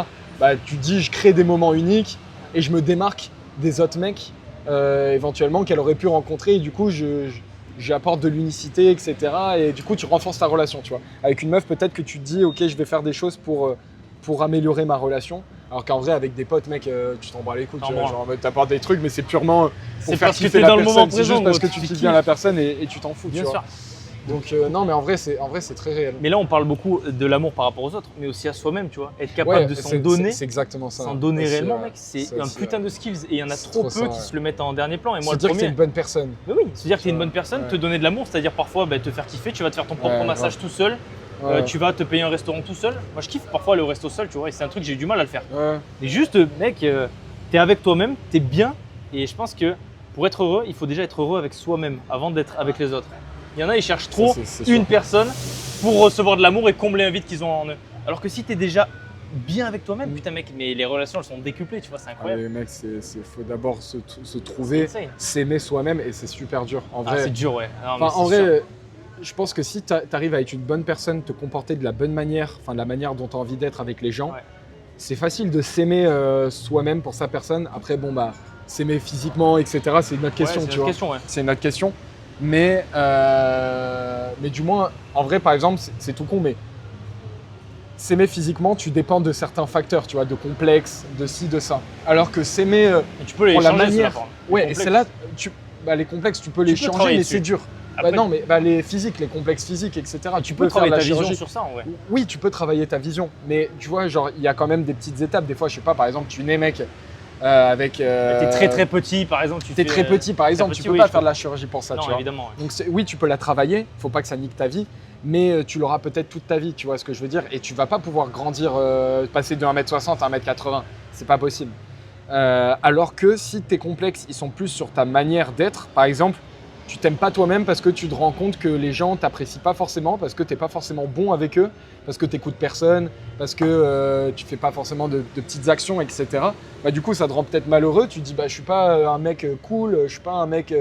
Tu te dis, je crée des moments uniques et je me démarque des autres mecs éventuellement qu'elle aurait pu rencontrer et du coup, j'apporte de l'unicité, etc. Et du coup, tu renforces ta relation, tu vois. Avec une meuf, peut-être que tu te dis, ok, je vais faire des choses pour améliorer ma relation. Alors qu'en vrai, avec des potes, mec, tu t'en bats les couilles. Genre, t'apportes des trucs, mais c'est purement pour faire kiffer la personne. C'est juste parce que tu kiffes bien la personne et tu t'en fous, tu vois. Donc non, mais en vrai, c'est très réel. Mais là, on parle beaucoup de l'amour par rapport aux autres, mais aussi à soi-même, tu vois. Être capable de s'en donner. C'est exactement ça. S'en donner réellement, mec, c'est un putain de skills. Et il y en a trop peu qui se le mettent en dernier plan. Et moi, se dire que t'es une bonne personne. Mais oui, se dire que t'es une bonne personne, te donner de l'amour, c'est-à-dire parfois te faire kiffer, tu vas te faire ton propre massage tout seul. Tu vas te payer un restaurant tout seul. Moi, je kiffe parfois le resto seul, tu vois, et c'est un truc que j'ai eu du mal à le faire. Mais juste, mec, t'es avec toi-même, t'es bien. Et je pense que pour être heureux, il faut déjà être heureux avec soi-même avant d'être avec les autres. Il y en a, ils cherchent trop une personne pour recevoir de l'amour et combler un vide qu'ils ont en eux. Alors que si t'es déjà bien avec toi-même, putain, mec, mais les relations, elles sont décuplées, tu vois, c'est incroyable. Les mecs, faut d'abord se trouver, s'aimer soi-même et c'est super dur. En vrai, c'est dur, ouais. En vrai, je pense que si tu arrives à être une bonne personne, te comporter de la bonne manière, de la manière dont tu as envie d'être avec les gens, c'est facile de s'aimer soi-même pour sa personne. Après, s'aimer physiquement, etc., c'est une autre question, tu vois. C'est une autre question. Mais du moins, en vrai, par exemple, c'est tout con, mais s'aimer physiquement, tu dépends de certains facteurs, tu vois, de complexes, de ci, de ça. Alors que s'aimer tu peux les pour changer, la manière, et c'est là, les complexes, tu peux les changer, mais c'est dur. Après, non, mais les physiques, les complexes physiques, etc. Tu peux travailler ta vision sur ça, en vrai. Oui, tu peux travailler ta vision, mais tu vois, genre, il y a quand même des petites étapes. Des fois, je sais pas, par exemple, tu nais, mec, avec. T'es très très petit, par exemple. T'es très petit, par exemple, tu peux pas faire de la chirurgie pour ça, non, tu vois. Évidemment. Donc oui, tu peux la travailler. Faut pas que ça nique ta vie, mais tu l'auras peut-être toute ta vie, tu vois ce que je veux dire. Et tu vas pas pouvoir grandir, passer de 1m60 à 1m80. C'est pas possible. Alors que si tes complexes, ils sont plus sur ta manière d'être, par exemple. Tu t'aimes pas toi-même parce que tu te rends compte que les gens t'apprécient pas forcément, parce que t'es pas forcément bon avec eux, parce que t'écoutes personne, parce que tu fais pas forcément de petites actions, etc. Du coup, ça te rend peut-être malheureux. Tu te dis, je suis pas un mec cool, je suis pas un mec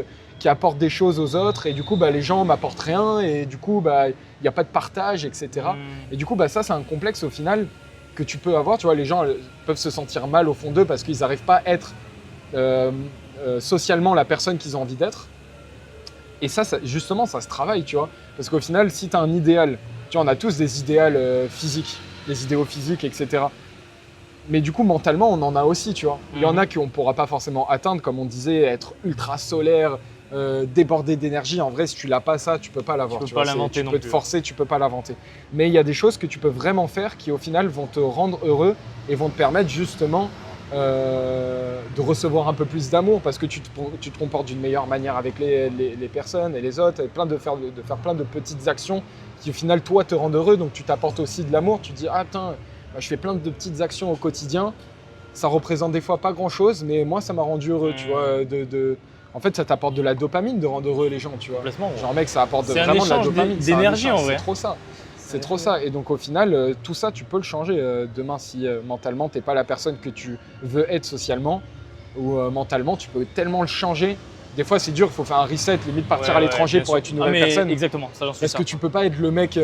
qui apporte des choses aux autres et du coup, les gens m'apportent rien et du coup, il n'y a pas de partage, etc. Et du coup, ça, c'est un complexe au final que tu peux avoir. Tu vois, les gens peuvent se sentir mal au fond d'eux parce qu'ils n'arrivent pas à être socialement la personne qu'ils ont envie d'être. Et ça, justement, ça se travaille, tu vois. Parce qu'au final, si tu as un idéal, tu vois, on a tous des idéals physiques, des idéaux physiques, etc. Mais du coup, mentalement, on en a aussi, tu vois. Il y en a qu'on ne pourra pas forcément atteindre, comme on disait, être ultra solaire, débordé d'énergie. En vrai, si tu l'as pas ça, tu peux pas l'avoir. Tu peux pas l'inventer non plus. Tu peux te forcer, tu peux pas l'inventer. Mais il y a des choses que tu peux vraiment faire qui, au final, vont te rendre heureux et vont te permettre justement de recevoir un peu plus d'amour parce que tu te comportes d'une meilleure manière avec les personnes et les autres, et de faire plein de petites actions qui, au final, toi, te rendent heureux. Donc, tu t'apportes aussi de l'amour. Tu te dis, ah, putain, je fais plein de petites actions au quotidien. Ça représente des fois pas grand-chose, mais moi, ça m'a rendu heureux, tu vois. En fait, ça t'apporte de la dopamine de rendre heureux les gens, tu vois. Complètement. Genre, mec, ça apporte vraiment de la dopamine. D'énergie, en vrai. C'est trop ça. C'est trop ça. Et donc, au final, tout ça, tu peux le changer demain si mentalement, tu n'es pas la personne que tu veux être socialement ou mentalement, tu peux tellement le changer. Des fois, c'est dur, il faut faire un reset, limite partir à l'étranger pour être une nouvelle personne. Exactement, ça j'en suis Parce sûr. que tu peux pas être le mec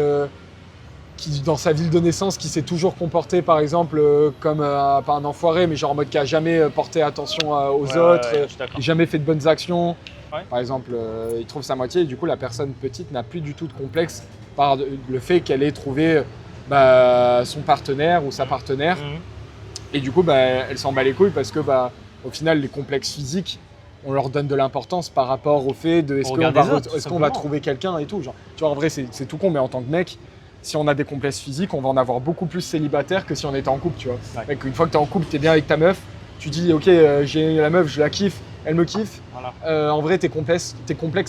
qui, dans sa ville de naissance, qui s'est toujours comporté, par exemple, comme pas un enfoiré, mais genre en mode qui a jamais porté attention aux autres, qui jamais fait de bonnes actions. Ouais. Par exemple, il trouve sa moitié et du coup, la personne petite n'a plus du tout de complexe par le fait qu'elle ait trouvé son partenaire ou sa partenaire. Et du coup, elle s'en bat les couilles parce que, au final, les complexes physiques, on leur donne de l'importance par rapport au fait de est-ce qu'on va trouver quelqu'un et tout. Genre, tu vois, en vrai, c'est tout con, mais en tant que mec, si on a des complexes physiques, on va en avoir beaucoup plus célibataire que si on était en couple, tu vois. Ouais. Mec, une fois que tu es en couple, tu es bien avec ta meuf, tu dis, ok, j'ai la meuf, je la kiffe, elle me kiffe. Voilà. En vrai, tes complexes,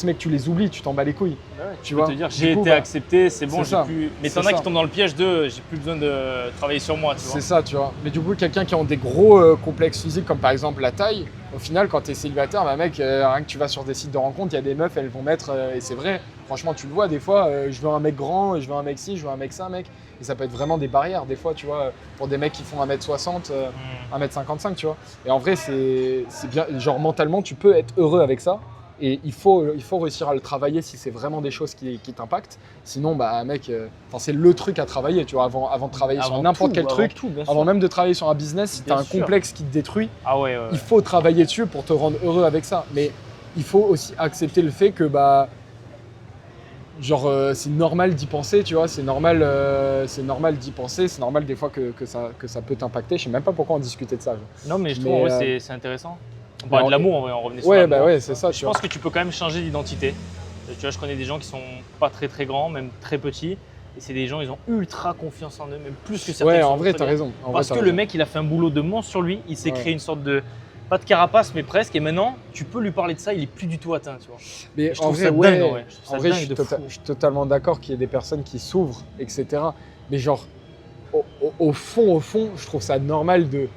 mec, tu les oublies, tu t'en bats les couilles. Ouais, tu peux te dire, j'ai été accepté, c'est bon, j'ai plus. Mais t'en as qui tombent dans le piège de j'ai plus besoin de travailler sur moi, tu vois. C'est ça, tu vois. Mais du coup, quelqu'un qui a des gros complexes physiques, comme par exemple la taille, au final, quand tu es célibataire, mec, rien que tu vas sur des sites de rencontres, il y a des meufs, elles vont mettre, et c'est vrai, franchement, tu le vois, des fois, je veux un mec grand, je veux un mec ci, je veux un mec ça, mec. Et ça peut être vraiment des barrières, des fois, tu vois, pour des mecs qui font 1m60, 1m55, tu vois. Et en vrai, c'est bien, genre mentalement, tu peux être heureux avec ça. Et il faut réussir à le travailler si c'est vraiment des choses qui t'impactent. Sinon, mec, c'est le truc à travailler, tu vois, avant de travailler sur n'importe quel truc, avant même de travailler sur un business, si tu as un complexe qui te détruit, il faut travailler dessus pour te rendre heureux avec ça. Mais il faut aussi accepter le fait que, c'est normal d'y penser, tu vois, c'est normal d'y penser, c'est normal des fois que ça peut t'impacter. Je sais même pas pourquoi on discutait de ça. Non, mais je trouve en vrai, c'est intéressant. On parlait de l'amour, on revenait sur l'amour. Ouais, c'est ça. Je pense que tu peux quand même changer d'identité. Tu vois, je connais des gens qui sont pas très très grands, même très petits. Et c'est des gens, ils ont ultra confiance en eux, même plus que certains. Ouais, en vrai, t'as raison. Parce que le mec, il a fait un boulot de monstre sur lui. Il s'est créé une sorte de, pas de carapace, mais presque. Et maintenant, tu peux lui parler de ça, il est plus du tout atteint, tu vois. Mais je trouve ça dingue, je suis totalement d'accord qu'il y ait des personnes qui s'ouvrent, etc. Mais genre, au fond, je trouve ça normal de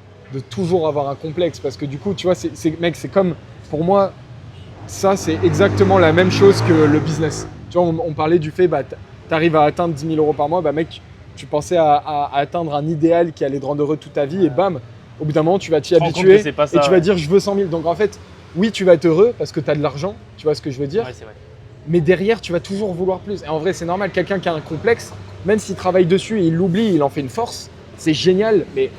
toujours avoir un complexe parce que du coup, tu vois, mec, c'est comme, pour moi, ça, c'est exactement la même chose que le business. Tu vois, on parlait du fait, tu arrives à atteindre 10 000 € par mois, mec, tu pensais à atteindre un idéal qui allait te rendre heureux toute ta vie et bam, au bout d'un moment, tu vas t'y habituer et tu vas dire, je veux 100 000. Donc en fait, oui, tu vas être heureux parce que tu as de l'argent, tu vois ce que je veux dire. Ouais, c'est vrai. Mais derrière, tu vas toujours vouloir plus. Et en vrai, c'est normal, quelqu'un qui a un complexe, même s'il travaille dessus et il l'oublie, il en fait une force, c'est génial, mais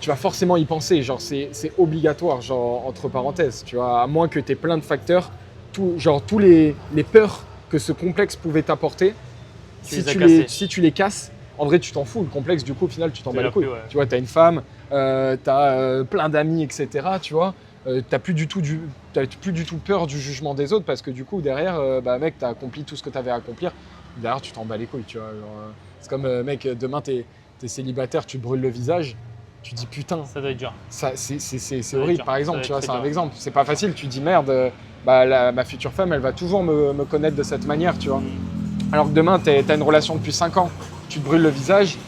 tu vas forcément y penser, genre c'est obligatoire, genre entre parenthèses, tu vois, à moins que tu aies plein de facteurs, tous les peurs que ce complexe pouvait t'apporter, si tu les casses, en vrai tu t'en fous, le complexe du coup au final tu t'en bats les couilles. Ouais. Tu vois, tu as une femme, tu as plein d'amis, etc. Tu vois, tu n'as plus du tout peur du jugement des autres parce que du coup derrière, mec, tu as accompli tout ce que tu avais à accomplir, derrière tu t'en bats les couilles, tu vois. C'est comme, mec, demain tu es célibataire, tu te brûles le visage. Tu dis putain, ça doit être dur. C'est horrible, par exemple, tu vois, c'est un exemple. C'est pas facile, tu dis merde, ma future femme, elle va toujours me connaître de cette manière, tu vois. Alors que demain, t'as une relation depuis 5 ans, tu te brûles le visage,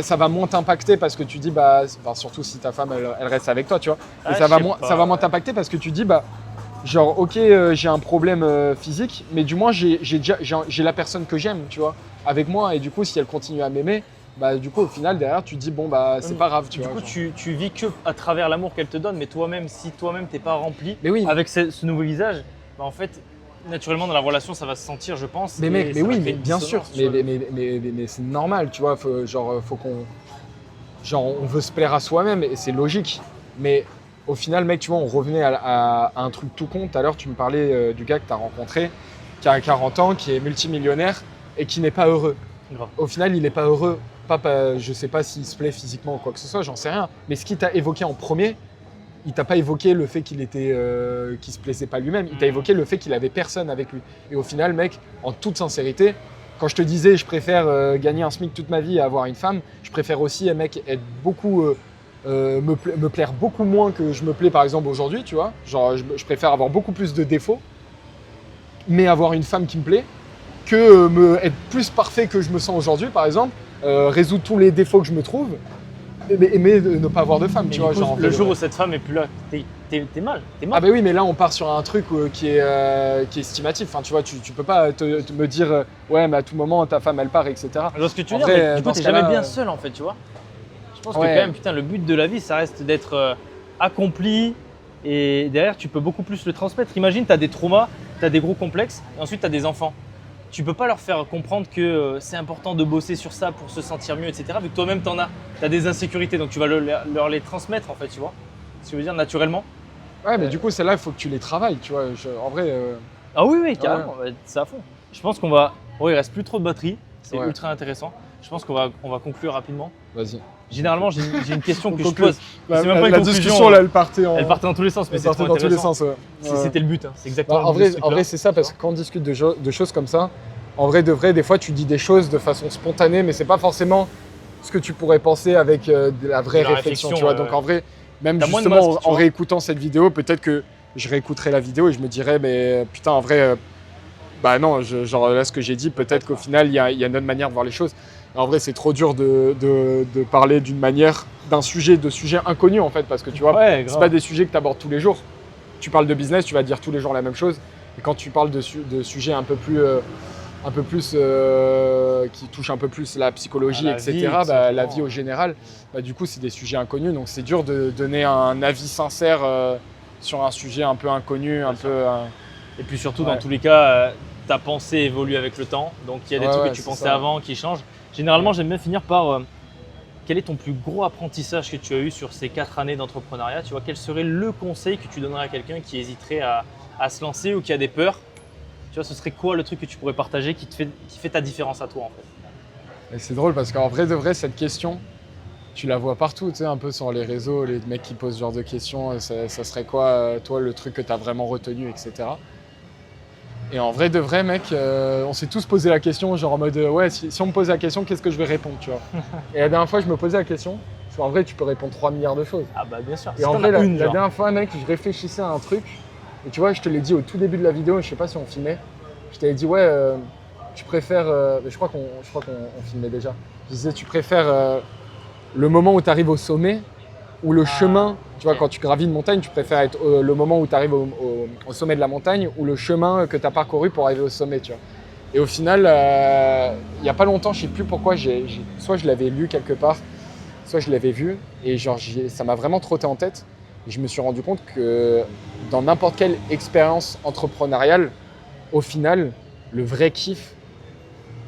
ça va moins t'impacter parce que tu dis, surtout si ta femme, elle reste avec toi, tu vois. Et ça va moins t'impacter parce que tu dis, genre, ok, j'ai un problème physique, mais du moins, j'ai la personne que j'aime, tu vois, avec moi. Et du coup, si elle continue à m'aimer, du coup, au final, derrière, tu te dis, c'est pas grave, tu vois. Du coup, tu vis que à travers l'amour qu'elle te donne, mais toi-même, si toi-même, t'es pas rempli mais oui. avec ce nouveau visage, en fait, naturellement dans la relation, ça va se sentir, je pense. Mais mec, mais oui, mais bien sûr, mais mais c'est normal, tu vois, faut qu'on, genre, on veut se plaire à soi-même et c'est logique. Mais au final, mec, tu vois, on revenait à un truc tout con. Tout à l'heure, tu me parlais du gars que tu as rencontré, qui a 40 ans, qui est multimillionnaire et qui n'est pas heureux. Grave. Au final, il n'est pas heureux. Je sais pas s'il se plaît physiquement ou quoi que ce soit, j'en sais rien. Mais ce qu'il t'a évoqué en premier, il t'a pas évoqué le fait qu'il se plaisait pas lui-même. Il t'a évoqué le fait qu'il avait personne avec lui. Et au final, mec, en toute sincérité, quand je te disais je préfère gagner un SMIC toute ma vie et avoir une femme, je préfère aussi, mec, être beaucoup, me plaire beaucoup moins que je me plais par exemple aujourd'hui, tu vois. Genre, je préfère avoir beaucoup plus de défauts, mais avoir une femme qui me plaît, que être plus parfait que je me sens aujourd'hui, par exemple, résoudre tous les défauts que je me trouve, mais ne pas avoir de femme, tu vois. Genre, le jour où cette femme est plus là, t'es mal. Ah bah oui, mais là on part sur un truc qui est estimatif. Enfin, tu vois, tu peux pas me dire ouais, mais à tout moment ta femme elle part, etc. Alors ce que tu veux dire, mais du coup t'es jamais bien seul en fait, tu vois. Je pense que quand même, putain, le but de la vie, ça reste d'être accompli et derrière tu peux beaucoup plus le transmettre. Imagine, t'as des traumas, t'as des gros complexes et ensuite t'as des enfants. Tu peux pas leur faire comprendre que c'est important de bosser sur ça pour se sentir mieux, etc. Vu que toi-même t'en as, t'as des insécurités, donc tu vas leur les transmettre en fait, tu vois. Ce que je veux dire, naturellement. Ouais, mais du coup, celles-là, il faut que tu les travailles, tu vois. En vrai. Ah oui, carrément, c'est à fond. Je pense qu'on va. Oh, il reste plus trop de batterie, c'est ultra intéressant. Je pense qu'on va conclure rapidement. Vas-y. Généralement, j'ai une question que je pose. C'est même pas une discussion, là, elle partait dans tous les sens, mais c'est trop dans tous les intéressant. sens, C'était le but, hein. C'est exactement en vrai, c'est ça, parce que quand on discute de choses comme ça, en vrai de vrai, des fois, tu dis des choses de façon spontanée, mais c'est pas forcément ce que tu pourrais penser avec de la vraie réflexion, tu vois. Donc en vrai, même justement en réécoutant cette vidéo, peut-être que je réécouterai la vidéo et je me dirais, mais putain, en vrai, bah non, genre là, ce que j'ai dit, peut-être qu'au final, il y a une autre manière de voir les choses. En vrai, c'est trop dur de parler d'une manière, de sujets inconnus en fait, parce que tu vois, c'est pas des sujets que tu abordes tous les jours. Tu parles de business, tu vas dire tous les jours la même chose. Et quand tu parles de sujets un peu plus qui touchent un peu plus la psychologie, etc., la vie au général, du coup, c'est des sujets inconnus. Donc, c'est dur de donner un avis sincère sur un sujet un peu inconnu, Et puis surtout, dans tous les cas, ta pensée évolue avec le temps. Donc, il y a des trucs que tu pensais avant qui changent. Généralement, j'aime bien finir par quel est ton plus gros apprentissage que tu as eu sur ces 4 années d'entrepreneuriat? Tu vois, quel serait le conseil que tu donnerais à quelqu'un qui hésiterait à se lancer ou qui a des peurs? Tu vois, ce serait quoi le truc que tu pourrais partager qui fait ta différence à toi en fait? Et c'est drôle parce qu'en vrai de vrai, cette question, tu la vois partout, tu sais, un peu sur les réseaux, les mecs qui posent ce genre de questions, ça serait quoi, toi, le truc que tu as vraiment retenu, etc. Et en vrai de vrai, mec, on s'est tous posé la question, genre en mode, ouais, si on me pose la question, qu'est-ce que je vais répondre, tu vois. Et la dernière fois, je me posais la question, parce qu'en vrai, tu peux répondre 3 milliards de choses. Ah bah bien sûr. Et en vrai, la dernière fois, mec, je réfléchissais à un truc, et tu vois, je te l'ai dit au tout début de la vidéo, je sais pas si on filmait, je t'avais dit, ouais, tu préfères, je crois qu'on filmait déjà, je disais, tu préfères le moment où tu arrives au sommet ou le chemin, tu vois, quand tu gravis une montagne, tu préfères être le moment où tu arrives au sommet de la montagne ou le chemin que tu as parcouru pour arriver au sommet, tu vois. Et au final, il n'y a pas longtemps, je ne sais plus pourquoi, soit je l'avais lu quelque part, soit je l'avais vu, et genre, ça m'a vraiment trotté en tête. Et je me suis rendu compte que dans n'importe quelle expérience entrepreneuriale, au final, le vrai kiff,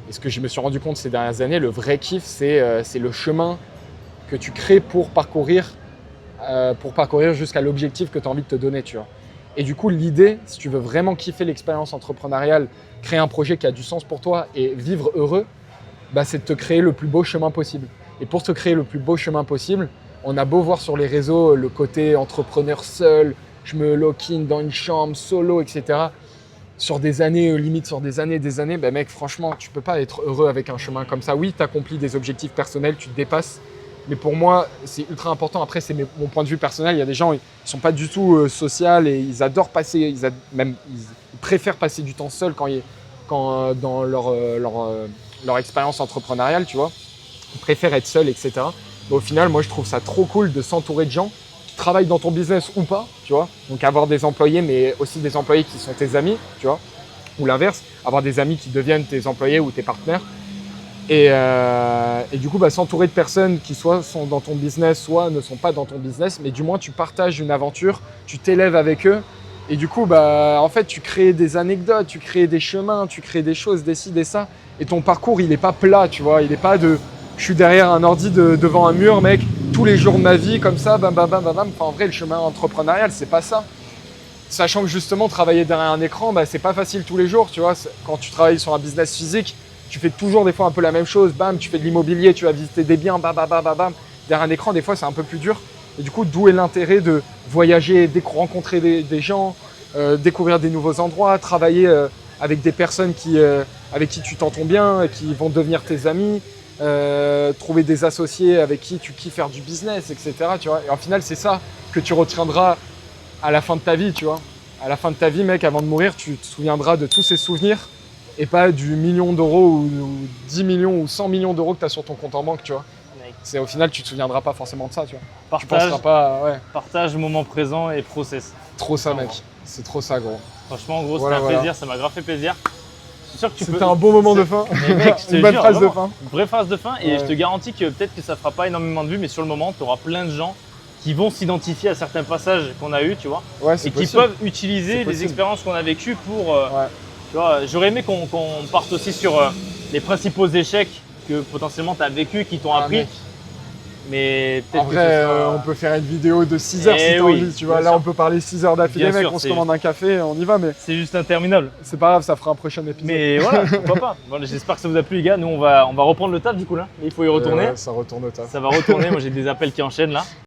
et ce que je me suis rendu compte ces dernières années, le vrai kiff, c'est le chemin que tu crées pour parcourir jusqu'à l'objectif que tu as envie de te donner, tu vois. Et du coup, l'idée, si tu veux vraiment kiffer l'expérience entrepreneuriale, créer un projet qui a du sens pour toi et vivre heureux, c'est de te créer le plus beau chemin possible. Et pour te créer le plus beau chemin possible, on a beau voir sur les réseaux le côté entrepreneur seul, je me lock-in dans une chambre, solo, etc. Sur des années, limite sur des années, mec, franchement, tu peux pas être heureux avec un chemin comme ça. Oui, tu accomplis des objectifs personnels, tu te dépasses. Mais pour moi, c'est ultra important. Après, c'est mon point de vue personnel. Il y a des gens, ils sont pas du tout sociaux et ils adorent passer, ils préfèrent passer du temps seul quand dans leur expérience entrepreneuriale, tu vois. Ils préfèrent être seuls, etc. Mais au final, moi, je trouve ça trop cool de s'entourer de gens qui travaillent dans ton business ou pas, tu vois. Donc, avoir des employés, mais aussi des employés qui sont tes amis, tu vois. Ou l'inverse, avoir des amis qui deviennent tes employés ou tes partenaires. Et du coup, s'entourer de personnes qui soit sont dans ton business, soit ne sont pas dans ton business, mais du moins tu partages une aventure, tu t'élèves avec eux Et du coup, bah, en fait, tu crées des anecdotes, tu crées des chemins, tu crées des choses, des ci, des ça. Et ton parcours, il n'est pas plat, tu vois. Il n'est pas de je suis derrière un ordi devant un mur, mec, tous les jours de ma vie, comme ça, bam, bam, bam, bam, bam. Enfin, en vrai, le chemin entrepreneurial, c'est pas ça. Sachant que justement, travailler derrière un écran, bah, c'est pas facile tous les jours, tu vois. Quand tu travailles sur un business physique, tu fais toujours des fois un peu la même chose. Bam, tu fais de l'immobilier, tu vas visiter des biens, bam, bam, bam, bam, bam. Derrière un écran, des fois, c'est un peu plus dur. Et du coup, d'où est l'intérêt de voyager, rencontrer des gens, découvrir des nouveaux endroits, travailler avec des personnes avec qui tu t'entends bien, qui vont devenir tes amis, trouver des associés avec qui tu kiffes faire du business, etc. Tu vois. Et en final, c'est ça que tu retiendras à la fin de ta vie, tu vois. À la fin de ta vie, mec, avant de mourir, tu te souviendras de tous ces souvenirs et pas du million d'euros ou 10 millions ou 100 millions d'euros que tu as sur ton compte en banque, tu vois. Au final, tu te souviendras pas forcément de ça, tu vois. Partage, tu penseras pas, ouais. Partage, moment présent et process. Trop ça, mec. C'est trop ça, gros. Franchement, gros, c'était un plaisir, ça m'a grave fait plaisir. Je suis sûr que C'était un bon moment de fin. Mec, une bonne phrase de fin. Une vraie phrase de fin. Et je te garantis que peut-être que ça fera pas énormément de vues, mais sur le moment, tu auras plein de gens qui vont s'identifier à certains passages qu'on a eu, tu vois. Ouais, et qui peuvent utiliser les expériences qu'on a vécues pour. Tu vois, j'aurais aimé qu'on parte aussi sur les principaux échecs que potentiellement tu as vécu, qui t'ont appris. Mais peut-être en vrai, on peut faire une vidéo de 6 heures si t'as envie, tu vois. Là, on peut parler 6 heures d'affilée, mec, on se commande un café, on y va, mais… C'est juste interminable. C'est pas grave, ça fera un prochain épisode. Mais voilà, pourquoi pas. Voilà, j'espère que ça vous a plu, les gars. Nous, on va reprendre le taf, du coup, là. Il faut y retourner. Ça retourne au taf. Ça va retourner. Moi, j'ai des appels qui enchaînent, là.